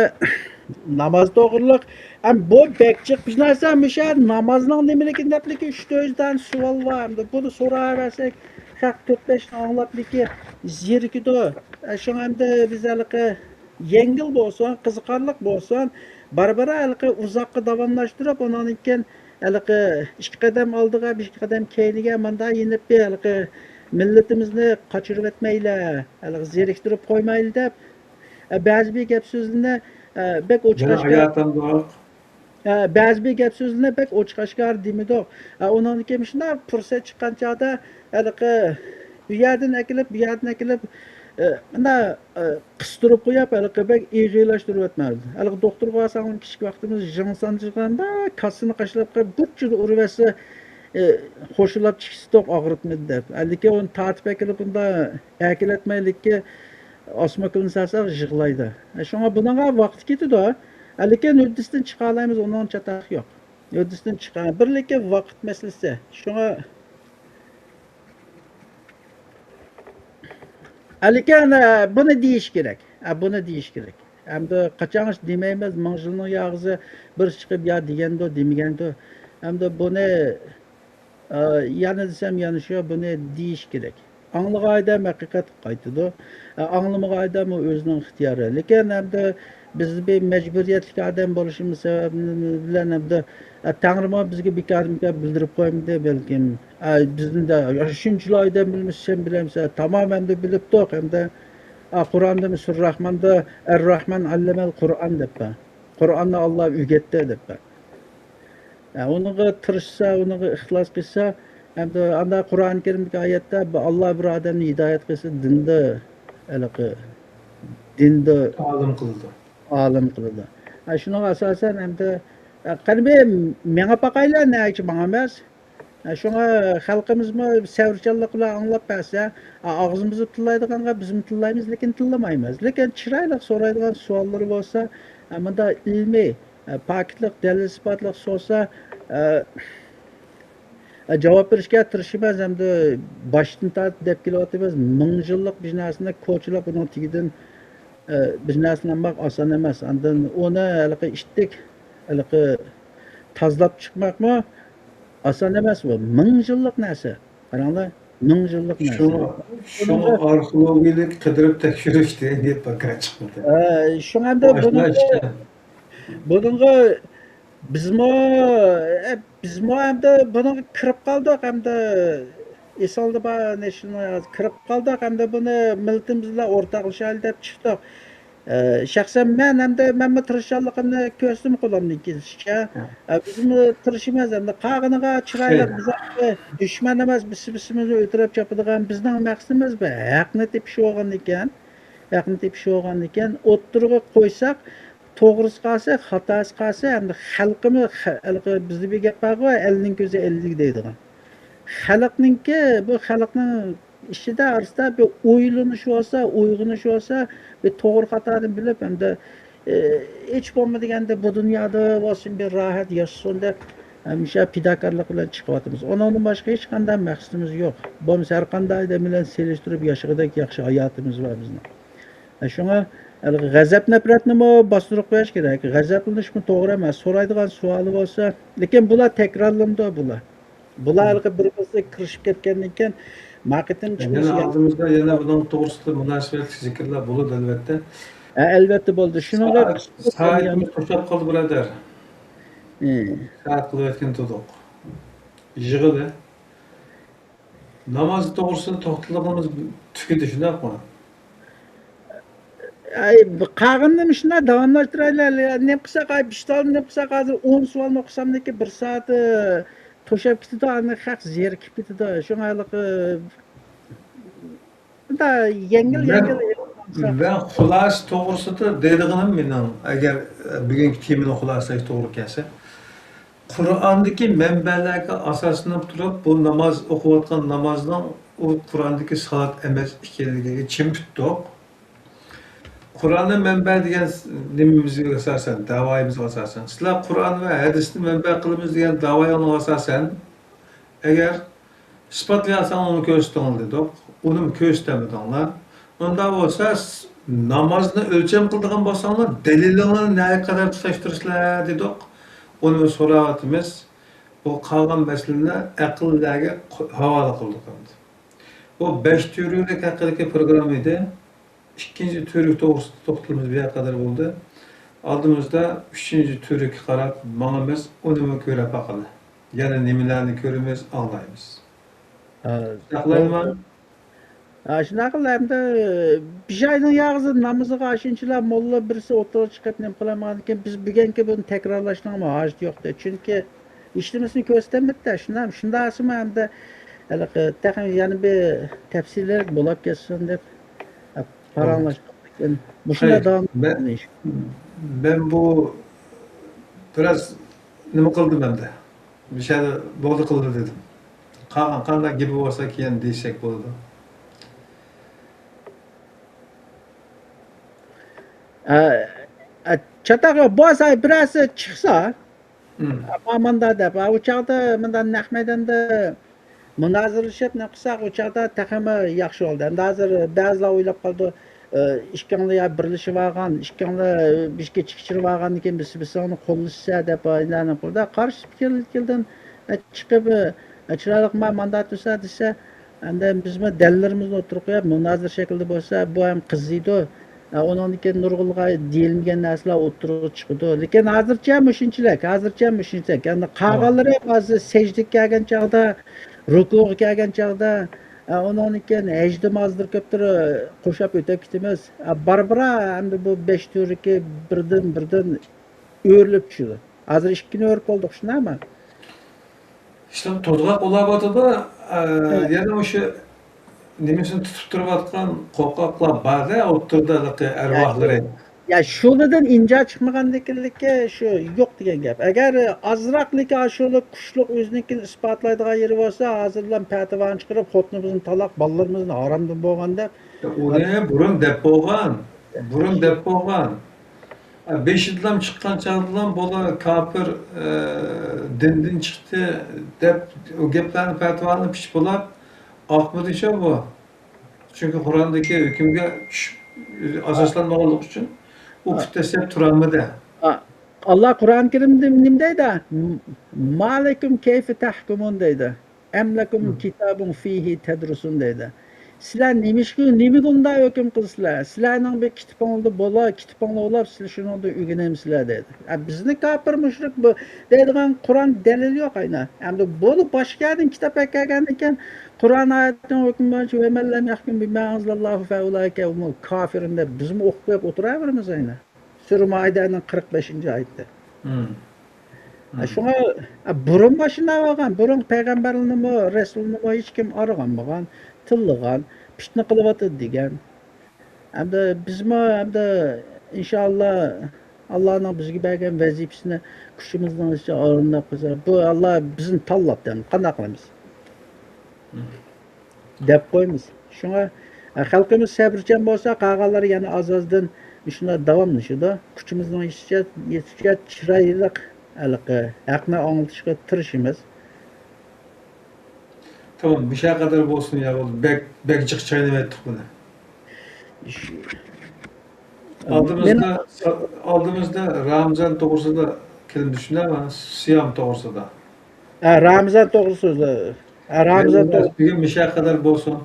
namoz to'g'riliq ham bu bekchiq bir narsa o'sha namozning nimaligini depligi 3-4 dan savol bor. Buni so'raversak haq 4-5 anglapligi zerikidi. Shunga hamda bizaligi yengil bo'lsin, qiziqarli bo'lsin, barbara uzoqqa davomlashtirib, undan keyin 2 qadam oldiga, 5 qadam keyiniga manda yenib millatimizni qochirib etmaylar, zeriktirib qo'ymaylar deb ba'zi bir gap so'zlarni bek o'chqashga ba'zi bir gap so'zlarni bek o'chqashgar demidi. Undan keyin shunday fursat chiqqan chog'da bu yerdan akilib mana qistirib qo'yib, bek eg'ilashtirib o'tmaydi. Doktorga borsam, kichik vaqtimiz jinson chiqqanda kassini qashlab qo'yib, buchini urvasi qo'shilib chiqishdi deb og'ritmadi deb. Lekin uni tartib akilib bunda akilatmaylikka osma qilinsa yig'laydi. Shunga bunga vaqt ketadi. Lekin o'ddisdan chiqa olamiz, undan chataq yo'q. O'ddisdan chiqa, birlikka vaqt masalasi. Shunga lekin buni deyish kerak. Buni deyish kerak. Hamda qachon demaymiz, mang'ilning yog'zi bir chiqib ya deganda demaganda. Hamda buni yana desam yana shu buni deyish kerak. Anglag'ayda haqiqat qaytadi. Anglamagan o o'zining ixtiyori. Lekin hamda biz bir majburiyatli odam bo'lishimiz bilan hamda Tangrim bizga bekor bildirib qo'ymadi balkim. Bizni de shunchalar odam bilmish, sen bilamsan, tamom hamda bilib to'q hamda Qur'onda Surrahmonda Ar-Rahman allamal Qur'on deb. Qur'onni Alloh o'rgatdi deb. Unaga tirishsa, unaga ixlos qilsa, hamda anda Qur'oni Karimdagi oyatda Alloh bir odamni hidoyat qilsa, dinda Ta'lim qildi. olim qiladi. Shunga asosan hamda qanday menga baqaylar nechun menga emas. Şuna xalqimizmi sevrchanlik bilan anglab bersa, og'zimizni tillaydiganga biz tillaymiz, lekin tillamaymiz. Lekin chiroyli so'raydigan savollari bo'lsa, bunda ilmiy, poklik, dalil isbotlik so'rasa, javob berishga tirishimiz hamda boshdan tortib deb kelyapmiz. Ming yillik bir narsani ko'chilab uning tagidan bir narsani olmoq oson emas. Undan uni haligi ishtik, haligi tozalab chiqmoqmi oson emas bu. Ming yillik narsa. Qaranglar, ming yillik narsa. Şunu arxeologiyalik qidirib tekshirish deb bakar chiqdi. Şuna hamda bunga bizmo hamda bunga kirib qoldik hamda esolda bor national kirib qoldik hamda buni millatimiz bilan o'rtoqlashaylik deb chiqdik. Şahsen men hamda menmi tirishchiligimni ko'rsatdim qo'limdan kelishicha. Bizmi tirishimiz hamda qag'iniga chiroyli bizga dushman emas, biz-birimizni o'ldirib chopadigan bizning maqsadimiz bu. Haqni tepish bo'lgan ekan, o'ttirg'i qo'ysak, to'g'risi qolsa, xatosi qolsa, hamda xalqimiz bizda bir gap bor, elning ko'zi ellik deydigan. Xalqninki bu xalqning ishida orasida bir o'ylanish bo'lsa, uyg'unish bo'lsa, bir to'g'ri xatoni bilib hamda hech bo'lmaganda bu dunyoda bo'lsin bir rohat yashasin deb hamisha fidokorlik bilan chiqyapmiz. Undan boshqa hech qanday maqsadimiz yo'q. Bo'lmasa har qanday bilan selishtirib yashagandek yaxshi hayotimiz bor bizning. Shunga g'azab nafratni bostirib qo'yish kerak. G'azablanishmi to'g'ri emas. So'raydigan savoli bo'lsa, lekin bular takrorlandi bular. Bular bir-biriga kirishib ketgandan keyin marketing Yana oldimizda yana bunun to'g'risida munosabatli zikrlar bo'ladi albatta. Albatta bo'ldi. Shunga saatimiz to'xtab qoldi birodar. Saat qilayotgan to'doq. Yig'ildi. Namoz to'g'risida to'xtalganimiz tugadi shundaqmi? Qag'inni shuna davomlashtiraylar. Ne qilsak, bishtal ne qilsak, hozir 10 savolni o'qisamdiki 1 soat to'shab ketdi, ani haq zerikib ketdi. Shunaqalik da yengil Ben xulos to'g'risida deydiganim mening agar bugungi temani xuloslash to'g'ri kelsa, Qur'ondagi manbalarga asoslanib turib bu namoz o'qiyotgan namozning u Qur'ondagi soat emas ekanligiga chimpitdik. Qur'onni manba degan nimamizga asosan, da'voyimizga asosan. Sizlar Qur'on va hadisni manba qilamiz degan da'voyingizga asosan agar isbotlasangiz uni ko'rsating dedik. Uni ko'rsatmadinglar. Unda bo'lsa namozni o'lcham qiladigan bo'lsanglar, dalillarni nega qadar tutashtirishlar dedik. Uni so'rayapmiz. Bu qolgan masalalarni aqllarga havola qildik. Bu 5 turlik haqidagi program edi. İkinci türlük to'g'risida to'xtalamiz bu kadar bo'ldi. Oldimizda 3-chi turlik qarab, ma'namiz uni ko'rib baqadi. Yana nimalarni ko'ramiz, anglaymiz. Saqlayman. Shunaqa hamda bir joyning yog'izi namoziga ashunchalar molla birisi o'tirib chiqib nima qilaman ekan, biz bugungi buni takrorlashning hojat yo'qda. Chunki ishimizni ko'rsatamadi. Shundasimi hamda yana bir tafsillar bo'lib ketsin deb paranlaştık. Ben bu biraz nima qildim endi. Bir şey bo'ldi qildi dedim. Qanday gibi bo'lsa keyin deysek bo'ldi. Chataga bo'lsa birasi chiqsa, amanda deb, u chaqda mendan naq maydonda munozirlashib ne qilsak, u chaqda taxmi yaxshi bo'ldi. Endi hozir ba'zilar o'ylab qoldi, ikkalari birlashib olgan, ikkalari bizga chiqishirib olgandan keyin biz uni qo'llashsa deb o'ylanib qoldi. Qarshi fikrlardan chiqib chiroyli mandat tursa desa, endi bizmi dalillarimizni o'tirib qo'yib, munozir shaklida bo'lsa, bu ham qiziydi. Ondan keyin nurg'ulga deyilmagan narsalar o'tirib chiqdi. Lekin hozircha shunchalik. Endi qag'alari hozir sajdaga kelgan chog'da, rukuga kelgan chog'da Ondan keyin ejdim azdır köptür qo'shab o'ta ketimiz. Barbara endi bu 5 turiki birdan o'rilib tushdi. Hozir 2 o'rib oldik shunami? İşte tozg'oq ulabotada yana o'sha nimasini tutib turayotgan qo'rqoqlar bor-da, o'rtadagi arvohlari. Ya şuradan ince çıkmagandakilikka shu yo'q degan gap. Agar azroqlik ashuli kuchli o'zinikini isbotlaydigan yeri bo'lsa, hozirdan patavon chiqarib, xotinimizni taloq, bolalarimizni haromdan bo'lganda Uni burun deb bo'lgan. Burun deb bo'lgan. 5 yildan chiqqan chog'dan bola kofir dindan chiqdi deb o gaplarni fatvoni pish bo'lib oqmadi bu. Çünkü Kur'an'daki hükümge asaslanmalık için o kütlesi turamıda. Allah Kur'an-ı Kerim'de nimdeydi? Malekum keyfi tahkumun deydi. Emlekum kitabun fihi tedrusun deydi. Sizler nemi bunda hüküm kılsızlar. Sizlerden bir kitapçıda bola, kitapçıda olap sizler şunu da ügünemsizler deydi. Bizni kafir müşrik bu deydiğen Kur'an delili yok ayna. Hem de bunu başka yerden kitap eklerken Kur'an ayetinin hüküm boyunca ve mellem yahkum bima anzalallahu fe ulaike umul kafirin de bizim okuyup oturabiliriz ayna. Sürü Maide'nin 45. ayette. Şuna burun başına bakın, burun peygamberini mi, Resulünü mi hiç kim aramagan, tıllıgan, pişni kılıvatı degen. Hem de biz mi, hem de inşallah Allah'ın bizge bergen vazifesini kuşumuzdan işte ağırına koyar. Bu Allah bizim tallaptan, kana kılımız. Dep koyumuz. Şuna halkımız sabırcan olsa kağaları yani azdan şuna davamlaşıdı. Kuchumizdan yetişe chiroyli haqni anglitishga tirishimiz. Tamam, bir şey kadar olsun ya oldu. Bek çık çayını ettik bunu. Aldığımızda Ramazan doğrusu kelim düşünler ama siyam doğrusu da. Ramazan doğrusu da. Ramazan doğrusu. Bir gün bir şey kadar olsun.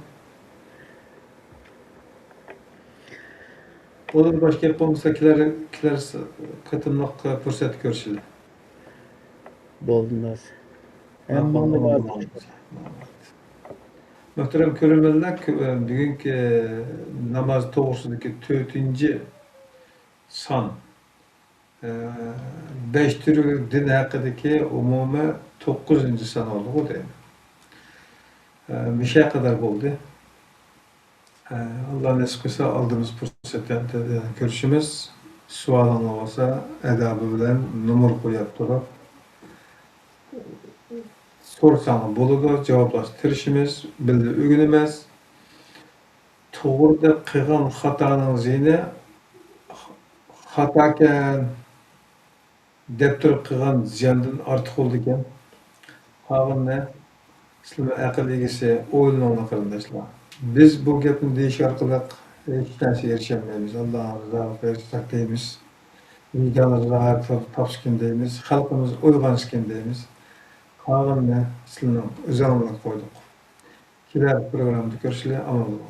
Olur başka yapmamızda kiler katılmak fırsat görüşürüz. Boldunuz. Muhterem körülmeler, bugünkü namaz doğrusundaki 4. san 5 türlü din hakkındaki umumi 9. san oldu o değil mi? Bir şey kadar oldu. Allah nasip kılsa aldığımız fırsattan görüşümüz sualın olsa edabı bilen numur koyup durup sorsanı buludu, cevaplaştırışımız, bildi ügünümüz, doğruda kıygan hatanın zeyni hataken deptir kıygan ziyandan artık oldu iken hağın ne? İslam'a akıl ilgisi oyunun kardeşler. Biz bu gapni deyiş arkalık hiç narsa erişemeyiz. Allah'a rızası verirsak deymiz. Vicdanımız rahat tapışken deymiz. Halkımız uygansken deymiz. Kağın ne? İslam'ın özel olarak koyduk. Kiler programda görüşüyle amal olun.